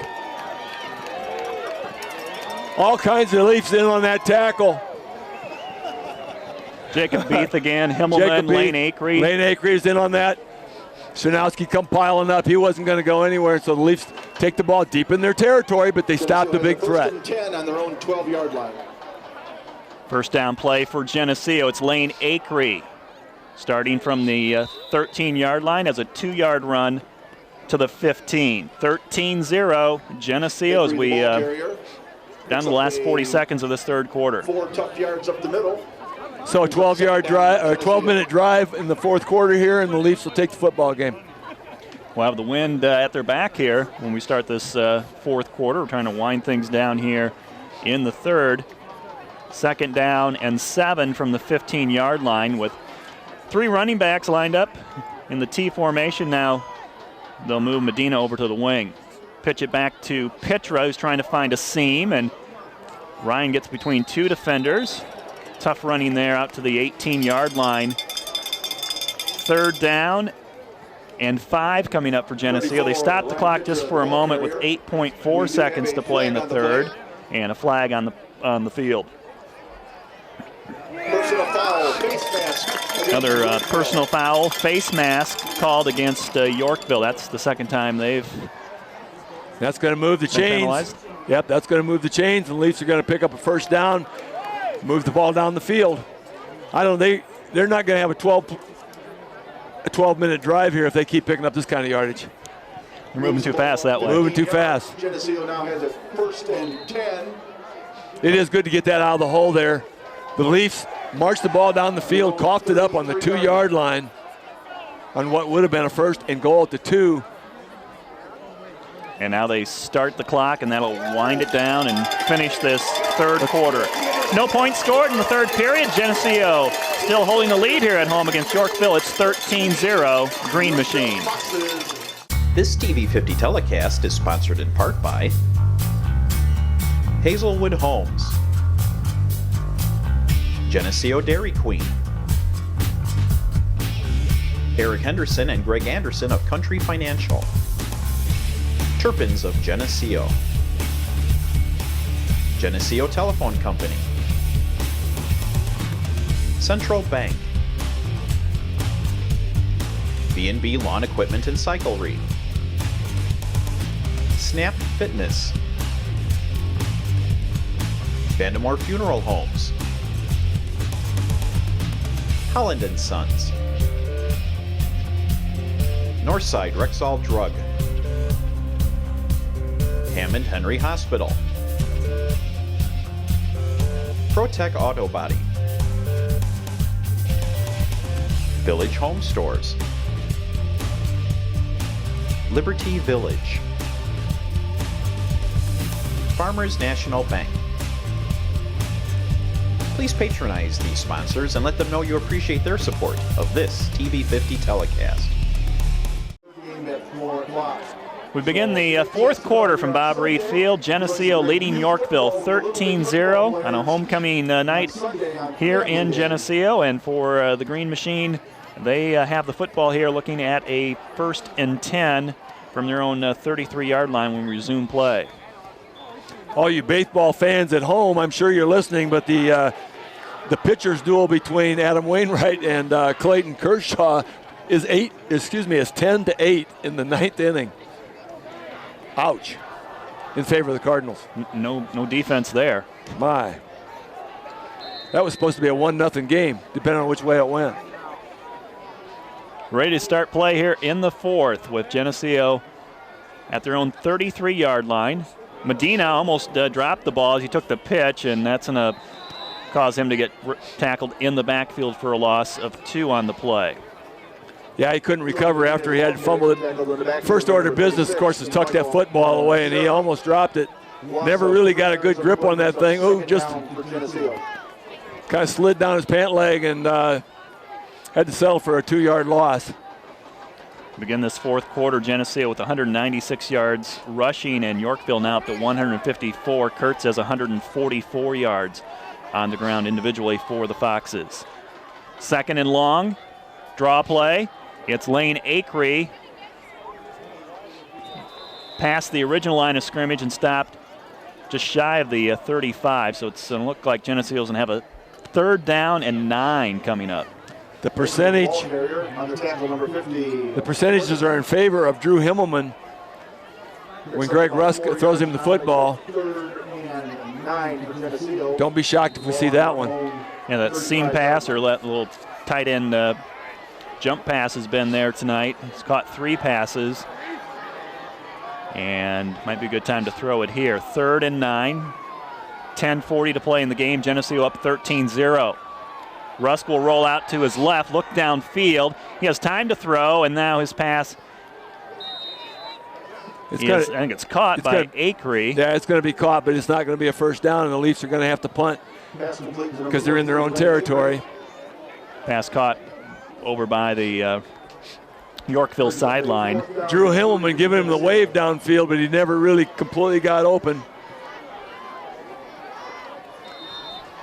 All kinds of Leafs in on that tackle. Jacob Beath again, Himmelman, Lane Acree. Lane Acree is in on that. Shanowski come piling up. He wasn't going to go anywhere, so the Leafs take the ball deep in their territory, but they stopped the big threat. First and 10 on their own 12-yard line. First down play for Geneseo. It's Lane Acree starting from the 13-yard line as a 2-yard run to the 15. 13-0 Geneseo as we down to the last 40 seconds of this third quarter. 4 tough yards up the middle. So a 12-yard drive, or 12-minute drive in the fourth quarter here, and the Leafs will take the football game. We'll have the wind at their back here when we start this fourth quarter. We're trying to wind things down here in the third. Second down and 7 from the 15-yard line with 3 running backs lined up in the T formation. Now they'll move Medina over to the wing. Pitch it back to Petra, who's trying to find a seam, and Ryan gets between 2 defenders. Tough running there out to the 18-yard line. Third down and 5 coming up for Geneseo. They stopped the clock just for a moment with 8.4 seconds to play in the third, and a flag on the field. Personal foul, face mask. Another personal foul, face mask called against Yorkville. That's the second time they've. That's going to move the chains. Penalized. Yep, that's going to move the chains, and the Leafs are going to pick up a first down. Move the ball down the field. They're not going to have a 12-minute drive here if they keep picking up this kind of yardage. They're moving too fast that way. Moving too fast. Geneseo now has a first and 10. It is good to get that out of the hole there. The Leafs marched the ball down the field, coughed it up on the 2-yard line. on what would have been a 1st and goal at the 2. And now they start the clock, and that'll wind it down and finish this third quarter. No points scored in the third period. Geneseo still holding the lead here at home against Yorkville. It's 13-0 Green Machine. This TV 50 telecast is sponsored in part by Hazelwood Homes, Geneseo Dairy Queen, Eric Henderson and Greg Anderson of Country Financial, Turpins of Geneseo, Geneseo Telephone Company, Central Bank, B&B Lawn Equipment and Cyclery, Snap Fitness, Vandemore Funeral Homes, Holland & Sons, Northside Rexall Drug, Hammond Henry Hospital, ProTech Auto Body, Village Home Stores, Liberty Village, Farmers National Bank. Please patronize these sponsors and let them know you appreciate their support of this TV 50 telecast. We begin the fourth quarter from Bob Reed Field. Geneseo leading Yorkville 13-0 on a homecoming night here in Geneseo. And for the Green Machine, they have the football here looking at a 1st and 10 from their own 33-yard line when we resume play. All you baseball fans at home, I'm sure you're listening, but the pitcher's duel between Adam Wainwright and Clayton Kershaw is 10-8 in the 9th inning. Ouch. In favor of the Cardinals. No defense there. My. That was supposed to be a 1-0 game, depending on which way it went. Ready to start play here in the fourth with Geneseo at their own 33-yard line. Medina almost dropped the ball as he took the pitch, and that's going to cause him to get tackled in the backfield for a loss of 2 on the play. Yeah, he couldn't recover after he had fumbled it. First order business, of course, is tuck that football away, and he almost dropped it. Never really got a good grip on that thing. Oh, just kind of slid down his pant leg and had to settle for a 2-yard loss. Begin this fourth quarter, Geneseo with 196 yards rushing, and Yorkville now up to 154. Kurtz has 144 yards on the ground individually for the Foxes. 2nd and long, draw play. It's Lane Acree past the original line of scrimmage and stopped just shy of the 35. So it's going to look like Geneseo's going to have a 3rd down and 9 coming up. The percentages are in favor of Drew Himmelman when Greg Rusk throws him the football. Don't be shocked if we see that one. Yeah, that seam pass or that little tight end jump pass has been there tonight. He's caught 3 passes. And might be a good time to throw it here. 3rd and 9. 10:40 to play in the game. Geneseo up 13-0. Rusk will roll out to his left, look downfield. He has time to throw, and now his pass, I think it's caught by Acree. Yeah, it's going to be caught, but it's not going to be a 1st down, and the Leafs are going to have to punt because they're in their own territory. Pass caught over by the Yorkville sideline. Drew Himmelman giving him the wave downfield, but he never really completely got open.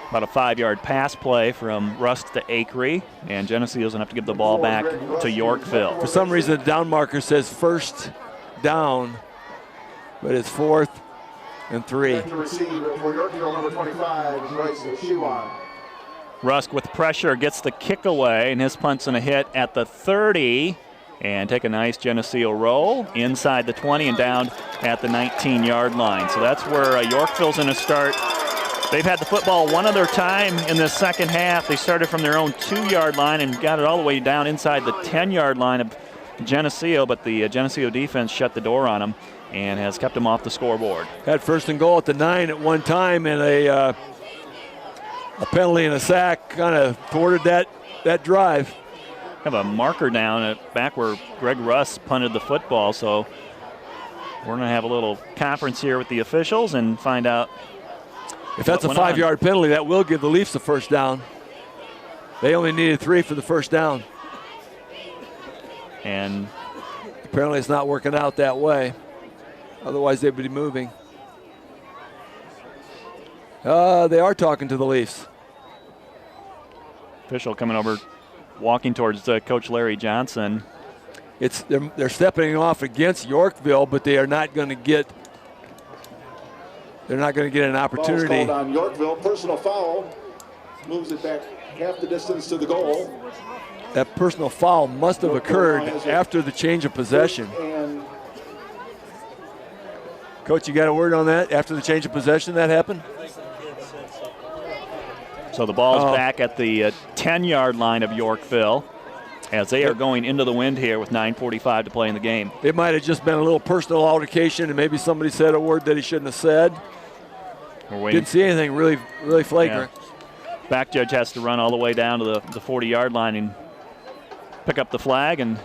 About a 5-yard pass play from Rusk to Acree, and Geneseo's going to have to give the ball back to Yorkville. For some reason, the down marker says 1st down, but it's 4th and 3. Rusk with pressure gets the kick away, and his punt's going to hit at the 30 and take a nice Geneseo roll inside the 20 and down at the 19-yard line. So that's where Yorkville's going to start. They've had the football one other time in the second half. They started from their own 2-yard line and got it all the way down inside the 10-yard line of Geneseo, but the Geneseo defense shut the door on them and has kept them off the scoreboard. Had 1st and goal at the 9 at one time, and a penalty and a sack kind of thwarted that drive. have a marker down at back where Greg Russ punted the football, so we're going to have a little conference here with the officials and find out. If that's a 5-yard penalty, that will give the Leafs the first down. They only needed 3 for the first down. And apparently it's not working out that way. Otherwise they'd be moving. They are talking to the Leafs. Official coming over, walking towards Coach Larry Johnson. They're stepping off against Yorkville, but they are not going to get. They're not going to get an opportunity. Ball's called on Yorkville, personal foul, moves it back half the distance to the goal. That personal foul must have occurred after the change of possession. Coach, you got a word on that? After the change of possession, that happened? So the ball's back at the 10-yard line of Yorkville as they are going into the wind here with 9:45 to play in the game. It might have just been a little personal altercation, and maybe somebody said a word that he shouldn't have said. Didn't see anything really flagrant. Yeah. Back judge has to run all the way down to the 40-yard line and pick up the flag, and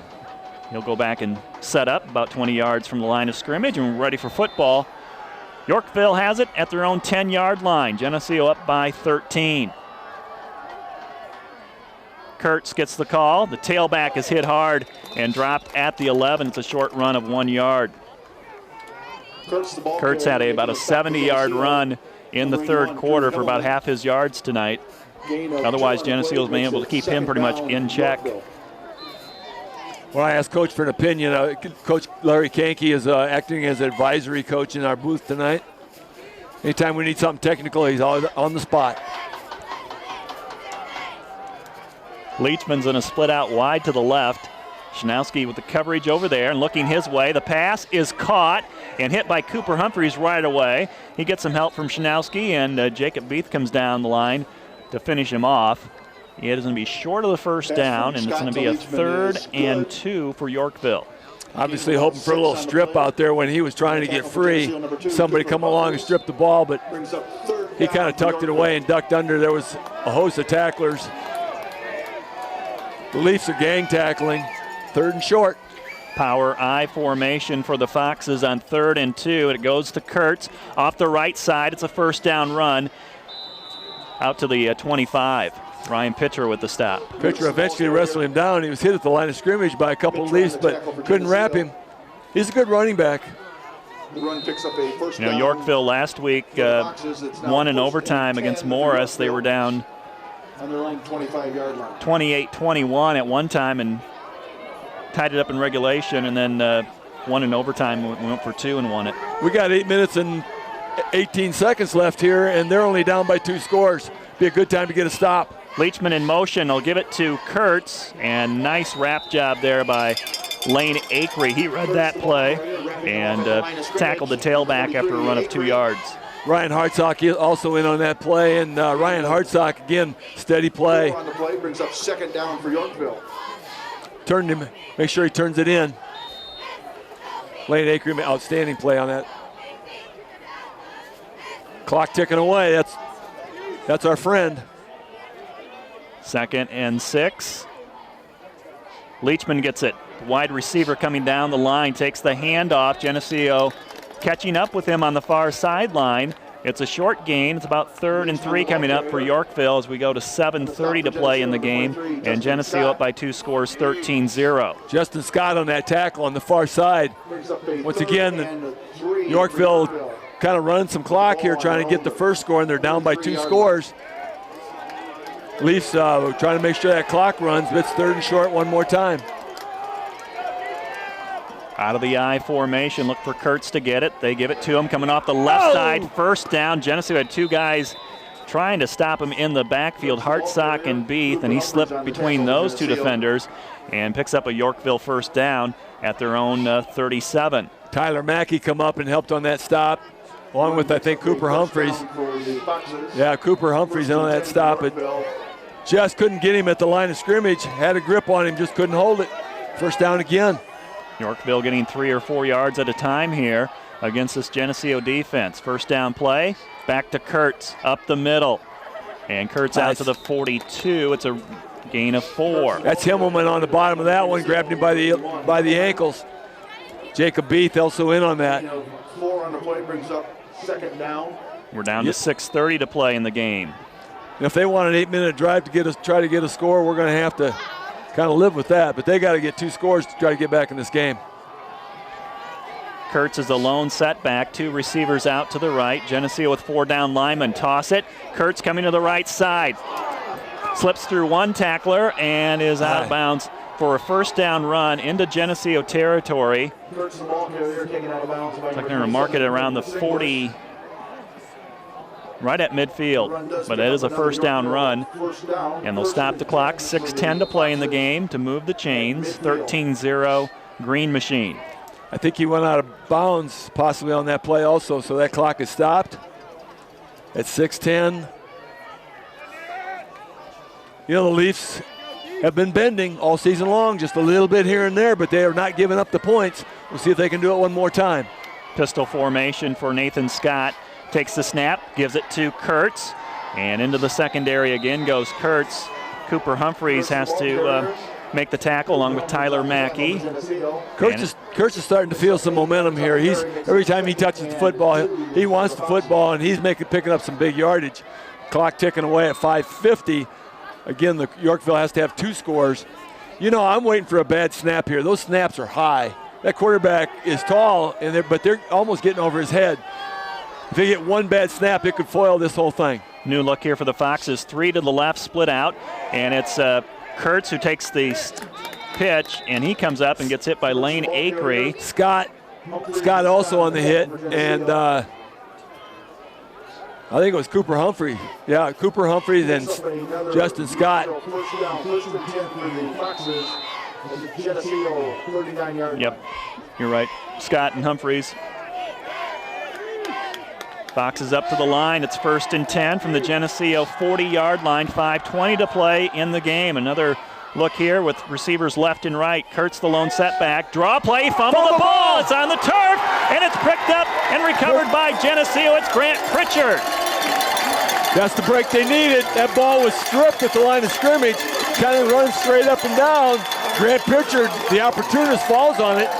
he'll go back and set up about 20 yards from the line of scrimmage, and we're ready for football. Yorkville has it at their own 10-yard line. Geneseo up by 13. Kurtz gets the call. The tailback is hit hard and dropped at the 11. It's a short run of 1 yard. Kurtz had about a 70-yard run in the third quarter for about half his yards tonight. Otherwise, Geneseo's been able to keep him pretty much in check. Well, I asked Coach for an opinion. Coach Larry Kahnke is acting as advisory coach in our booth tonight. Anytime we need something technical, he's always on the spot. Leachman's going to split out wide to the left. Schnowski with the coverage over there and looking his way. The pass is caught and hit by Cooper Humphreys right away. He gets some help from Schnowski, and Jacob Beath comes down the line to finish him off. It is going to be short of the first down, and it's going to be a 3rd and 2 for Yorkville. Obviously hoping for a little strip out there when he was trying to get free. Somebody come along and strip the ball, but he kind of tucked it away and ducked under. There was a host of tacklers. The Leafs are gang tackling. 3rd and short. Power I formation for the Foxes on 3rd and 2. It goes to Kurtz off the right side. It's a first down run out to the 25. Ryan Pitcher with the stop. Pitcher eventually wrestled him down. He was hit at the line of scrimmage by a couple of Leafs, but couldn't wrap him. He's a good running back. Yorkville last week won in overtime against Morris. They were down 28-21 at one time and tied it up in regulation, and then won in overtime. We went for 2 and won it. We got 8 minutes and 18 seconds left here, and they're only down by 2 scores. Be a good time to get a stop. Leachman in motion. He'll give it to Kurtz, and nice wrap job there by Lane Akery. He read that play and tackled the tailback after a run of 2 yards. Ryan Hartsock also in on that play, and Ryan Hartsock, again, steady play. On the play brings up 2nd down for Yorkville. Turned him, make sure he turns it in. Lane Akery, outstanding play on that. Clock ticking away. That's our friend. 2nd and 6. Leachman gets it. Wide receiver coming down the line, takes the handoff. Geneseo catching up with him on the far sideline. It's a short gain. It's about 3rd and 3 coming up for Yorkville as we go to 7:30 to play in the game, and Geneseo up by 2 scores, 13-0. Justin Scott on that tackle on the far side. Once again, Yorkville kind of running some clock here, trying to get the first score, and they're down by 2 scores. Leafs trying to make sure that clock runs, but it's 3rd and short one more time. Out of the I formation, look for Kurtz to get it. They give it to him coming off the left side. First down. Geneseo had 2 guys trying to stop him in the backfield, Hartsock and Beath, and he slipped between those 2 defenders and picks up a Yorkville first down at their own 37. Tyler Mackey come up and helped on that stop, along with, I think, Cooper Humphreys. Yeah, Cooper Humphreys on that stop, but just couldn't get him at the line of scrimmage. Had a grip on him, just couldn't hold it. First down again. Yorkville getting 3 or 4 yards at a time here against this Geneseo defense. First down play, back to Kurtz, up the middle. And Kurtz out to the 42. It's a Gain of 4. That's Himmelman on the bottom of that one, grabbed him by the ankles. Jacob Beath also in on that. 4 on the play brings up second down. We're down to 6:30 to play in the game. And if they want an 8-minute drive to try to get a score, we're going to have to kind of live with that. But they got to get 2 scores to try to get back in this game. Kurtz is a lone setback. 2 receivers out to the right. Geneseo with 4 down linemen. Toss it. Kurtz coming to the right side. Slips through 1 tackler and is out of bounds for a first down run into Geneseo territory. Kurtz, the ball carrier, taken out of bounds by Looks like they're going to mark it around the 40, right at midfield. But it is a first down run. And they'll stop the clock. 6:10 to play in the game to move the chains. 13-0 Green Machine. I think he went out of bounds possibly on that play also, so that clock is stopped at 6:10. You know, the Leafs have been bending all season long, just a little bit here and there, but they are not giving up the points. We'll see if they can do it one more time. Pistol formation for Nathan Scott. Takes the snap, gives it to Kurtz, and into the secondary again goes Kurtz. Cooper Humphreys has to make the tackle along with Tyler Mackey. Kurtz is starting to feel some momentum here. Every time he touches the football, he wants the football, and he's picking up some big yardage. Clock ticking away at 5:50. Again, the Yorkville has to have 2 scores. You know, I'm waiting for a bad snap here. Those snaps are high. That quarterback is tall, but they're almost getting over his head. If they get 1 bad snap, it could foil this whole thing. New look here for the Foxes. 3 to the left, split out, and it's Kurtz who takes the pitch, and he comes up and gets hit by Lane Acree. Scott also on the hit, and I think it was Cooper Humphrey. Yeah, Cooper Humphreys and Justin Scott. Yep, you're right. Scott and Humphreys. Foxes up to the line. It's 1st and 10 from the Geneseo 40-yard line. 5:20 to play in the game. Another look here with receivers left and right. Kurtz the lone setback. Draw play, fumble the ball. It's on the turf, and it's picked up and recovered by Geneseo. It's Grant Pritchard. That's the break they needed. That ball was stripped at the line of scrimmage. Kind of runs straight up and down. Grant Pritchard, the opportunist, falls on it.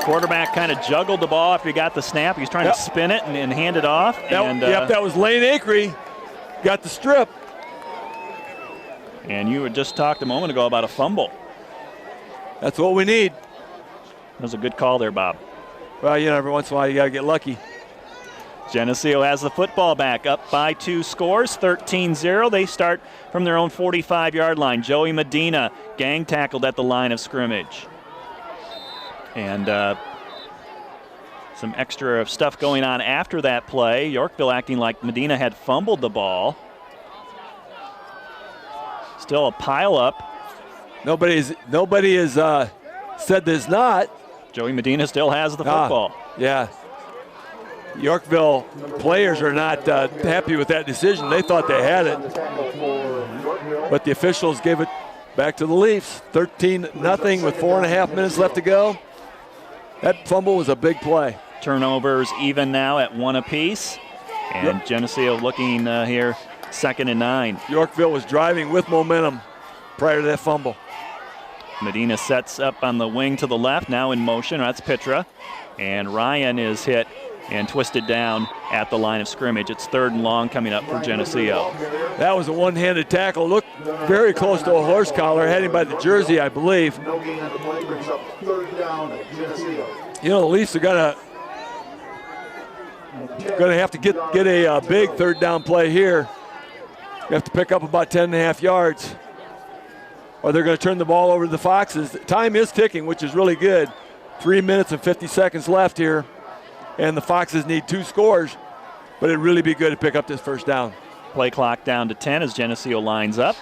Quarterback kind of juggled the ball after he got the snap. He's trying to spin it and hand it off. That was Lane Acree. Got the strip. And you had just talked a moment ago about a fumble. That's what we need. That was a good call there, Bob. Well, you know, every once in a while you got to get lucky. Geneseo has the football back, up by 2 scores, 13-0. They start from their own 45-yard line. Joey Medina gang tackled at the line of scrimmage. And some extra stuff going on after that play. Yorkville acting like Medina had fumbled the ball. Still a pile up. Nobody has said there's not. Joey Medina still has the football. Yeah. Yorkville players are not happy with that decision. They thought they had it. But the officials gave it back to the Leafs. 13-0 with 4.5 minutes left to go. That fumble was a big play. Turnovers even now at 1 apiece. And Geneseo looking here 2nd and 9. Yorkville was driving with momentum prior to that fumble. Medina sets up on the wing to the left, now in motion. That's Pitra. And Ryan is hit and twisted down at the line of scrimmage. It's 3rd and long coming up for Geneseo. That was a one-handed tackle. Looked very close to a horse collar, heading by the jersey, I believe. No gain on the play brings up 3rd down at Geneseo. You know, the Leafs are gonna have to get a big 3rd down play here. You have to pick up about 10.5 yards, or they're going to turn the ball over to the Foxes. Time is ticking, which is really good. 3 minutes and 50 seconds left here, and the Foxes need 2 scores, but it'd really be good to pick up this 1st down. Play clock down to 10 as Geneseo lines up.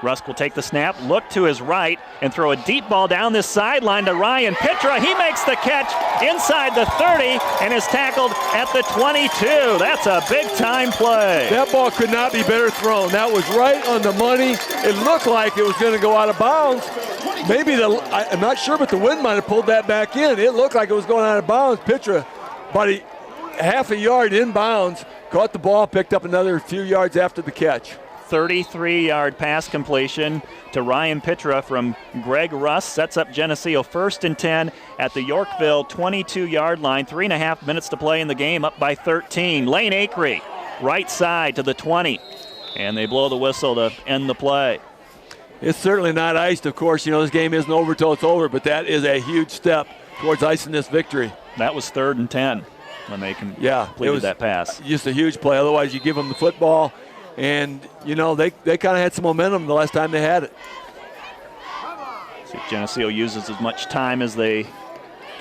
Rusk will take the snap, look to his right, and throw a deep ball down this sideline to Ryan Pitra. He makes the catch inside the 30 and is tackled at the 22. That's a big-time play. That ball could not be better thrown. That was right on the money. It looked like it was going to go out of bounds. Maybe I'm not sure, but the wind might have pulled that back in. It looked like it was going out of bounds. Pitra, about half a yard inbounds, caught the ball, picked up another few yards after the catch. 33-yard pass completion to Ryan Pitra from Greg Russ sets up Geneseo 1st and 10 at the Yorkville 22-yard line. 3.5 minutes to play in the game, up by 13. Lane Acree, right side to the 20. And they blow the whistle to end the play. It's certainly not iced, of course. You know, this game isn't over till it's over, but that is a huge step towards icing this victory. That was 3rd and 10 when they completed that pass. Just a huge play. Otherwise, you give them the football, and, you know, they kind of had some momentum the last time they had it. See if Geneseo uses as much time as they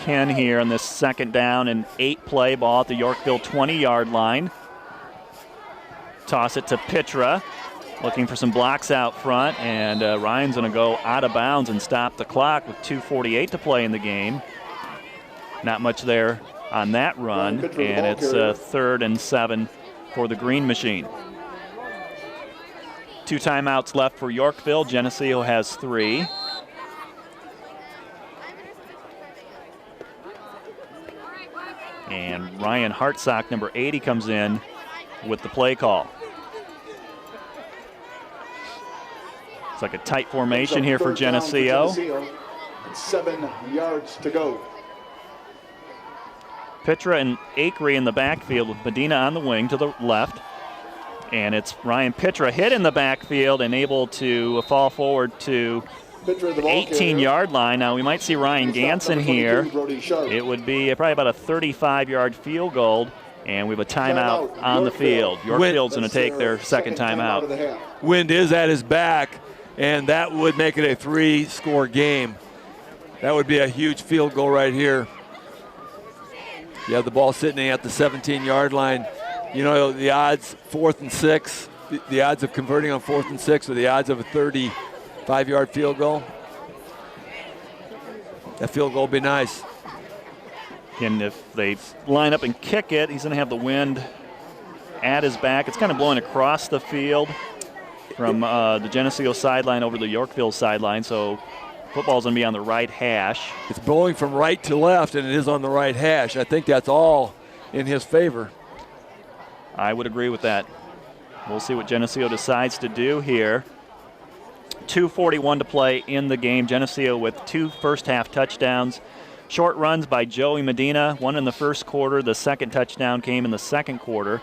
can here on this 2nd down and 8 play ball at the Yorkville 20-yard line. Toss it to Pitra, looking for some blocks out front, and Ryan's going to go out of bounds and stop the clock with 2:48 to play in the game. Not much there on that run, and it's 3rd and 7 for the Green Machine. 2 timeouts left for Yorkville. Geneseo has 3. And Ryan Hartsock, number 80, comes in with the play call. It's like a tight formation here for Geneseo. 7 yards to go. Pitra and Acree in the backfield with Medina on the wing to the left. And it's Ryan Pitra hit in the backfield and able to fall forward to the 18-yard line. Now we might see Ryan Ganson here. It would be probably about a 35-yard field goal. And we have a timeout on the field. Yorkville's going to take their 2nd timeout. Wind is at his back, and that would make it a 3-score game. That would be a huge field goal right here. You have the ball sitting at the 17-yard line. You know, the odds 4th and 6, the odds of converting on 4th and 6 are the odds of a 35-yard field goal. That field goal would be nice. And if they line up and kick it, he's going to have the wind at his back. It's kind of blowing across the field from the Geneseo sideline over the Yorkville sideline, so football's going to be on the right hash. It's blowing from right to left, and it is on the right hash. I think that's all in his favor. I would agree with that. We'll see what Geneseo decides to do here. 2:41 to play in the game. Geneseo with 2 first-half touchdowns. Short runs by Joey Medina, 1 in the 1st quarter. The 2nd touchdown came in the 2nd quarter.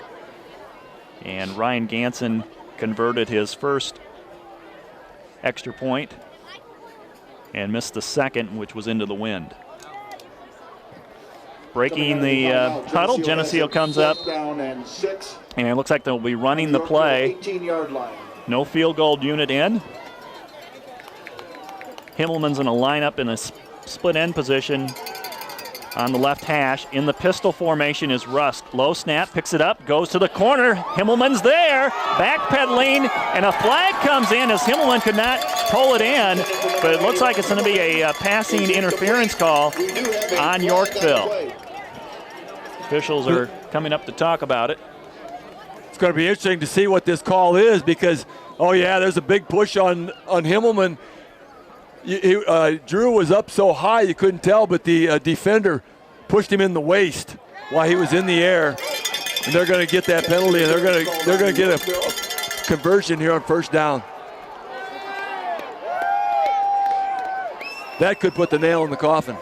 And Ryan Ganson converted his 1st extra point and missed the 2nd, which was into the wind. Breaking the huddle, Geneseo comes up, and it looks like they'll be running the play. No field goal unit in. Himmelman's going to line up in a split end position on the left hash. In the pistol formation is Rust. Low snap, picks it up, goes to the corner. Himmelman's there, backpedaling, and a flag comes in as Himmelman could not pull it in, but it looks like it's going to be a passing interference call on Yorkville. Officials are coming up to talk about it. It's going to be interesting to see what this call is because, oh yeah, there's a big push on Himmelman. Drew was up so high you couldn't tell, but the defender pushed him in the waist while he was in the air, and they're going to get that penalty, and they're going to get a conversion here on 1st down. That could put the nail in the coffin.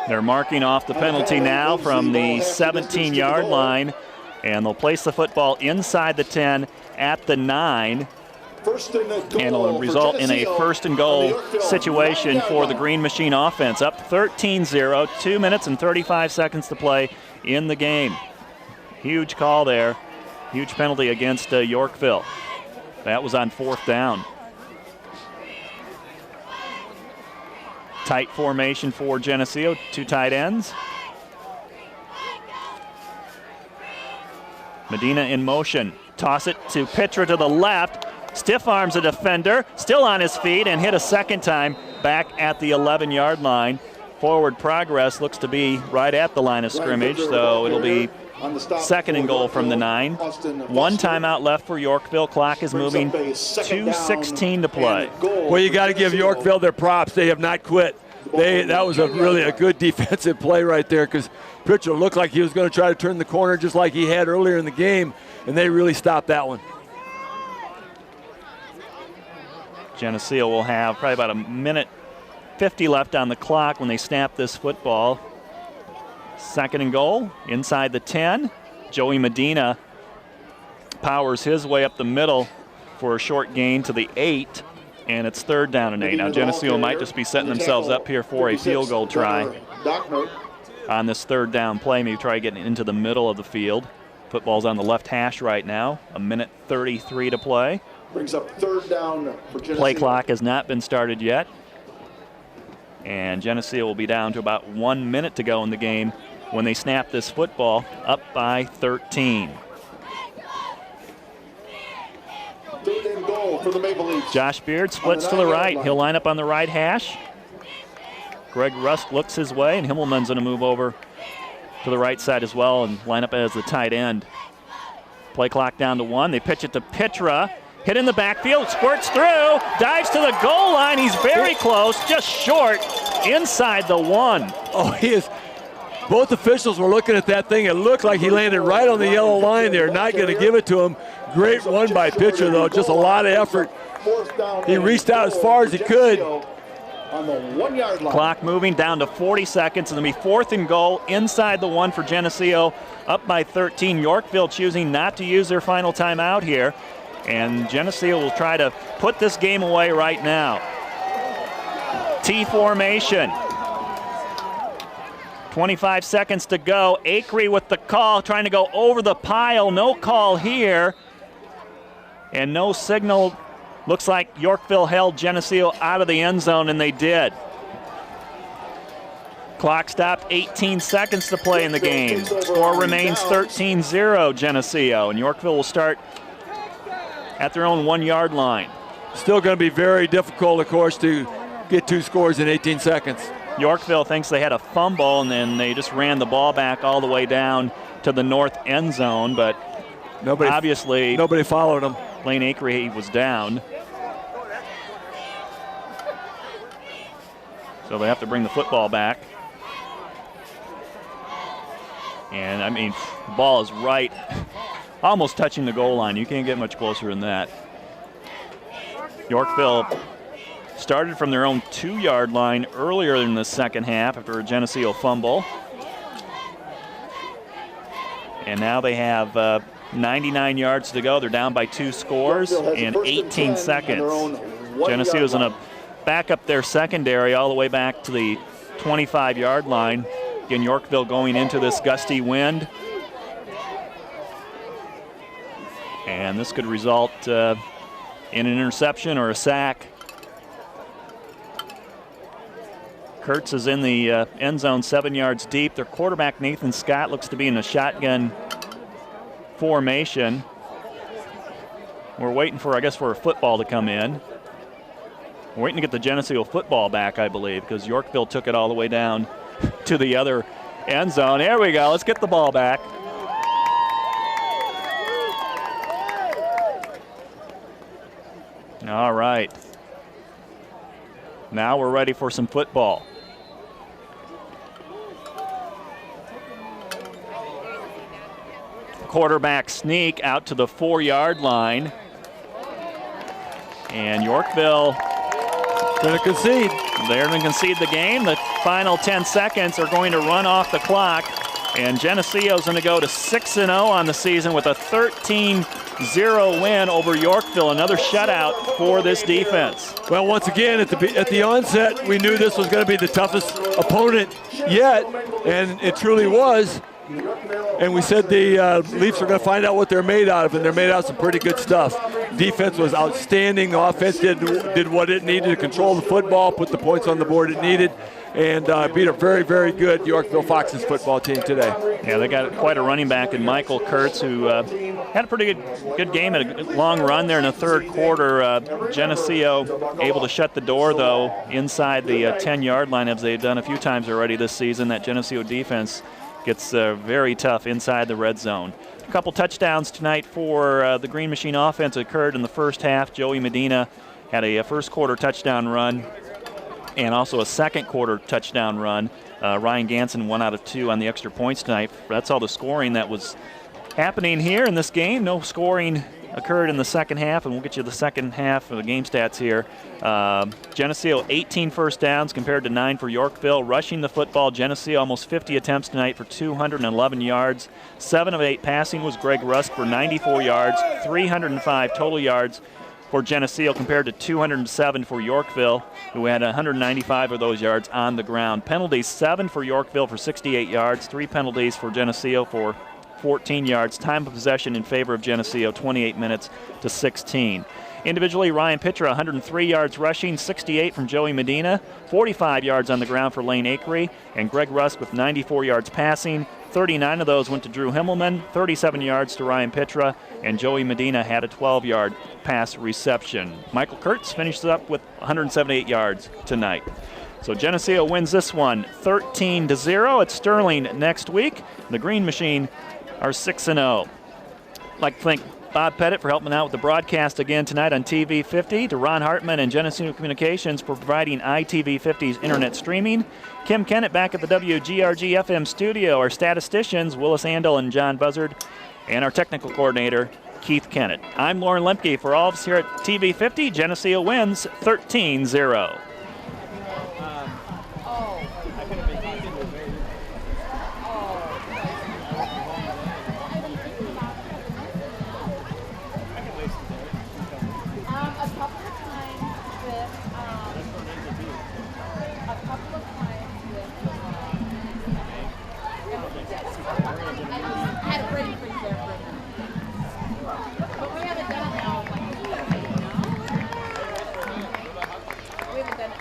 They're marking off the penalty now from the 17-yard line, and they'll place the football inside the 10 at the 9. And it'll result in a 1st and goal situation for the Green Machine offense. Up 13-0, 2 minutes and 35 seconds to play in the game. Huge call there. Huge penalty against Yorkville. That was on 4th down. Tight formation for Geneseo, 2 tight ends. Medina in motion. Toss it to Pitra to the left. Stiff arms a defender, still on his feet, and hit a 2nd time back at the 11-yard line. Forward progress looks to be right at the line of scrimmage, so it'll be 2nd and goal from the 9. 1 timeout left for Yorkville. Clock is moving, 2:16 to play. Well, you got to give Yorkville their props. They have not quit. That was really a good defensive play right there because Pritchard looked like he was going to try to turn the corner just like he had earlier in the game, and they really stopped that one. Geneseo will have probably about a minute 50 left on the clock when they snap this football. 2nd and goal, inside the 10. Joey Medina powers his way up the middle for a short gain to the 8, and it's 3rd down and 8. Now Geneseo might just be setting themselves up here for a field goal try on this 3rd down play. Maybe try getting into the middle of the field. Football's on the left hash right now. A minute 33 to play. Brings up 3rd down for Geneseo. Play clock has not been started yet. And Geneseo will be down to about 1 minute to go in the game when they snap this football, up by 13. 3rd and goal for the Maple Leafs. Josh Beard splits to the right. He'll line up on the right hash. Greg Rust looks his way, and Himmelman's going to move over to the right side as well and line up as the tight end. Play clock down to 1. They pitch it to Pitra. Hit in the backfield, squirts through, dives to the goal line. He's very close, just short, inside the 1. Oh, he is. Both officials were looking at that thing. It looked like he landed right on the yellow line. They're not going to give it to him. Great run by pitcher, though. Just a lot of effort. He reached out as far as he could. On the 1 yard line. Clock moving down to 40 seconds. It'll be 4th and goal inside the 1 for Geneseo, up by 13. Yorkville choosing not to use their final timeout here. And Geneseo will try to put this game away right now. T formation. 25 seconds to go. Acree with the call, trying to go over the pile. No call here. And no signal. Looks like Yorkville held Geneseo out of the end zone, and they did. Clock stopped, 18 seconds to play in the game. Score remains 13-0 Geneseo, and Yorkville will start at their own 1 yard line. Still going to be very difficult, of course, to get 2 scores in 18 seconds. Yorkville thinks they had a fumble, and then they just ran the ball back all the way down to the north end zone, but obviously nobody followed them. Lane Acree was down. So they have to bring the football back. And I mean, the ball is right, almost touching the goal line. You can't get much closer than that. Yorkville started from their own 2 yard line earlier in the second half after a Geneseo fumble. And now they have 99 yards to go. They're down by 2 scores in 18 seconds. Geneseo's going to back up their secondary all the way back to the 25 yard line. Again, Yorkville going into this gusty wind. And this could result in an interception or a sack. Kurtz is in the end zone 7 yards deep. Their quarterback, Nathan Scott, looks to be in a shotgun formation. We're waiting for, I guess, for a football to come in. We're waiting to get the Geneseo football back, I believe, because Yorkville took it all the way down to the other end zone. There we go. Let's get the ball back. All right. Now we're ready for some football. Quarterback sneak out to the 4 yard line. And Yorkville going to concede. They're going to concede the game. The final 10 seconds are going to run off the clock. And Geneseo's going to go to 6-0 on the season with a 13-0 win over Yorkville. Another shutout for this defense. Well, once again, at the onset, we knew this was going to be the toughest opponent yet, and it truly was. And we said the Leafs are going to find out what they're made out of, and they're made out of some pretty good stuff. Defense was outstanding. The offense did what it needed to control the football, put the points on the board it needed, and beat a very, very good Yorkville Foxes football team today. Yeah, they got quite a running back in Michael Kurtz, who had a pretty good game, at a long run there in the third quarter. Geneseo able to shut the door, though, inside the 10-yard line, as they've done a few times already this season. That Geneseo defense gets very tough inside the red zone. A couple touchdowns tonight for the Green Machine offense occurred in the first half. Joey Medina had a first quarter touchdown run and also a second quarter touchdown run. Ryan Ganson 1 out of 2 on the extra points tonight. That's all the scoring that was happening here in this game. No scoring occurred in the second half, and we'll get you the second half of the game stats here. Geneseo 18 first downs compared to 9 for Yorkville. Rushing the football, Geneseo almost 50 attempts tonight for 211 yards. 7 of 8 passing was Greg Rusk for 94 yards, 305 total yards for Geneseo compared to 207 for Yorkville, who had 195 of those yards on the ground. Penalties, 7 for Yorkville for 68 yards, 3 penalties for Geneseo for 14 yards. Time of possession in favor of Geneseo, 28 minutes to 16. Individually, Ryan Pitcher, 103 yards rushing, 68 from Joey Medina, 45 yards on the ground for Lane Akery, and Greg Rusk with 94 yards passing. 39 of those went to Drew Himmelman, 37 yards to Ryan Pitra, and Joey Medina had a 12-yard pass reception. Michael Kurtz finishes up with 178 yards tonight. So Geneseo wins this one 13-0 at Sterling next week. The Green Machine are 6-0. I'd like to thank Bob Pettit for helping out with the broadcast again tonight on TV 50, to Ron Hartman and Geneseo Communications for providing ITV 50's internet streaming. Kim Kennett back at the WGRG FM studio, our statisticians Willis Andel and John Buzzard, and our technical coordinator Keith Kennett. I'm Lauren Lemke. For all of us here at TV 50, Geneseo wins 13-0. We haven't done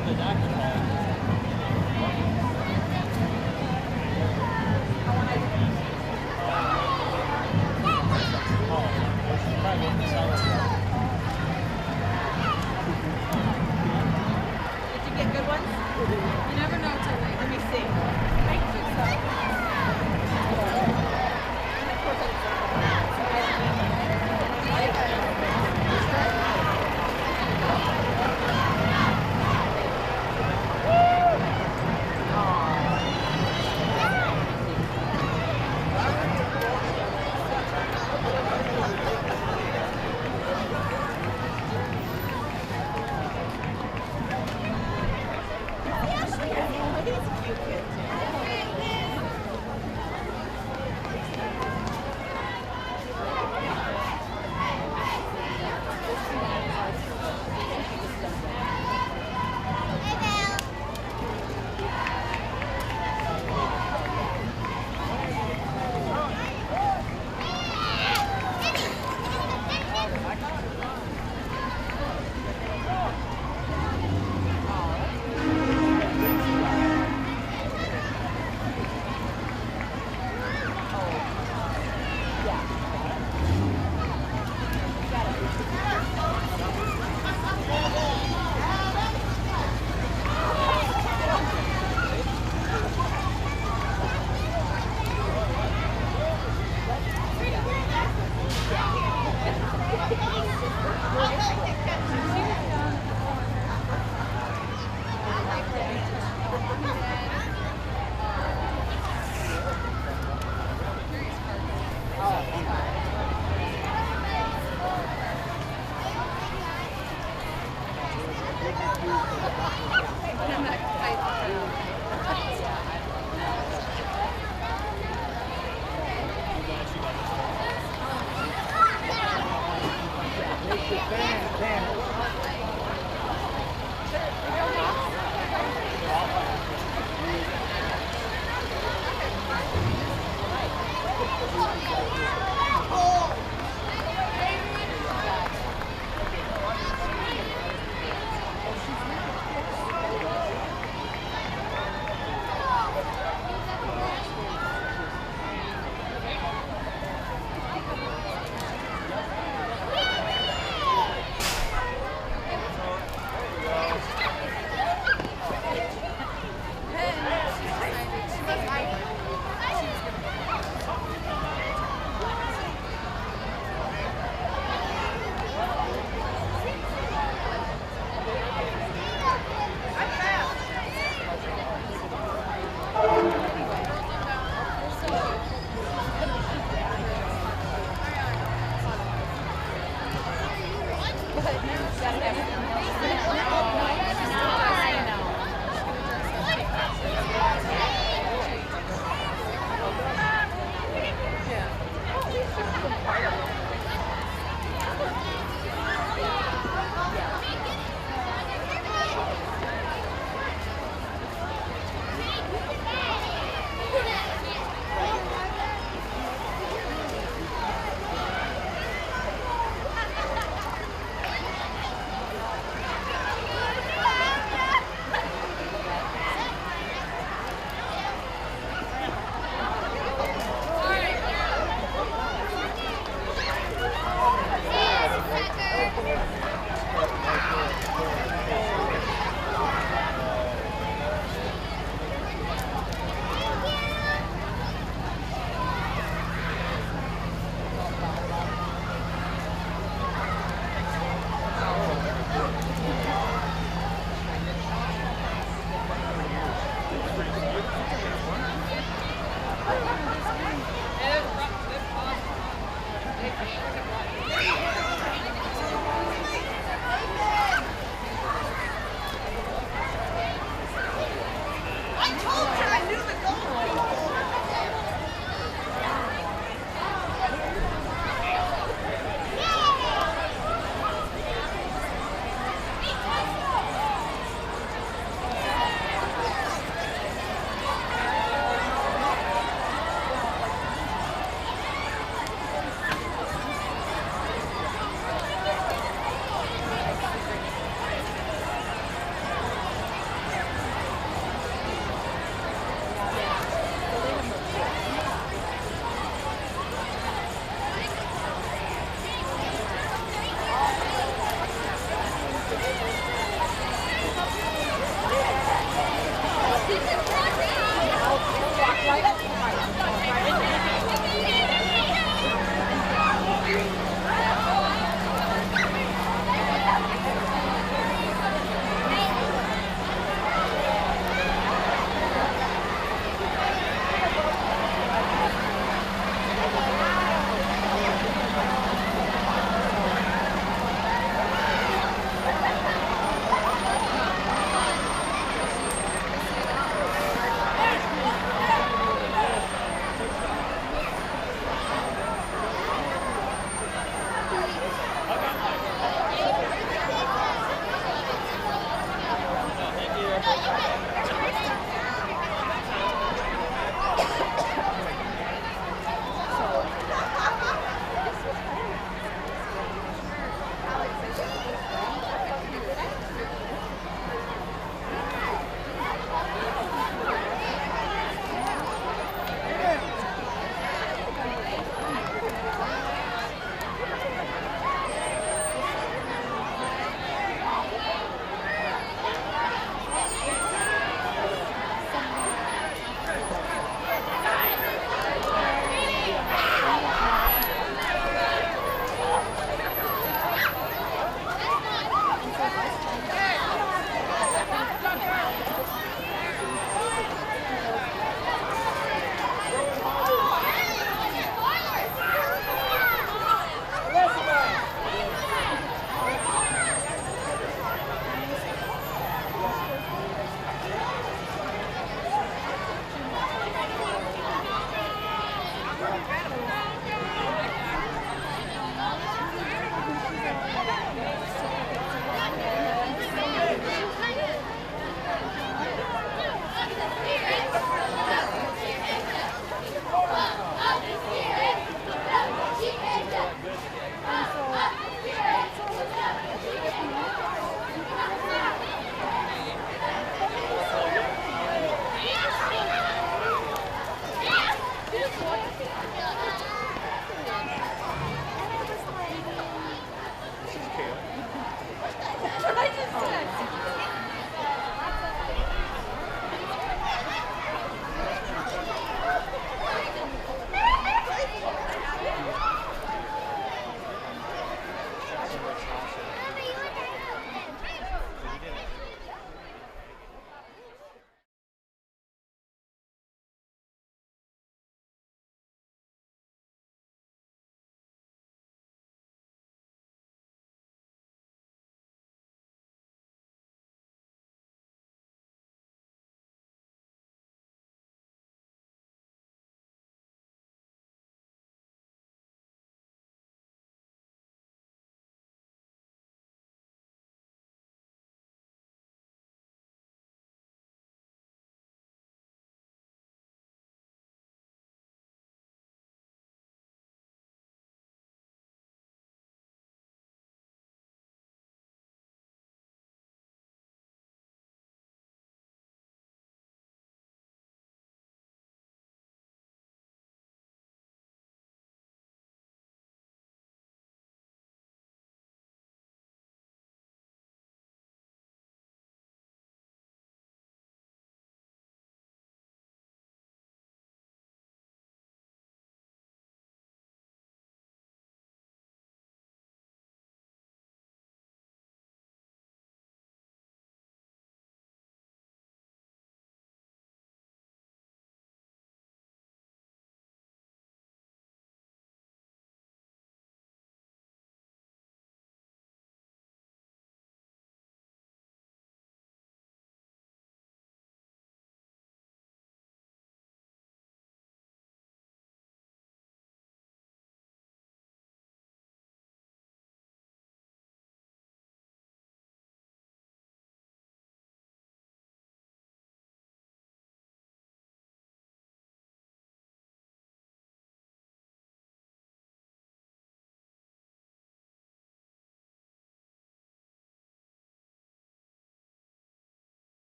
Did you get good ones? You never know till late. Let me see. I think so. Gotta have